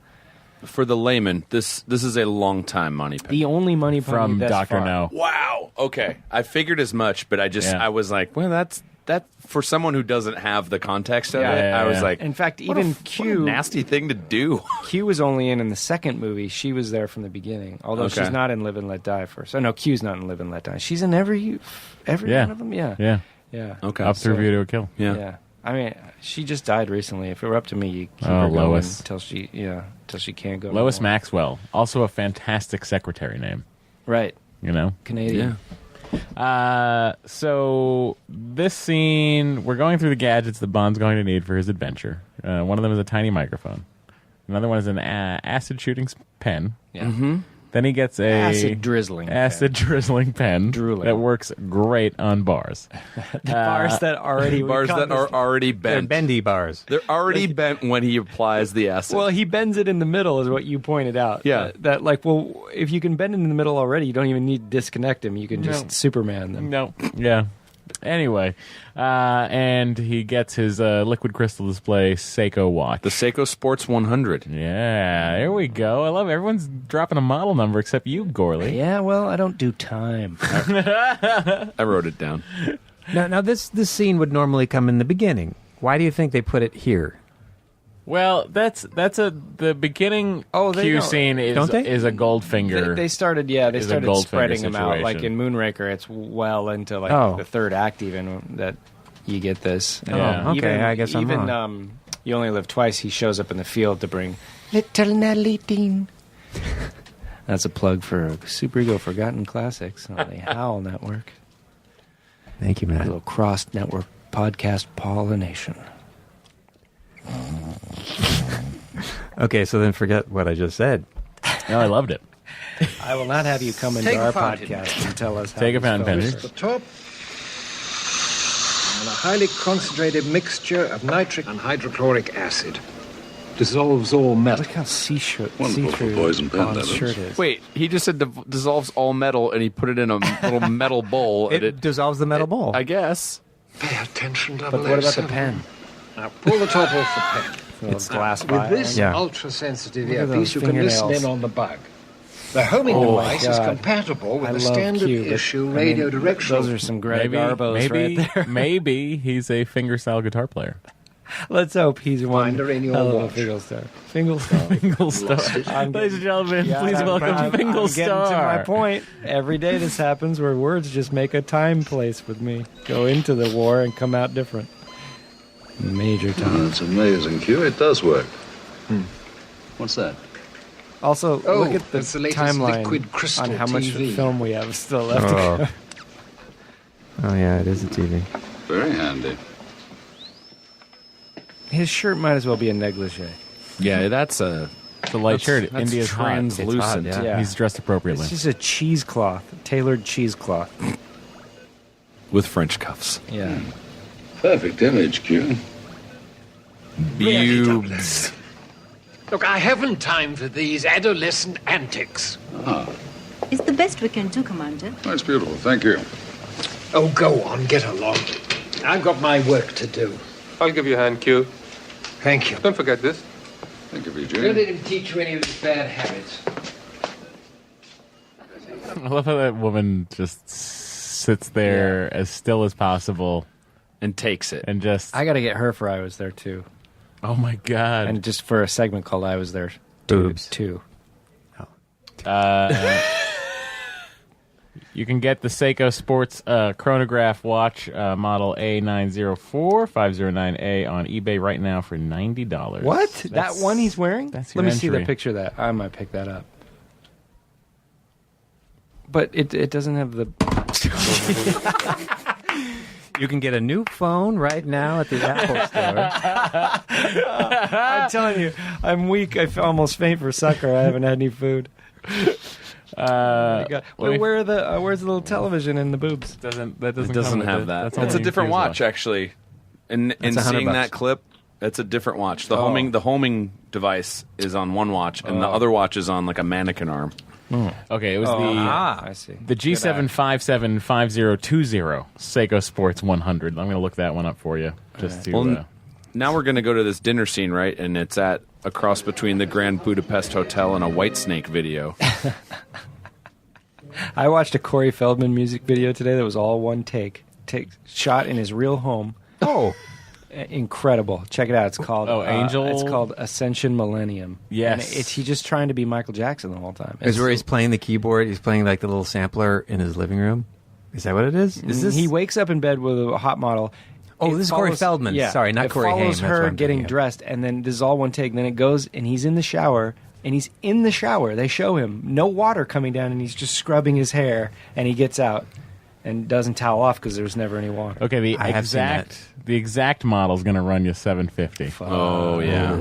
For the layman, this is a long time Moneypenny. The only Moneypenny from Dr. far. No. Wow. Okay. I figured as much, but I was like, well, that for someone who doesn't have the context of it, I was like, in fact, what even what Q, a nasty thing to do. Q was only in the second movie. She was there from the beginning, although she's not in Live and Let Die first. Oh no, Q's not in Live and Let Die. She's in every one of them. Yeah. Okay. Up through View to a Kill. Yeah. I mean, she just died recently. If it were up to me, you keep her going Lois. until she can't go. Lois no more. Maxwell, also a fantastic secretary name. Right. You know? Canadian. So this scene, we're going through the gadgets that Bond's going to need for his adventure. One of them is a tiny microphone. Another one is an acid shooting pen. Yeah. Mm-hmm. Then he gets a acid drizzling pen Drooling. that works great on bars. Bars that already are already bent. They're bendy bars. They're already bent when he applies the acid. Well, he bends it in the middle, is what you pointed out. Yeah. That if you can bend it in the middle already, you don't even need to disconnect him. You can just Superman them. No. Yeah. Anyway, and he gets his liquid crystal display Seiko watch. The Seiko Sports 100. Yeah, there we go. I love it. Everyone's dropping a model number except you, Gorley. Yeah, well, I don't do time. I wrote it down. Now this scene would normally come in the beginning. Why do you think they put it here? Well, the beginning Q scene is a Goldfinger. They started spreading them out. Like in Moonraker, it's well into the third act even that you get this. Yeah. Okay, I guess I'm wrong. You Only Live Twice, he shows up in the field to bring Little Natalie Dean. That's a plug for Super Ego Forgotten Classics on the Howl Network. Thank you, A Matt. little cross-network podcast pollination. Okay, so then forget what I just said. No, I loved it. I will not have you come into our podcast and tell us how Take a this fountain pen. goes. The top, and a highly concentrated mixture of nitric and hydrochloric acid. Dissolves all metal. Look how see-through poison pen, Bond's that is. shirt is. Wait, he just said dissolves all metal, and he put it in a little metal bowl. It dissolves the metal bowl. I guess. Pay attention, But what about the pen? Now pull the top off the pen. It's glass With vial. this Yeah. ultra-sensitive Look at earpiece, those you can listen fingernails. in on the bug. The homing device is God. compatible with I the love standard Q, but, issue I mean, radio directional. Those are some Greg Garbos right there. Maybe he's a fingerstyle guitar player. Let's hope he's one Find her in your hell of a watch. Fingal-star. Fingal-star. Fingal-star. Ladies and gentlemen, please welcome I'm getting to Fingal-star. my point. Every day this happens where words just make a time place with me. Go into the war and come out different. Major time. That's amazing, Q. It does work. What's that? Also, Oh, look at the it's the latest timeline liquid crystal on how much TV. film we have still left to go. Oh yeah, it is a TV. Very handy. His shirt might as well be a negligee. Yeah, that's a The light shirt. that's India's hot. It's hot, translucent. yeah. He's dressed appropriately. It's just a cheesecloth, tailored cheesecloth. with French cuffs. Yeah. Perfect image, Q. Bubes. Look, I haven't time for these adolescent antics. It's the best we can do, Commander. That's beautiful. Thank you. Oh, go on, get along. I've got my work to do. I'll give you a hand, Q. Thank you. Don't forget this. Thank you, Don't VJ. let him teach you any of his bad habits. I love how that woman just sits there as still as possible and takes it. and just. I got to get her for I Was There Too. Oh my god! And just for a segment called I Was There Boobs. Too. You can get the Seiko Sports chronograph watch model A904509A on eBay right now for $90. What? That's- That one he's wearing? that's Let your me see the entry. picture of that. I might pick that up. But it doesn't have the... You can get a new phone right now at the Apple Store. I'm telling you, I'm weak. I almost faint for sucker. I haven't had any food. Where's the little television and the boobs? That doesn't It doesn't come with have it. that. That's It's a only different Q's watch, actually. And That's $100 seeing that clip, that's a different watch. The homing device is on one watch, and the other watch is on like a mannequin arm. Okay, it was I see. the G7575020 Seiko Sports 100. I'm going to look that one up for you. Just to. Well, now we're going to go to this dinner scene, right? And it's at a cross between the Grand Budapest Hotel and a Whitesnake video. I watched a Corey Feldman music video today that was all one take shot in his real home. Oh. Incredible. Check it out. It's called Angel? It's called Ascension Millennium. Yes. And he's just trying to be Michael Jackson the whole time. Is where he's playing the keyboard. He's playing like the little sampler in his living room. Is that what it is? Is this? He wakes up in bed with a hot model. Oh, It this is Corey follows- Feldman. Yeah, Sorry, not it Corey Haim. follows That's what her I'm getting thinking of. dressed, and then this is all one take. Then it goes, and he's in the shower, and he's in the shower. They show him no water coming down, and he's just scrubbing his hair, and he gets out and doesn't towel off because there was never any water. Okay, the I have seen exact model is going to run you $750. Oh, yeah.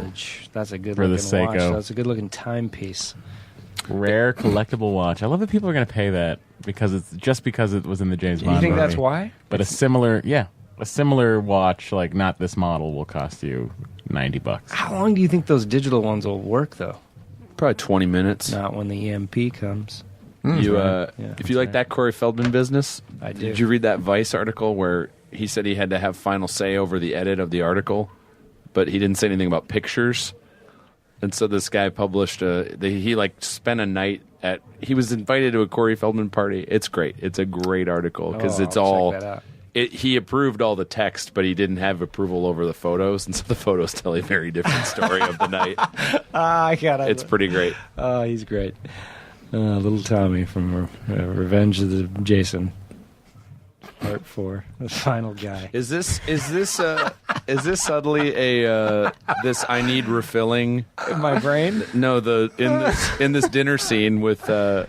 That's a good For the looking watch. Seiko. That's a good looking timepiece. Rare collectible watch. I love that people are going to pay that because it was in the James Bond You think movie. that's why? But a similar watch, like not this model, will cost you $90. How long do you think those digital ones will work, though? Probably 20 minutes. Not when the EMP comes. If you like that Corey Feldman business, I do. Did you read that Vice article where he said he had to have final say over the edit of the article, but he didn't say anything about pictures? And so this guy published he spent a night he was invited to a Corey Feldman party. It's great. It's a great article because it's I'll all. check that out. He approved all the text, but he didn't have approval over the photos, and so the photos tell a very different story of the night. I got it. It's pretty great. Oh, he's great. Little Tommy from Revenge of the Jason, Part 4, the final guy. Is this subtly a this I need refilling in my brain? No, in this dinner scene with the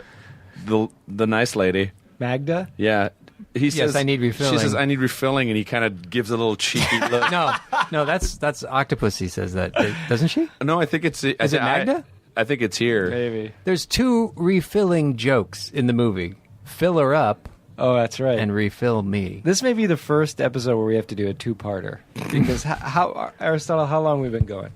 nice lady Magda. Yeah, he says I need refilling. She says I need refilling, and he kind of gives a little cheeky look. No, that's Octopussy says that, doesn't she? No, I think it's. Is it Magda? I think it's here. Maybe. There's two refilling jokes in the movie. Fill her up. Oh, that's right. And refill me. This may be the first episode where we have to do a two-parter. Because how Aristotle, how long we've been going?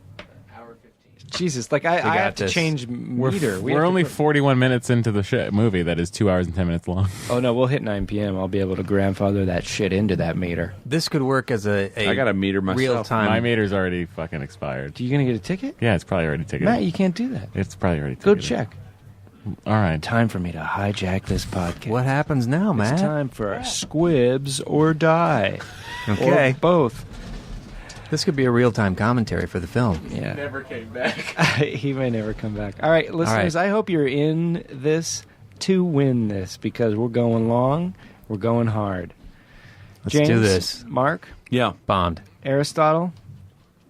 Hour 15. Jesus, I have to change meter. We're only 41 minutes into the movie that is 2 hours and 10 minutes long. Oh, no, we'll hit 9 p.m. I'll be able to grandfather that shit into that meter. This could work as a I got a meter myself. real time. My meter's already fucking expired. Are you going to get a ticket? Yeah, it's probably already ticketed. Matt, you can't do that. It's probably already Go ticketed. check. All right. Time for me to hijack this podcast. What happens now, Matt? It's time for Squibs or Die. Okay. Or both. This could be a real-time commentary for the film. Yeah. Never came back. He may never come back. All right, listeners, I hope you're in this to win this because we're going long, we're going hard. Let's James, do this. Mark, Yeah. Bond. Aristotle,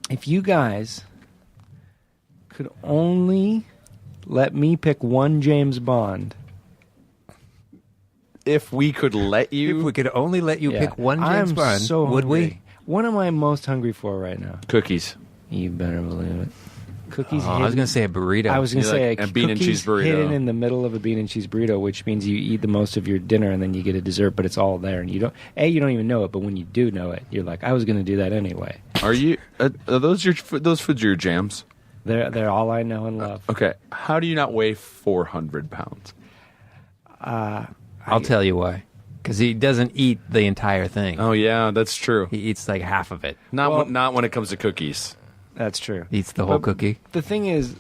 if you guys could only let me pick one James Bond. If we could let you... If we could only let you pick one James Bond, I'm so would we? hungry. What am I most hungry for right now? Cookies. You better believe it. Cookies. Oh, I was going to say a burrito. I was going to say a bean and cheese burrito. hidden in the middle of a bean and cheese burrito, which means you eat the most of your dinner and then you get a dessert, but it's all there, and you don't even know it. But when you do know it, you're like, I was going to do that anyway. Are you? Are those foods your jams? They're all I know and love. Okay. How do you not weigh 400 pounds? I'll tell you why. Because he doesn't eat the entire thing. Oh yeah, that's true. He eats like half of it. Not when it comes to cookies. That's true. Eats the whole cookie. The thing is,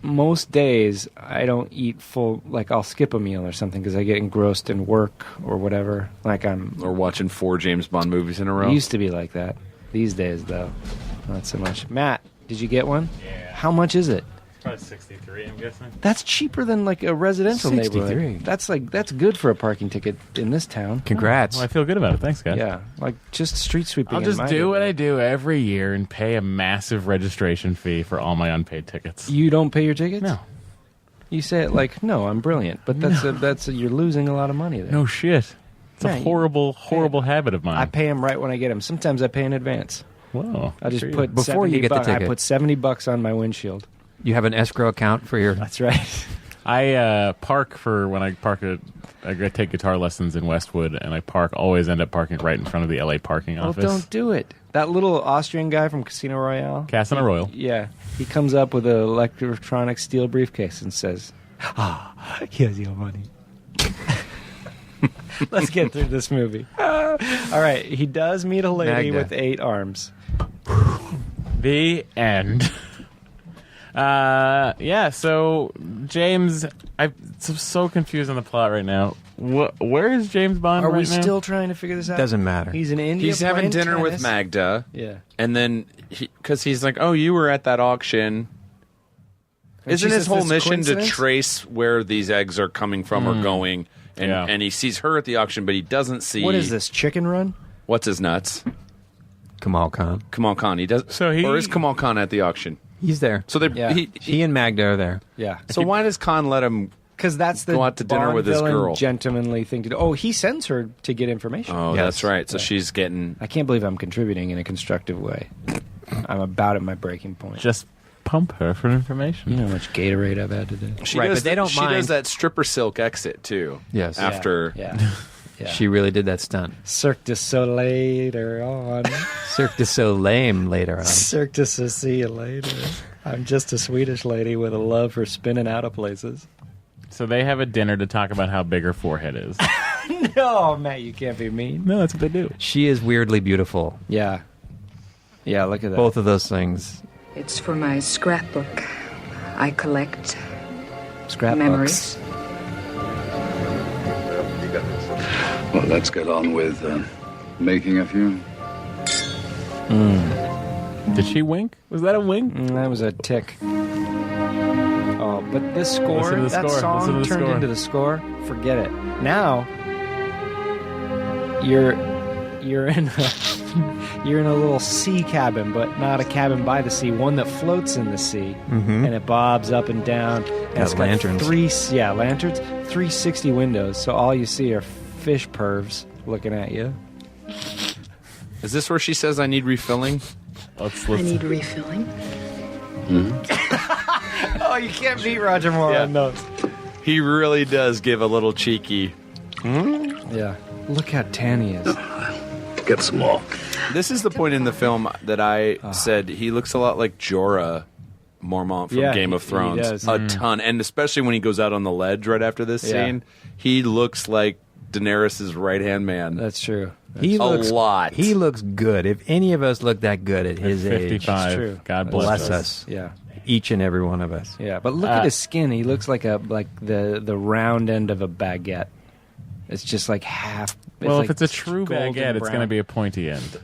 most days I don't eat full. Like I'll skip a meal or something because I get engrossed in work or whatever. Or watching 4 James Bond movies in a row. It used to be like that. These days, though, not so much. Matt, did you get one? Yeah. How much is it? Probably 63, I'm guessing. That's cheaper than like a residential 63. neighborhood. That's good for a parking ticket in this town. Congrats. Well, I feel good about it. Thanks, guys. Yeah, like just street sweeping. I'll just do what I do every year and pay a massive registration fee for all my unpaid tickets. You don't pay your tickets? No. You say it like, no, I'm brilliant, but you're losing a lot of money there. No shit. It's Yeah, a horrible habit of mine. I pay them right when I get them. Sometimes I pay in advance. Whoa. I just Sure. put Before you get the $70 ticket. I put $70 on my windshield. You have an escrow account for your... That's right. I park for when I take guitar lessons in Westwood, and I always end up parking right in front of the LA parking Oh, office. don't do it. That little Austrian guy from Casino Royale. Casino Royale. Yeah. He comes up with an electronic steel briefcase and says, here's your money. Let's get through this movie. All right. He does meet a lady Magda. with 8 arms. The end. Yeah, so James, I'm so confused on the plot right now. Where is James Bond Are right we now? still trying to figure this out? Doesn't matter. He's in India. He's having playing dinner with tennis. Magda. Yeah. And then, because he's like, oh, you were at that auction. And Isn't she his says, whole "This mission to coincidence?" trace where these eggs are coming from or going? And he sees her at the auction, but he doesn't see... What is this, Chicken Run? What's his nuts? Kamal Khan. Kamal Khan. He does. Or is Kamal Khan at the auction? He's there. So he and Magda are there. Yeah. So why does Khan let him... Because that's the go out to dinner Bond with his villain girl. gentlemanly thing to do. Oh, he sends her to get information. Oh, that's right. So she's getting... I can't believe I'm contributing in a constructive way. I'm about at my breaking point. Just pump her for information. You know how much Gatorade I've had today. She Right, does but they don't She mind. does that stripper silk exit, too. Yes. After... Yeah. She really did that stunt. Cirque du Soleil later on. Cirque du Soleil later on. Cirque du Soleil, see you later. I'm just a Swedish lady with a love for spinning out of places. So they have a dinner to talk about how big her forehead is. No, Matt, you can't be mean. No, that's what they do. She is weirdly beautiful. Yeah. Yeah, look at that. Both of those things. It's for my scrapbook. I collect Scrapbooks. memories. Well, let's get on with making a few. Did she wink? Was that a wink? That was a tick. Oh, but this score, Listen to the that score. Listen song to the turned score. into the score. Forget it. Now you're in a little sea cabin, but not a cabin by the sea, one that floats in the sea, and it bobs up and down. And it's got lanterns. lanterns, 360 windows, so all you see are fish pervs looking at you. Is this where she says, I need refilling? Let's I need refilling. Oh, you can't beat Roger Moore on those. He really does give a little cheeky... Yeah. Look how tan he is. Get some more. This is the point in the film that I said he looks a lot like Jorah Mormont from Yeah, Game of he Thrones. does. A ton. And especially when he goes out on the ledge right after this Yeah. scene, he looks like Daenerys' right-hand man. That's true. He looks a lot. He looks good. If any of us look that good at his age, 55. true. God bless bless us. Yeah. Each and every one of us. Yeah, but look at his skin. He looks like the round end of a baguette. It's just like half. Well, like if it's a true golden baguette, it's brown. going to be a pointy end.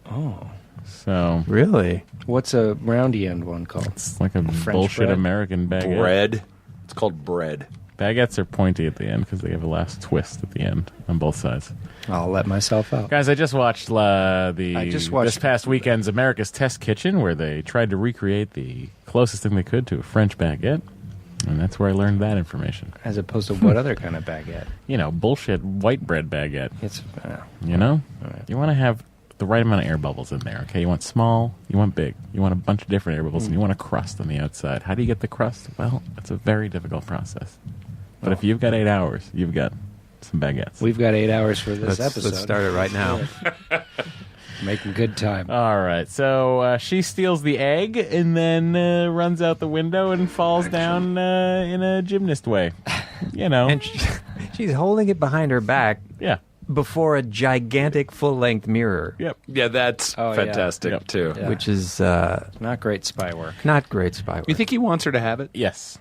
Oh, So Really? What's a roundy end one called? it's like a French bullshit bread? American baguette. Bread. It's called bread. Baguettes are pointy at the end because they have a last twist at the end on both sides. I'll let myself out. Guys, I just watched this past weekend's America's Test Kitchen, where they tried to recreate the closest thing they could to a French baguette, and that's where I learned that information. As opposed to what other kind of baguette? You know, bullshit white bread baguette. It's You know, right. you want to have the right amount of air bubbles in there. Okay, you want small, you want big, you want a bunch of different air bubbles, and you want a crust on the outside. How do you get the crust? Well, it's a very difficult process. But if you've got 8 hours, you've got some baguettes. We've got 8 hours for this Let's episode. start it right now. Making good time. All right, so she steals the egg and then runs out the window and falls down in a gymnast way. You know. And she's holding it behind her back. Yeah. Before a gigantic full-length mirror. Yep. Yeah, that's fantastic, Yep. too. Yeah. Which is Not great spy work. not great spy work. You think he wants her to have it? Yes.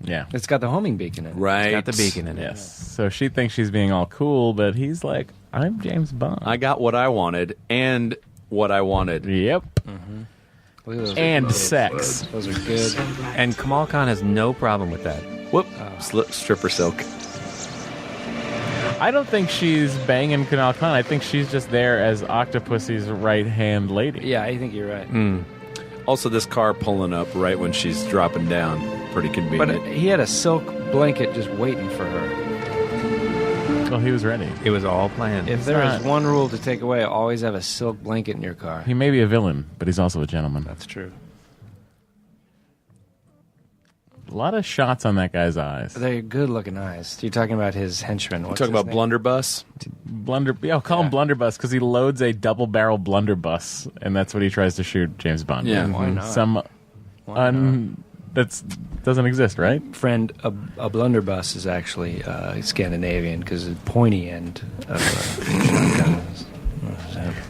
Yeah. It's got the homing beacon in it. Right. It's got the beacon in it. Yes. So she thinks she's being all cool, but he's like, I'm James Bond. I got what I wanted and what I wanted. Yep. Look at those And clothes. sex. Those are good. And Kamal Khan has no problem with that. Whoop. Stripper silk. I don't think she's banging Kunal Khan. I think she's just there as Octopussy's right-hand lady. Yeah, I think you're right. Also, this car pulling up right when she's dropping down. Pretty convenient. But he had a silk blanket just waiting for her. Well, he was ready. It was all planned. If there is one rule to take away, always have a silk blanket in your car. He may be a villain, but he's also a gentleman. That's true. A lot of shots on that guy's eyes. They're good-looking eyes. You're talking about his henchman. You What's talking his about name? blunderbuss? I'll call him blunderbuss because he loads a double-barrel blunderbuss, and that's what he tries to shoot James Bond Yeah. with. Why not? Some doesn't exist, right? Friend, a blunderbuss is actually Scandinavian because the pointy end of a shotgun is...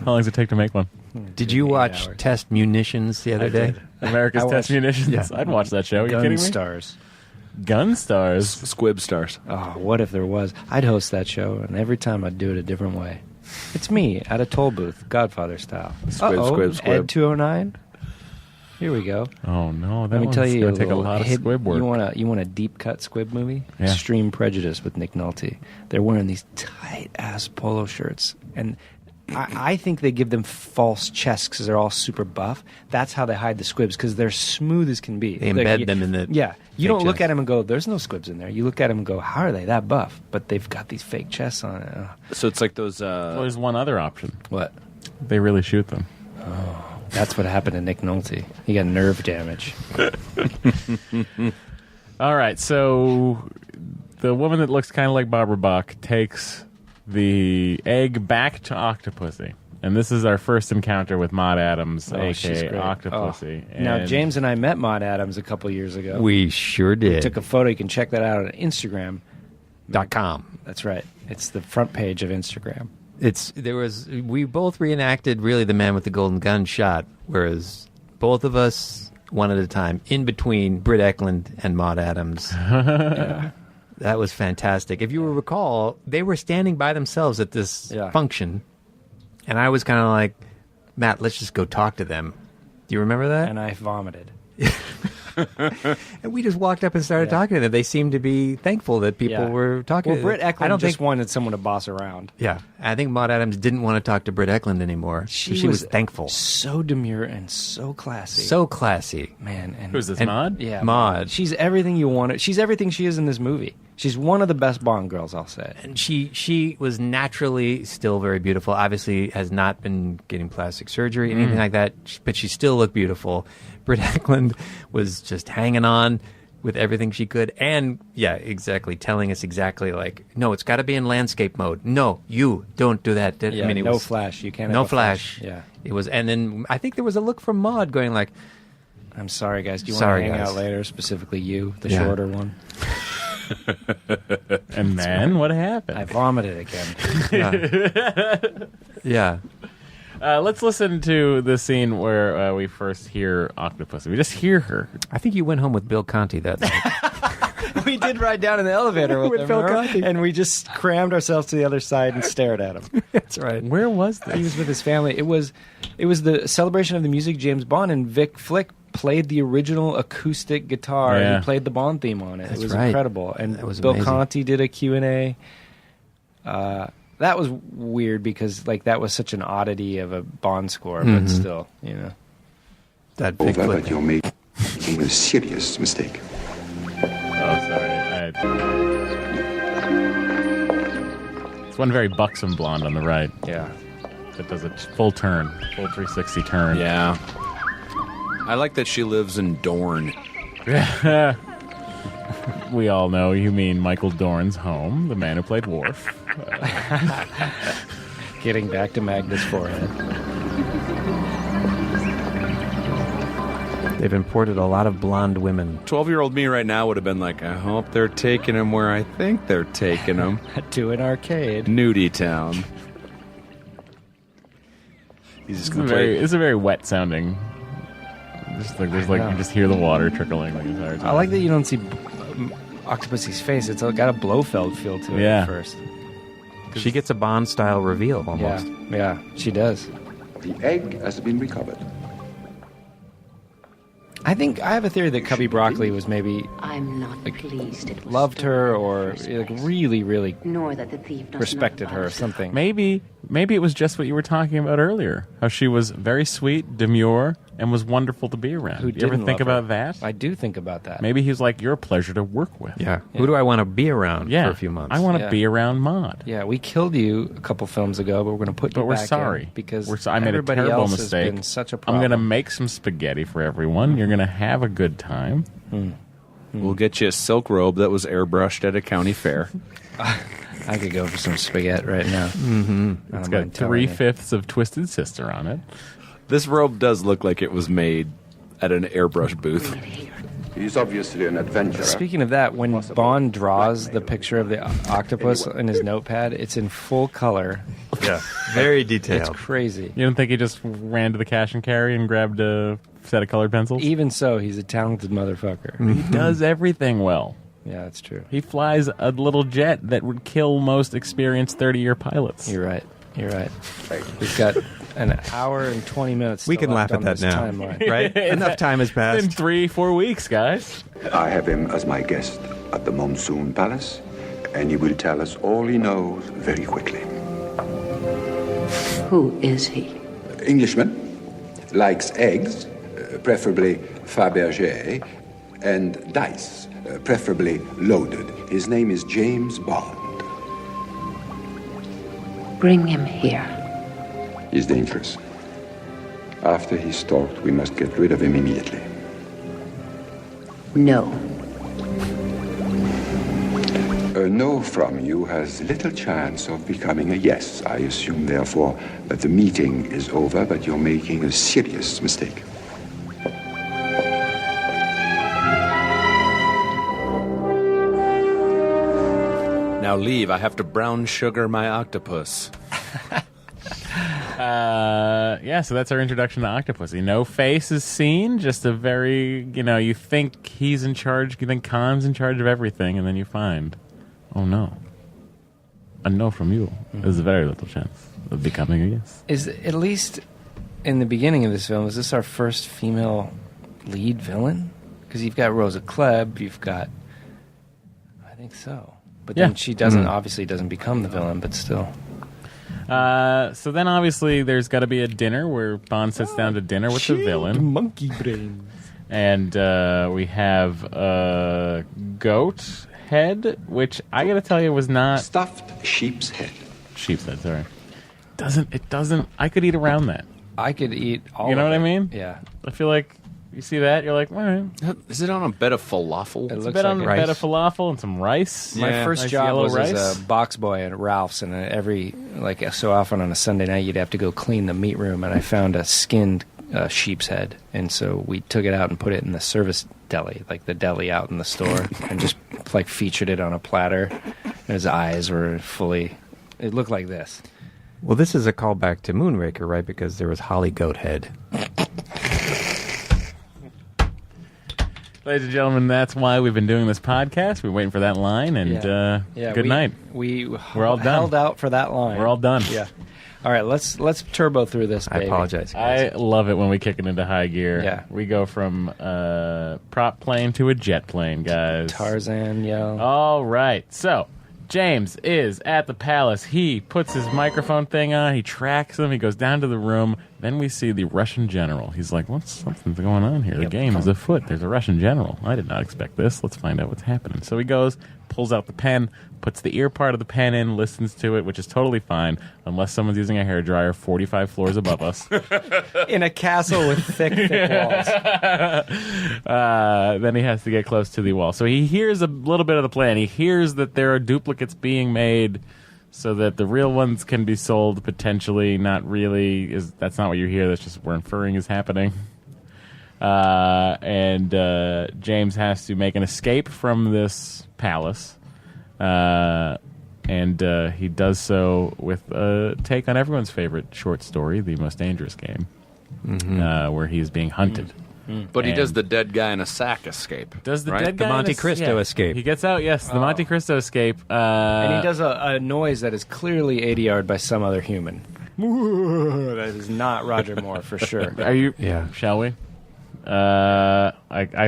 How long does it take to make one? Did you 8 watch hours. Test Munitions the other day? America's I Test watched- Munitions? yeah. I'd watch that show. Are you Gun kidding me? Stars. Gun Stars? Squib stars. Oh, what if there was? I'd host that show, and every time I'd do it a different way. It's me at a toll booth, Godfather style. Squib, Uh-oh, squib, squib. Ed 209. Here we go. Oh, no. That Let me one's tell you, going to take a little lot of hid- squib work. You want a deep cut squib movie? Yeah. Extreme Prejudice with Nick Nolte. They're wearing these tight ass polo shirts, and I think they give them false chests because they're all super buff. That's how they hide the squibs because they're smooth as can be. They Like, embed them in the yeah. You fake don't look chest. at them and go, "There's no squibs in there." You look at them and go, "How are they that buff?" But they've got these fake chests on it. Ugh. So it's like those... Well, there's one other option. What? They really shoot them. That's what happened to Nick Nolte. He got nerve damage. All right, so the woman that looks kind of like Barbara Bach takes the egg back to Octopussy. And this is our first encounter with Maud Adams, Oh, she's a.k.a. great. Octopussy. Oh. Now, And James and I met Maud Adams a couple years ago. We sure did. took a photo. You can check that out on Instagram. .com. That's right. It's the front page of Instagram. We both reenacted really the man with the golden gun shot, whereas both of us one at a time in between Britt Eklund and Maud Adams. Yeah. That was fantastic. If you will recall, they were standing by themselves at this function, and I was kind of like, Matt, let's just go talk to them. Do you remember that? And I vomited. And we just walked up and started talking to them. They seemed to be thankful that people were talking Well, to them. Britt Eklund just wanted someone to boss around. Yeah, I think Maud Adams didn't want to talk to Britt Eklund anymore. She was thankful. So demure and so classy. So classy. Man. And, Who's this, and- Maud? Yeah, Maud. She's everything you wanted. She's everything she is in this movie. She's one of the best Bond girls, I'll say. And she was naturally still very beautiful. Obviously has not been getting plastic surgery, anything like that, but she still looked beautiful. Britt Eklund was just hanging on with everything she could. And, yeah, exactly, telling us exactly like, no, it's got to be in landscape mode. No, you don't do that. Yeah, I mean, it no was, flash. You can't no have a flash. Yeah. It was, and then I think there was a look from Maud going like, I'm sorry, guys. Do you Sorry, want to hang guys. out later? Specifically you, the Yeah. shorter one. And then what happened? I vomited again. yeah. Let's listen to the scene where we first hear Octopussy. We just hear her. I think you went home with Bill Conti that night. We did ride down in the elevator with, With him, Phil remember? Conti. And we just crammed ourselves to the other side and stared at him. That's right. Where was this? He was with his family. It was the celebration of the music of James Bond, and Vic Flick played the original acoustic guitar. Yeah. He played the Bond theme on it. That's it was right. incredible. And That was Bill amazing. Conti did a Q&A. That was weird because that was such an oddity of a Bond score, but still, That Vic Over, Flick. but you're making a serious mistake. Oh, sorry. It's one very buxom blonde on the right. Yeah. That does a full turn, full 360 turn. Yeah. I like that she lives in Dorne. We all know you mean Michael Dorn's home, the man who played Worf. Getting back to Magda's forehead. They've imported a lot of blonde women. 12-year-old me right now would have been like, I hope they're taking him where I think they're taking him. To an arcade. Nudie Town. He's just going to play. It's a very wet sounding. There's you just hear the water trickling the entire time. I like that you don't see Octopussy's face. It's got a Blofeld feel to it Yeah. at first. She gets a Bond-style reveal almost. Yeah, she does. The egg has been recovered. I have a theory that Cubby Broccoli was maybe I'm not pleased. It was loved her or stolen. really, really Nor that the thief does respected not her or love. something. Maybe it was just what you were talking about earlier. How she was very sweet, demure, and was wonderful to be around. Who you ever didn't think love her? about that? I do think about that. Maybe he's like, you're a pleasure to work with. Yeah. Who do I want to be around Yeah. for a few months? I want to Yeah. be around Maud. Yeah, we killed you a couple films ago, but we're going to put you But we're back sorry in because I made a everybody terrible else mistake. has been such a I'm problem. going to make some spaghetti for everyone. You're going to have a good time. We'll get you a silk robe that was airbrushed at a county fair. I could go for some spaghetti right now. Mm-hmm. It's got 3/5 of Twisted Sister on it. This robe does look like it was made at an airbrush booth. He's obviously an adventurer. Speaking of that, when Bond draws the picture of the octopus in his notepad, it's in full color. Yeah. Very It's detailed. crazy. You don't think he just ran to the cash and carry and grabbed a set of colored pencils? Even so, he's a talented motherfucker. He does everything well. Yeah, that's true. He flies a little jet that would kill most experienced 30-year pilots. You're right. We've got an hour and 20 minutes. We still can laugh left at on that this now, timeline. right? Enough time has In passed. 3-4 weeks, guys. I have him as my guest at the Monsoon Palace, and he will tell us all he knows very quickly. Who is he? Englishman, likes eggs, preferably Fabergé, and dice, preferably loaded. His name is James Bond. Bring him here. He's dangerous. After he's stalked, we must get rid of him immediately. No. A no from you has little chance of becoming a yes. I assume, therefore, that the meeting is over, but you're making a serious mistake. Now leave. I have to brown sugar my octopus. Yeah, so that's our introduction to Octopussy. No face is seen, just a very, you think he's in charge, you think Khan's in charge of everything, and then you find, oh no. A no from you. There's very little chance of becoming a yes. Is at least in the beginning of this film, is this our first female lead villain? Because you've got Rosa Klebb, you've got... I think so. But then she doesn't, obviously doesn't become the villain, but still... So then obviously there's got to be a dinner where Bond sits down to dinner with the villain. Monkey brains. And we have a goat head, which I got to tell you was not... Stuffed sheep's head. Sheep's head, sorry. It doesn't... I could eat around that. I could eat all You know of what I it. mean? Yeah. I feel like you see that, you're like, all right. Is it on a bed of falafel? It's a bit on a bed of falafel and some rice. My first Nice job yellow was rice. as a box boy at Ralph's, and every so often on a Sunday night you'd have to go clean the meat room, and I found a skinned sheep's head, and so we took it out and put it in the service deli, like the deli out in the store, and just featured it on a platter. And his eyes were fully. It looked like this. Well, this is a callback to Moonraker, right? Because there was Holly Goathead. Ladies and gentlemen, that's why we've been doing this podcast. We're waiting for that line, and good night. We're all done. held out for that line. We're all done. Yeah. All right, let's turbo through this, baby. I apologize, guys. I love it when we kick it into high gear. Yeah. We go from prop plane to a jet plane, guys. Tarzan, yo. All right. So, James is at the palace. He puts his microphone thing on. He tracks him. He goes down to the room. Then we see the Russian general. He's like, something's going on here. The game is afoot. There's a Russian general. I did not expect this. Let's find out what's happening. So he goes, pulls out the pen, puts the ear part of the pen in, listens to it, which is totally fine, unless someone's using a hairdryer 45 floors above us. In a castle with thick walls. Then he has to get close to the wall. So he hears a little bit of the plan. He hears that there are duplicates being made so that the real ones can be sold potentially. Not really. That's not what you hear. That's just what we're inferring is happening. And James has to make an escape from this palace. And he does so with a take on everyone's favorite short story, The Most Dangerous Game, where he is being hunted. But he does the dead guy in a sack escape. Does the right? dead guy The Monte Cristo escape. He gets out, yes, the Monte Cristo escape. And he does a noise that is clearly ADR'd by some other human. That is not Roger Moore, for sure. Are you? Yeah. Shall we? I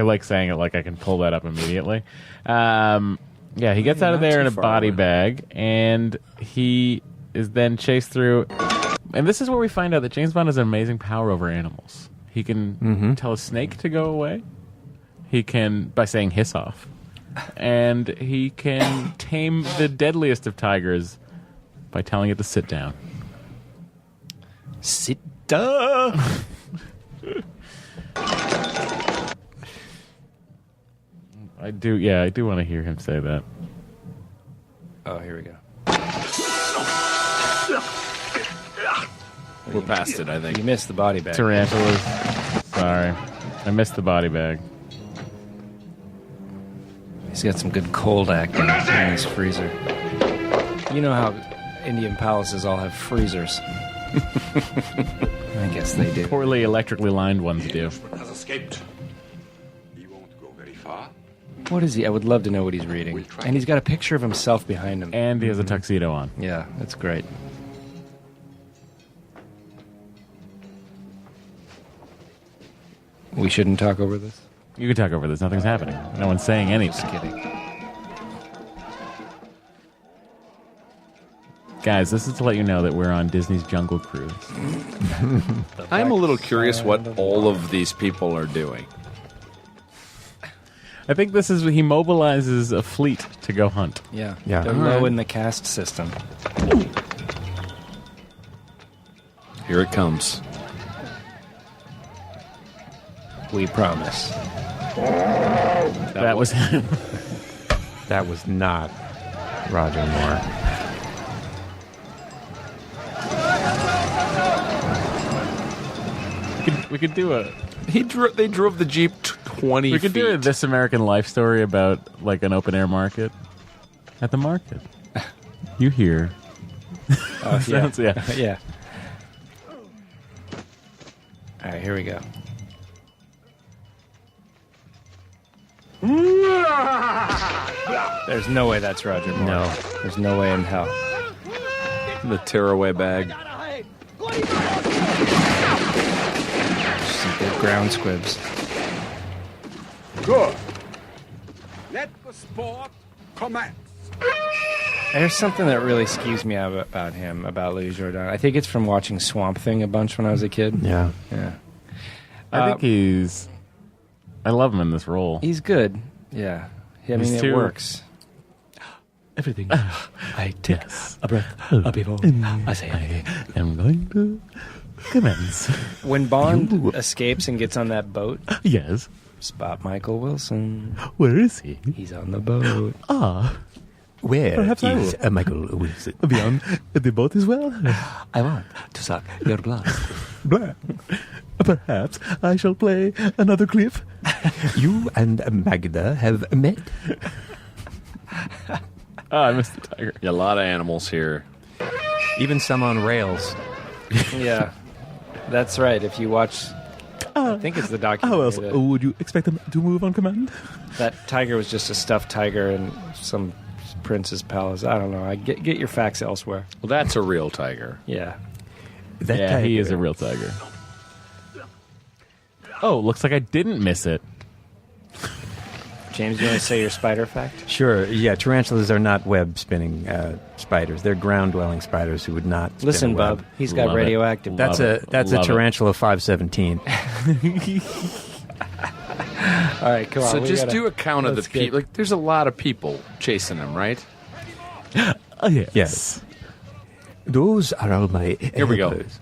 like saying it like I can pull that up immediately. Yeah, he gets out of there in a body bag, and he is then chased through. And this is where we find out that James Bond has an amazing power over animals. He can tell a snake to go away. He can, by saying hiss off. And he can tame the deadliest of tigers by telling it to sit down. Sit down! I do want to hear him say that. Oh, here we go. We're past it, I think. You missed the body bag. Tarantulas. Sorry. I missed the body bag. He's got some good cold acting in his freezer. You know how Indian palaces all have freezers. I guess they do. Poorly electrically lined ones do. Has escaped. He won't go very far. What is he? I would love to know what he's reading. And he's got a picture of himself behind him. And he has a tuxedo on. Yeah, that's great. We shouldn't talk over this? You can talk over this. Nothing's happening. No one's saying anything. Just kidding. Guys, this is to let you know that we're on Disney's Jungle Cruise. I'm a little curious what all of these people are doing. I think this is he mobilizes a fleet to go hunt. Yeah. Yeah. They're low in the caste system. Here it comes. We promise. That was him. That was not Roger Moore. We could do a. They drove the Jeep 20 We could feet. do a This American Life story about like an open air market. At the market, you hear. Sounds, yeah. Yeah. All right, here we go. There's no way that's Roger Moore. No. There's no way in hell. The tearaway bag. Some big ground squibs. Good. Let the sport commence. There's something that really skews me out about him, about Louis Jourdan. I think it's from watching Swamp Thing a bunch when I was a kid. Yeah. Yeah. I think he's. I love him in this role. He's good. Yeah. I mean, it works. Everything. I take a breath before I say anything. I'm going to commence. When Bond escapes and gets on that boat, Yes. spot Michael Wilson. Where is he? He's on the boat. Ah. Where Perhaps I is Michael Wilson? Beyond the boat as well. I want to suck your blood. Blah. Perhaps I shall play another clip. You and Magda have met. Oh, I missed the tiger. Yeah, a lot of animals here. Even some on rails. Yeah. That's right. If you watch I think it's the documentary. that- would you expect them to move on command? That tiger was just a stuffed tiger in some prince's palace. I don't know. I get your facts elsewhere. Well, that's a real tiger. Yeah. Yeah, he is a real tiger. Oh, looks like I didn't miss it. James, you want to say your spider fact? Sure. Yeah, tarantulas are not web-spinning spiders. They're ground-dwelling spiders who would not spin Listen, a web. bub. He's got Love it. radioactive. That's a tarantula 517. All right, come on. So we just gotta- do a count of the let's get- people. Like, there's a lot of people chasing him, right? Oh, yes. Yes. Those are all my. Here we go. helpers.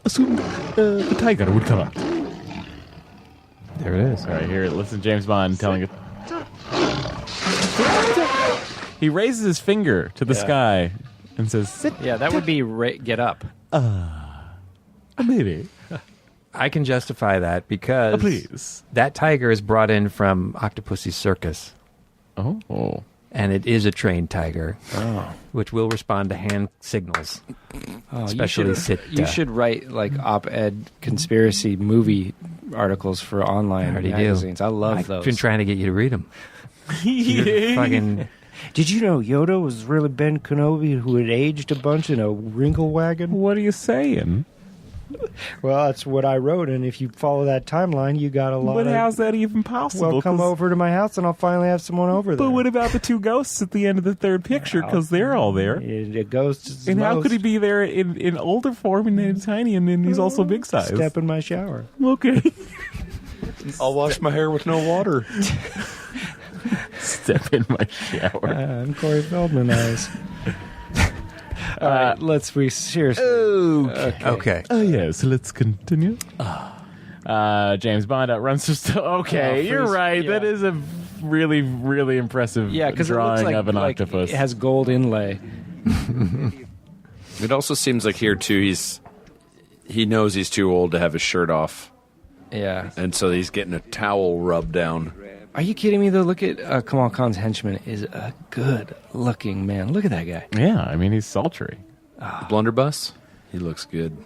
Assumed the tiger would come out. There it is. All right, here, listen, James Bond telling it. He raises his finger to the sky and says, "Sit." Yeah, that would be get up. Maybe. I can justify that because Please. that tiger is brought in from Octopussy Circus, Oh. and it is a trained tiger, which will respond to hand signals. Especially you should write like op-ed conspiracy movie articles for online already magazines. do. I love I've those. been trying to get you to read them. Fucking. Did you know Yoda was really Ben Kenobi who had aged a bunch in a wrinkle wagon? What are you saying? Well, that's what I wrote, and if you follow that timeline, you got a lot But of... how's that even possible? Well, come 'Cause- over to my house, and I'll finally have someone over there. But what about the two ghosts at the end of the third picture? Because they're all there. A ghost is And how most. could he be there in older form and then tiny and then he's also big size? Step in my shower. Okay. I'll wash my hair with no water. Step in my shower. I'm Corey Feldman eyes. All right, we seriously. Okay. Oh, yes, let's continue. James Bond outruns the Okay, you're freeze- right. yeah. That is a really, really impressive Yeah, because it drawing looks like, of an like octopus. it has gold inlay. It also seems like here too, he knows he's too old to have his shirt off, Yeah. and so he's getting a towel rubbed down. Are you kidding me, though? Look at Kamal Khan's henchman is a good-looking man. Look at that guy. Yeah, I mean, he's sultry. Blunderbuss, he looks good.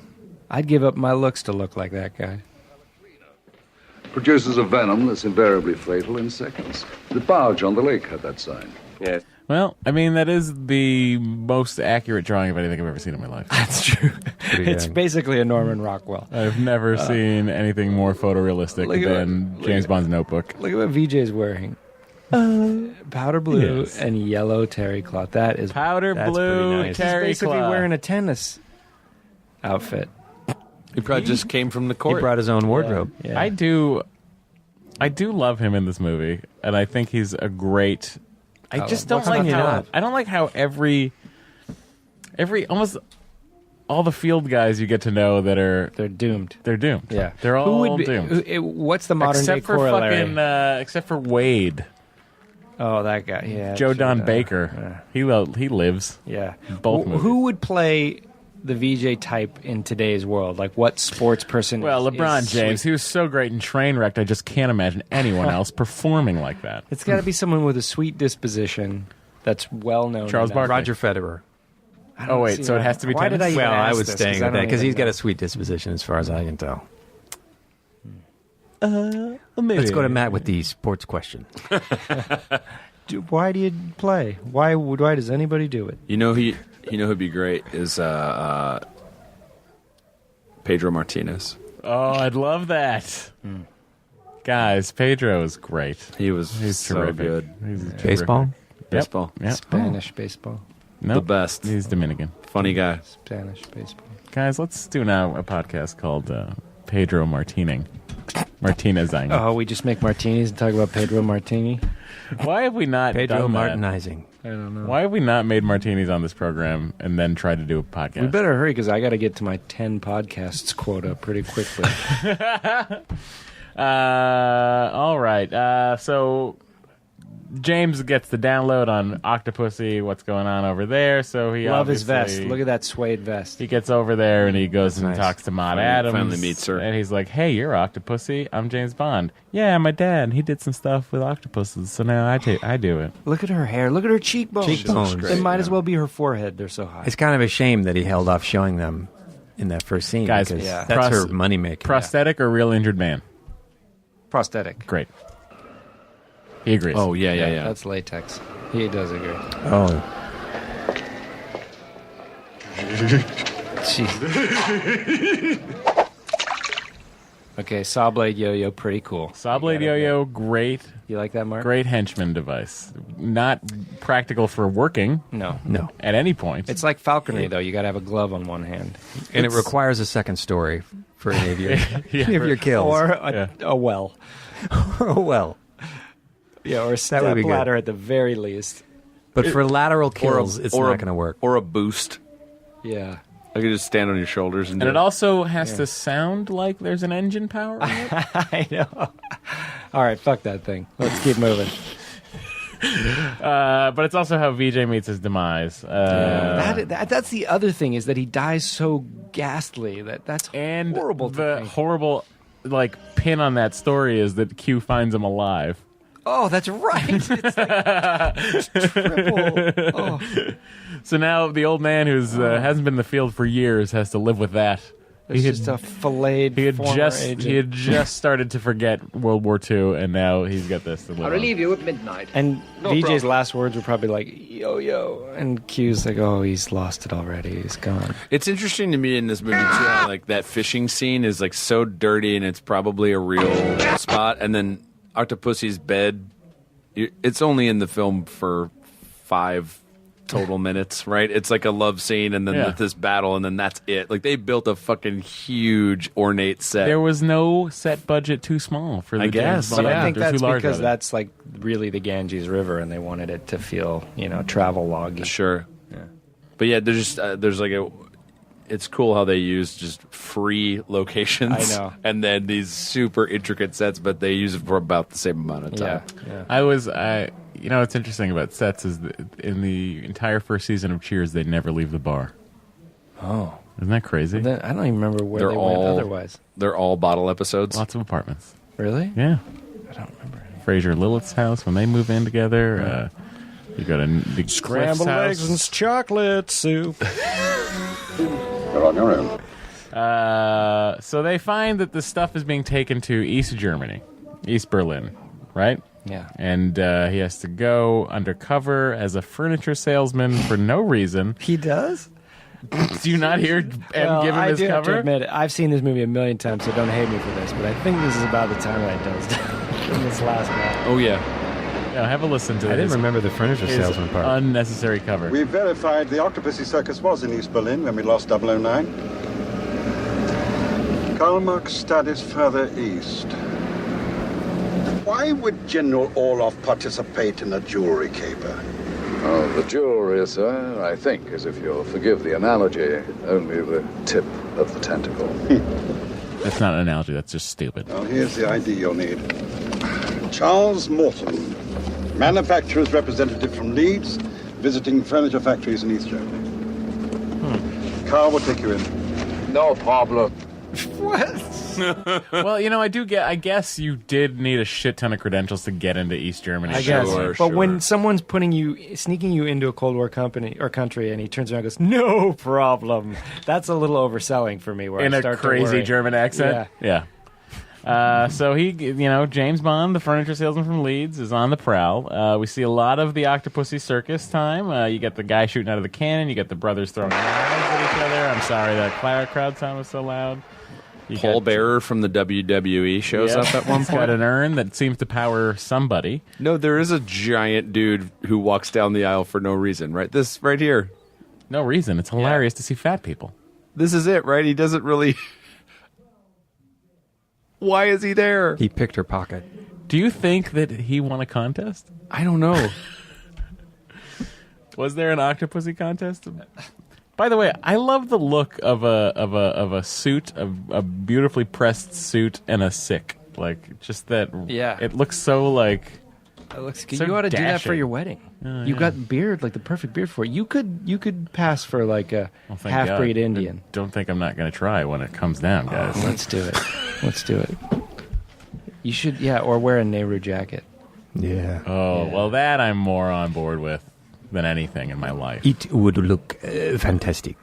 I'd give up my looks to look like that guy. Produces a venom that's invariably fatal in seconds. The barge on the lake had that sign. Yes. Well, I mean, that is the most accurate drawing of anything I've ever seen in my life. That's true. It's good. basically a Norman Rockwell. I've never seen anything more photorealistic look at than James Bond's Notebook. Look at what VJ's wearing. Powder blue Yes. and yellow terry cloth. That is Powder that's blue pretty nice. terry He's basically cloth. wearing a tennis outfit. He probably just came from the He court. brought his own wardrobe. Yeah. I do love him in this movie, and I think he's a great. I just don't what's like not how not? I don't like how every almost all the field guys you get to know that are They're doomed. they're doomed. Yeah, they're all Who would be, doomed. What's the modern Except day for corollary? fucking, except for Wade, Oh, that guy. Yeah, Joe Don yeah. Baker. He lives. Yeah. Both Who would play the VJ type in today's world? Like, what sports person? Well, is LeBron James, sweet? he was so great in Trainwreck. I just can't imagine anyone else performing like that. It's got to be someone with a sweet disposition that's well known. Charles in that. Barkley. Roger Federer. I don't Oh wait, see so it that. has to be Why tennis? did I even Well, I ask was this? staying I with that don't because even he's got know. a sweet disposition, as far as I can tell. Maybe. Let's go to Matt with the sports question. Why do you play? Why does anybody do it? You know who'd be great is Pedro Martinez. Oh, I'd love that. Guys, Pedro is great. He's so terrific. good. He's terrific. Baseball? Baseball. Yep. Spanish baseball. Nope. The best. He's Dominican. Funny guy. Spanish baseball. Guys, let's do now a podcast called Pedro Martinezing. Oh, we just make martinis and talk about Pedro Martini? Why have we not Pedro done that? Martinizing. I don't know. Why have we not made martinis on this program and then tried to do a podcast? We better hurry because I got to get to my 10 podcasts quota pretty quickly. All right. So James gets the download on Octopussy, what's going on over there. So he Love his vest. obviously- Look at that suede vest. He gets over there and he goes and nice. talks to Maud Finally- Adams. finally meets her. And he's like, hey, you're Octopussy. I'm James Bond. Yeah, my dad. He did some stuff with octopuses, so now I do it. Look at her hair. Look at her cheekbones. Cheekbones. They might as well be her forehead. They're so high. It's kind of a shame that he held off showing them in that first scene. Guys, because yeah. that's her moneymaker. Prosthetic or real injured man? Prosthetic. Great. He agrees. Oh, yeah. That's latex. He does agree. Oh, Jeez. Okay, saw blade yo-yo, pretty cool. Saw blade yo-yo, great. You like that, Mark? Great henchman device. Not practical for working. No. At any point. It's like falconry, though. You got to have a glove on one hand. and it requires a second story for any of your, any of your kills. Or a well. Or a well. Yeah, or a That step would be good. ladder at the very least. But for lateral kills, it's not going to work. Or a boost. Yeah. I could just stand on your shoulders and And do it also has to sound like there's an engine power in it. I know. All right, fuck that thing. Let's keep moving. But it's also how VJ meets his demise. That's the other thing, is that he dies so ghastly. That's horrible to the think. horrible pin on that story is that Q finds him alive. Oh, that's right. It's like triple. Oh. So now the old man who's hasn't been in the field for years has to live with that. It's just a filleted former agent. He had just started to forget World War II, and now he's got this to live I'll on. relieve you at midnight. And No VJ's problem. last words were probably like, yo, and Q's like, oh, he's lost it already. He's gone. It's interesting to me in this movie too, how, like, that fishing scene is like so dirty and it's probably a real spot, and then Octopussy's bed, it's only in the film for 5 total minutes, right? It's like a love scene and then this battle and then that's it. Like, they built a fucking huge ornate set. There was no set budget too small for the I guess, James Bond. But I think They're that's too large because of it. that's like really the Ganges River, and they wanted it to feel, travel loggy. Sure. Yeah. But yeah, there's like it's cool how they use just free locations. I know. And then these super intricate sets, but they use it for about the same amount of time. Yeah. What's interesting about sets is that in the entire first season of Cheers, they never leave the bar. Oh. Isn't that crazy? Then, I don't even remember where They're they all- went otherwise. They're all bottle episodes. Lots of apartments. Really? Yeah. I don't remember. Fraser Lilith's house when they move in together. You go to the Scrambled Cliff's eggs house. and chocolate soup. You're on your own. So they find that the stuff is being taken to East Germany, East Berlin, right? Yeah. And he has to go undercover as a furniture salesman for no reason. He does? Do you not hear M give him I his do have to cover? admit it. I've seen this movie a million times, so don't hate me for this, but I think this is about the time that I dozed in this last match. Oh, yeah. Yeah, have a listen to I didn't his- remember the furniture his salesman part. unnecessary cover. We verified the Octopussy Circus was in East Berlin when we lost 009. Karl Marx studies further east. Why would General Orloff participate in a jewelry caper? Oh, the jewelry, sir, I think, is, if you'll forgive the analogy, only the tip of the tentacle. That's not an analogy. That's just stupid. Now, here's the ID you'll need. Charles Morton, manufacturer's representative from Leeds, visiting furniture factories in East Germany. Carl will take you in. No problem. Well, I guess you did need a shit ton of credentials to get into East Germany. I guess. Sure, But when sure. someone's sneaking you into a Cold War company or country, and he turns around and goes, "No problem," that's a little overselling for me. Where in I a start to crazy worry. German accent. Yeah. So he, James Bond, the furniture salesman from Leeds, is on the prowl. We see a lot of the Octopussy circus time. You get the guy shooting out of the cannon. You get the brothers throwing knives at each other. I'm sorry that crowd sound was so loud. You Paul got- Bearer from the WWE shows up at one He's got point. an urn that seems to power somebody. No, there is a giant dude who walks down the aisle for no reason, right? This right here. No reason. It's hilarious to see fat people. This is it, right? He doesn't really... Why is he there? He picked her pocket. Do you think that he won a contest? I don't know. Was there an Octopussy contest? By the way, I love the look of a suit, a beautifully pressed suit, and a sick. Like, just that. Yeah. It looks so like. It looks, So you ought to do that for dashing. your wedding. Oh, You yeah. got beard, like the perfect beard for it. You could pass for like a Well, thank half-breed God. Indian. I don't think I'm not going to try when it comes down, guys. Oh, let's do it. Let's do it. You should, or wear a Nehru jacket. Yeah. Oh, Yeah. well, that I'm more on board with. than anything in my life. It would look fantastic.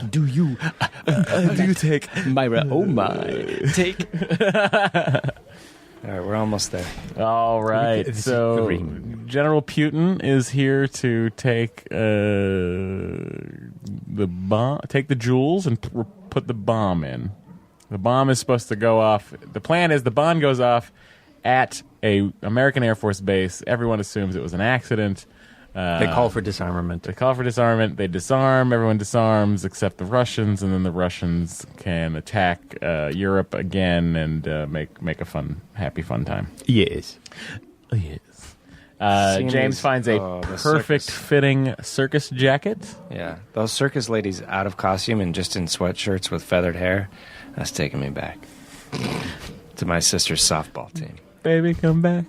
Do you? Do you take Myra? Oh my! Take. All right, we're almost there. All right, so General Putin is here to take the bomb, take the jewels, and put the bomb in. The bomb is supposed to go off. The plan is the bomb goes off at a American Air Force base. Everyone assumes it was an accident. They call for disarmament. They call for disarmament. They disarm. Everyone disarms except the Russians, and then the Russians can attack Europe again and make a happy fun time. Yes. Yes. James finds a perfect fitting circus jacket. Yeah, those circus ladies out of costume and just in sweatshirts with feathered hair. That's taking me back to my sister's softball team. Baby, come back.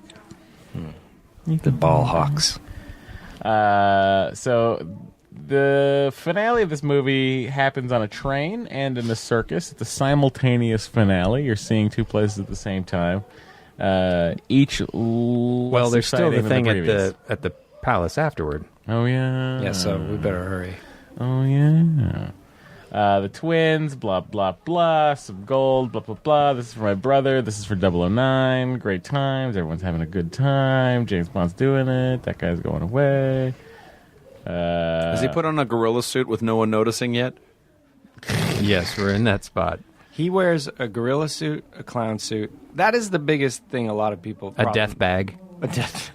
The Ball Hawks. So the finale of this movie happens on a train and in the circus. It's a simultaneous finale. You're seeing two places at the same time. Each well, there's still the thing at the palace afterward. Oh yeah. Yeah, so we better hurry. Oh yeah. The twins, blah, blah, blah, some gold, blah, blah, blah. This is for my brother. This is for 009. Great times. Everyone's having a good time. James Bond's doing it. That guy's going away. Has he put on a gorilla suit with no one noticing yet? Yes, we're in that spot. He wears a gorilla suit, a clown suit. That is the biggest thing a lot of people... A death bag. A death...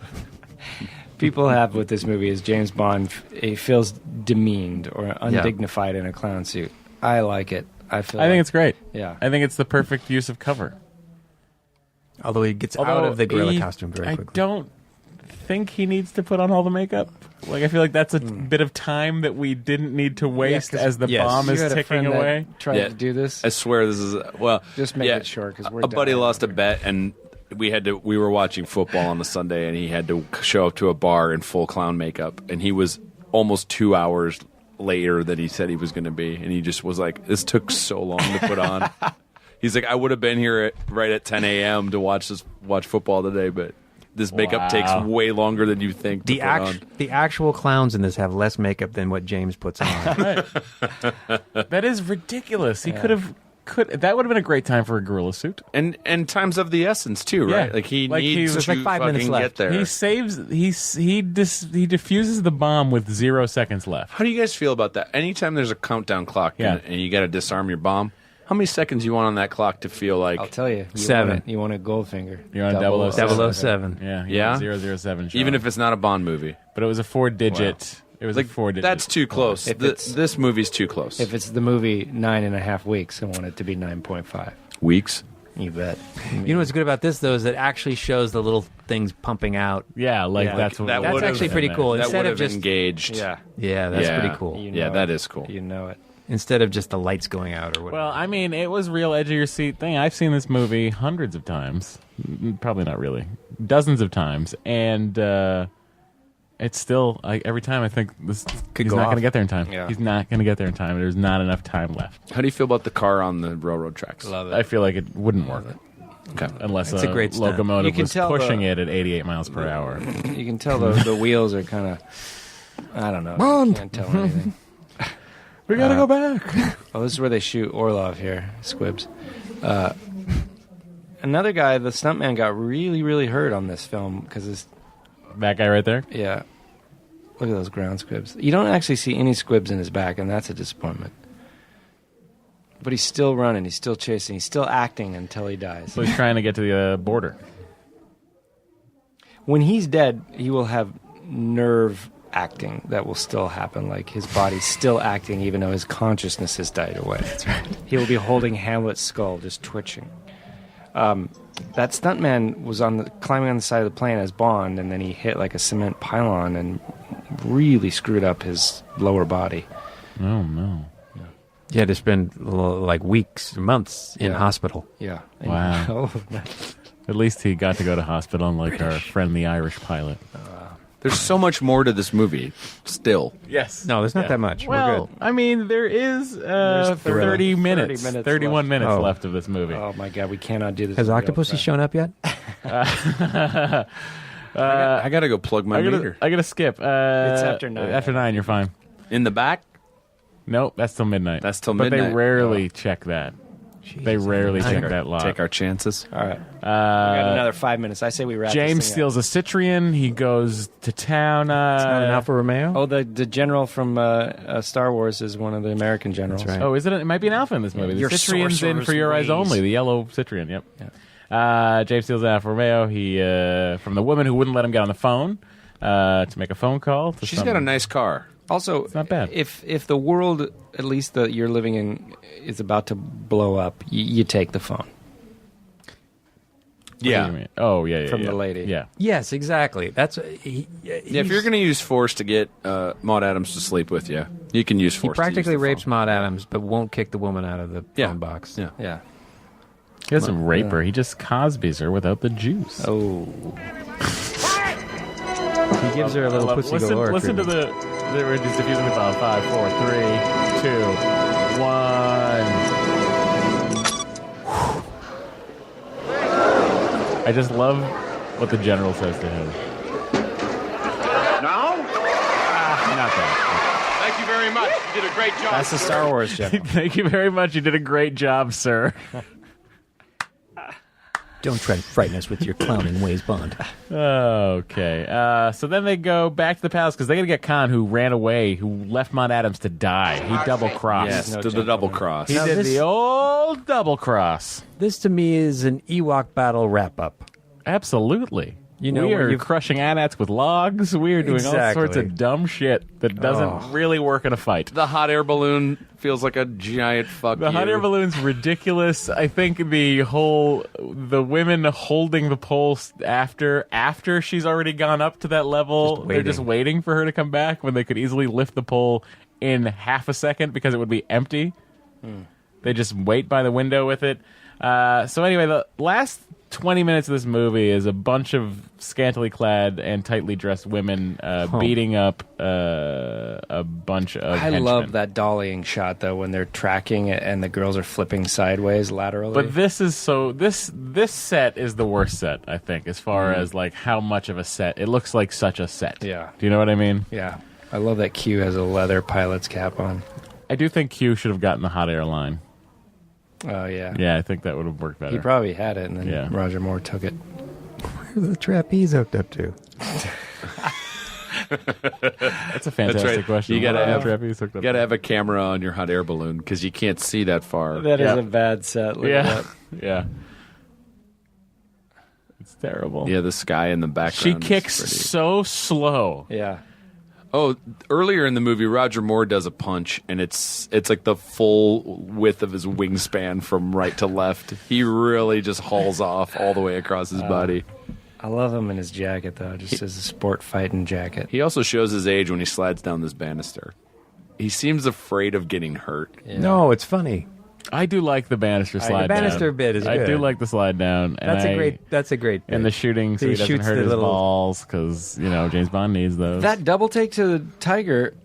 people have with this movie is James Bond. He feels demeaned or undignified in a clown suit. I like it. I think it's great. Yeah, I think it's the perfect use of cover. Although he gets out of the gorilla costume very quickly. I don't think he needs to put on all the makeup. Like I feel like that's a bit of time that we didn't need to waste as the bomb is ticking away. Tried to do this. I swear this is just make it short because we're a buddy lost a bet and. We were watching football on a Sunday, and he had to show up to a bar in full clown makeup, and he was almost 2 hours later than he said he was going to be, and he just was like, "This took so long to put on." He's like, "I would have been here right at 10 a.m. to watch football today, but this makeup takes way longer than you think." The actual clowns in this have less makeup than what James puts on. That is ridiculous. He could have. That would have been a great time for a gorilla suit, and time's of the essence too, right? Yeah. Like he needs to like 5 minutes left. get there. He saves. He defuses the bomb with 0 seconds left. How do you guys feel about that? Anytime there's a countdown clock and you got to disarm your bomb, how many seconds you want on that clock to feel like? I'll tell you. 7. You want a Goldfinger. You're on 007. Yeah. 007. Even if it's not a Bond movie, but it was a 4-digit. Wow. It was like 4 digits. That's too close. This movie's too close. If it's the movie 9.5 weeks, I want it to be 9.5 weeks. You bet. You know what's good about this though is it actually shows the little things pumping out. Yeah, that's actually pretty cool. That Instead would of have just engaged. Yeah, that's pretty cool. That is cool. You know it. Instead of just the lights going out or whatever. Well, I mean, it was real edge of your seat thing. I've seen this movie hundreds of times. Probably not really. Dozens of times, and. It's still every time I think he's not going to get there in time. Yeah. He's not going to get there in time. There's not enough time left. How do you feel about the car on the railroad tracks? Love it. I feel like it wouldn't work. Okay. Unless it's a great stunt. locomotive was pushing it at 88 miles per hour. You can tell the wheels are kind of, I don't know. Bond. Can't tell anything. We got to go back. Oh, this is where they shoot Orlov here, Squibs. Another guy, the stuntman, got really, really hurt on this film because that guy right there? Yeah. Look at those ground squibs. You don't actually see any squibs in his back, and that's a disappointment. But he's still running. He's still chasing. He's still acting until he dies. So he's trying to get to the border. When he's dead, he will have nerve acting that will still happen. Like his body's still acting even though his consciousness has died away. That's right. He will be holding Hamlet's skull, just twitching. That stuntman was climbing on the side of the plane as Bond, and then he hit like a cement pylon and really screwed up his lower body. Oh no! He had to spend like weeks, months in hospital. Yeah. Wow. At least he got to go to hospital, unlike our friend the Irish pilot. There's so much more to this movie, still. Yes. No, there's not that much. Well, we're good. I mean, there is 30 minutes, 31 minutes left of this movie. Oh, my God. We cannot do this. Has Octopussy shown up yet? I gotta go plug my meter. I gotta skip. It's after 9. After 9, you're fine. In the back? Nope, that's till midnight. That's till But midnight. they rarely check that. They rarely check that lot. Take our chances. All right. We got another 5 minutes. I say we wrap James this thing steals a Citrian. He goes to town. It's not an Alfa Romeo? Oh, the general from Star Wars is one of the American generals. That's right. Oh, is it? It might be an Alpha in this movie. The Your Citrian's in sorcerer's For Your Eyes ways. Only. The yellow Citrian. Yep. James steals an Alfa Romeo. He from the woman who wouldn't let him get on the phone to make a phone call. She's got a nice car. Also, it's not bad. If the world, at least that you're living in, is about to blow up, you take the phone. What do you mean? Oh, yeah. From the lady. Yeah. Yes, exactly. That's if you're going to use force to get Maud Adams to sleep with you, you can use He force. practically to use the rapes Maud Adams, but won't kick the woman out of the phone box. Yeah. He doesn't rape her. He just Cosby's her without the juice. Oh. He gives her a little pussy galore. Listen to the we're just diffusing the bomb. 5, 4, 3, 2, 1. I just love what the general says to him. Now? Not that. Thank you very much. You did a great job. That's the Star Wars general. Thank you very much. You did a great job, sir. Don't try to frighten us with your clowning ways, Bond. Okay. So then they go back to the palace because they got to get Khan, who ran away, who left Maud Adams to die. He double-crossed. Yes, the double cross. He did the old double-cross. This to me is an Ewok battle wrap-up. Absolutely. You know, we where are you've- crushing AT-ATs with logs. We are doing all sorts Exactly. of dumb shit that doesn't really work in a fight. The hot air balloon feels like a giant fuck The hot you. air balloon's ridiculous. I think the women holding the pole after she's already gone up to that level, they're just waiting for her to come back when they could easily lift the pole in half a second because it would be empty. They just wait by the window with it. So anyway, the last 20 minutes of this movie is a bunch of scantily clad and tightly dressed women beating up a bunch of I henchmen. love that dollying shot though when they're tracking it and the girls are flipping sideways laterally. But this is this set is the worst set, I think, as far as like how much of a set. It looks like such a set. Yeah. Do you know what I mean? Yeah. I love that Q has a leather pilot's cap on. I do think Q should have gotten the hot air line. Oh yeah. Yeah, I think that would have worked better. He probably had it and then Yeah. Roger Moore took it. Where's the trapeze hooked up to? That's a fantastic question. You gotta have trapeze hooked up. a camera on your hot air balloon because you can't see that far. That is a bad set. Look at that. Yeah. It's terrible. Yeah, the sky in the background. She is kicks pretty. so slow. Yeah. Oh, earlier in the movie, Roger Moore does a punch, and it's like the full width of his wingspan from right to left. He really just hauls off all the way across his body. I love him in his jacket though, just as a sport fighting jacket. He also shows his age when he slides down this banister. He seems afraid of getting hurt. Yeah. No, it's funny. I do like the banister slide down. The banister bit is I good. do like the slide down. And That's a great bit. And the shooting so he doesn't shoots hurt the his little- balls because, James Bond needs those. That double take to the tiger,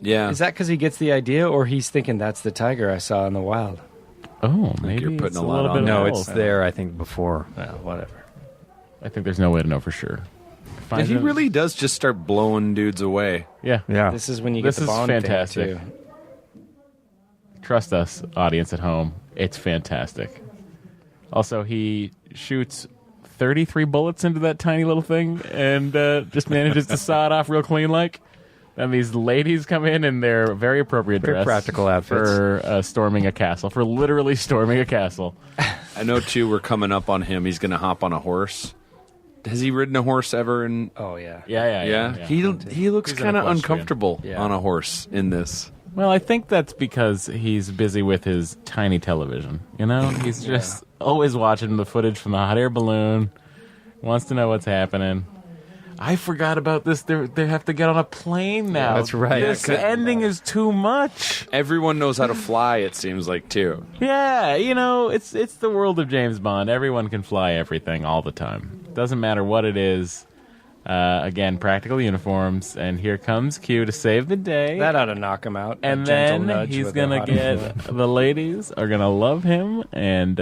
Yeah. is that because he gets the idea or he's thinking that's the tiger I saw in the wild? Oh, maybe you're putting it's a a lot little on bit that. of No, both. it's there, I think, before. Well, whatever. I think there's no way to know for sure. And he really does just start blowing dudes away. Yeah. Yeah. This is when you get This the is Bond fantastic. thing too. Trust us, audience at home. It's fantastic. Also, he shoots 33 bullets into that tiny little thing and just manages to saw it off real clean like. And these ladies come in their very appropriate Very dress. practical outfits. For storming a castle. For literally storming a castle. I know, too, we're coming up on him. He's going to hop on a horse. Has he ridden a horse ever? Oh, yeah. Yeah. He looks He's an kind of equestrian. uncomfortable Yeah. on a horse in this. Well, I think that's because he's busy with his tiny television. He's just always watching the footage from the hot air balloon. Wants to know what's happening. I forgot about this. They have to get on a plane now. that's right. This ending is too much. Everyone knows how to fly, it seems like, too. Yeah, it's the world of James Bond. Everyone can fly everything all the time. Doesn't matter what it is. Again, practical uniforms, and here comes Q to save the day. That ought to knock him out. And A gentle then nudge he's with gonna a hot get influence. the ladies are gonna love him, and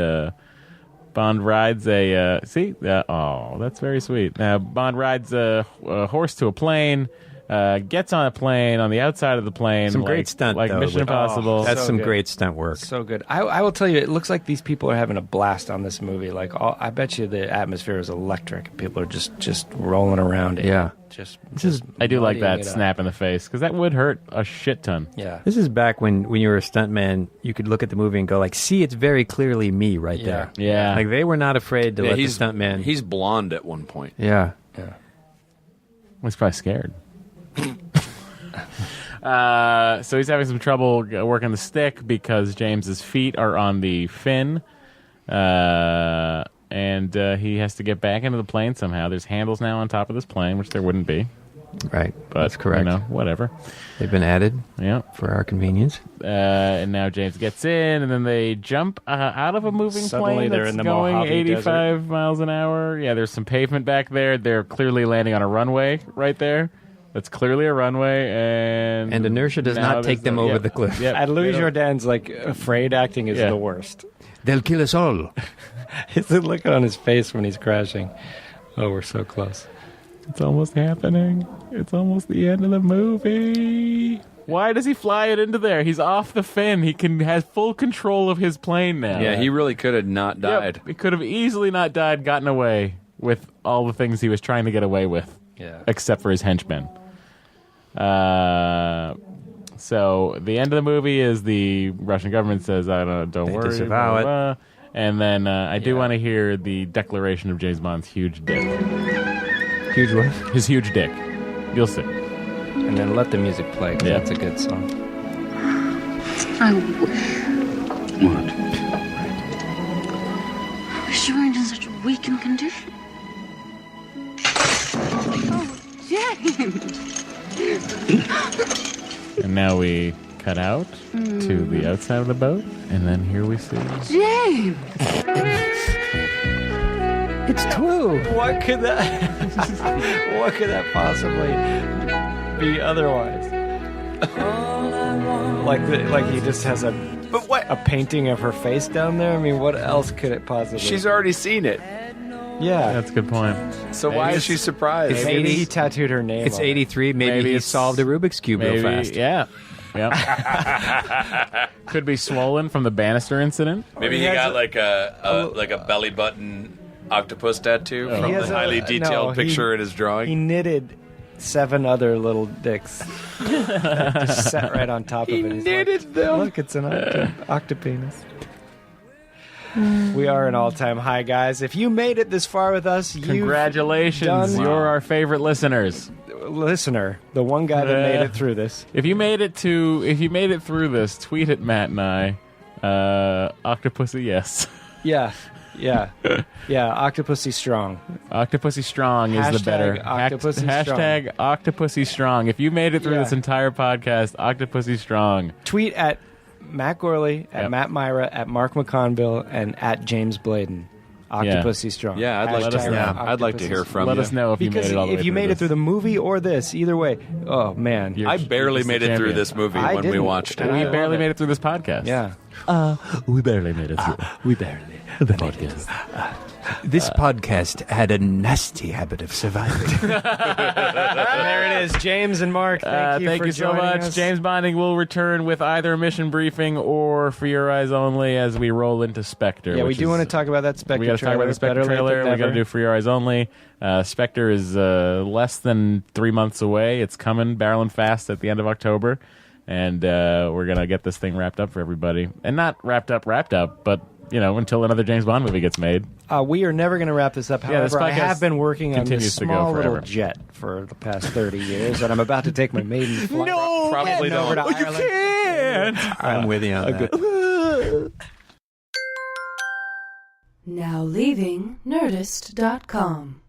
Bond rides a that's very sweet. Bond rides a horse to a plane, gets on a plane on the outside of the plane. Some great stunt, like though, Mission Impossible. That's So some good. great stunt work. So good. I will tell you, it looks like these people are having a blast on this movie. Like, I bet you the atmosphere is electric. People are just rolling around. Yeah. I do like muddying that it up. snap in the face because that would hurt a shit ton. Yeah. This is back when you were a stuntman, you could look at the movie and go like, see, it's very clearly me right there. Yeah. Like they were not afraid to let the he's stuntman. He's blonde at one point. Yeah. He's probably scared. So he's having some trouble working the stick because James's feet are on the fin. And he has to get back into the plane somehow. There's handles now on top of this plane, which there wouldn't be. Right. But, That's correct. Whatever. They've been added for our convenience. And now James gets in, and then they jump out of a moving Suddenly plane they're that's in the going Mojave 85 miles an hour. Yeah, there's some pavement back there. They're clearly landing on a runway right there. That's clearly a runway, and inertia does now not take there's them over the cliff. Yep. And Louis They don't- Jourdain's like afraid acting is the worst. They'll kill us all. His look on his face when he's crashing. Oh, we're so close. It's almost happening. It's almost the end of the movie. Why does he fly it into there? He's off the fin. He has full control of his plane now. Yeah, he really could have not died. Yep. He could have easily not died, gotten away with all the things he was trying to get away with. Yeah. Except for his henchmen. So the end of the movie is the Russian government says, don't worry. disavow blah, it. blah, blah. And then I do want to hear the declaration of James Bond's huge dick. Huge what? His huge dick. You'll see. And then let the music play, 'cause that's a good song. I wish. What? I wish you weren't in such a weakened condition. Oh, James! And now we cut out to the outside of the boat, and then here we see... James! It's true. What could that possibly be otherwise? like he just has a painting of her face down there. I mean, what else could it possibly? She's already seen it. Yeah, that's a good point. So why is she surprised? Maybe he tattooed her name. It's on it. 83. Maybe he it's- solved a Rubik's Cube real fast. Yeah. Yeah. Could be swollen from the banister incident. Maybe he got like a belly button octopus tattoo from He the has highly detailed picture in his drawing. He knitted 7 other little dicks just sat right on top of it. He's knitted them. Look, it's an octopenis. We are an all-time high, guys. If you made it this far with us, Congratulations. You're our favorite listeners. Listener, the one guy that made it through this. If you made it through this, tweet at Matt and I. Octopussy, yes. Yeah. Octopussy strong. Octopussy strong is the better. Octopussy strong. Hashtag Octopussy strong. If you made it through this entire podcast, Octopussy strong. Tweet at Matt Gorley, at Matt Myra, at Mark McConville, and at James Bladen. Octopussy strong. Yeah, I'd like to hear from you. Let us know if you made it all the way if you made it through the movie or this, either way. Oh man, I barely made it through this movie when we watched it. We barely made it through this podcast. Yeah. We barely made it through. We barely. The podcast. This podcast had a nasty habit of surviving. There it is, James and Mark. Thank you for so joining much. us. James Bonding will return with either Mission Briefing or For Your Eyes Only as we roll into Spectre. Yeah, we do want to talk about that Spectre We got to talk about the Spectre trailer. We got to do For Your Eyes Only. Spectre is less than 3 months away. It's coming, barreling fast at the end of October. And we're going to get this thing wrapped up for everybody. And not wrapped up, but, until another James Bond movie gets made. We are never going to wrap this up. Yeah, this However, I podcast have been working on this continues to go small little forever. jet for the past 30 years, and I'm about to take my maiden flight. Probably over don't. to Ireland. I'm with you on that. Now leaving Nerdist.com.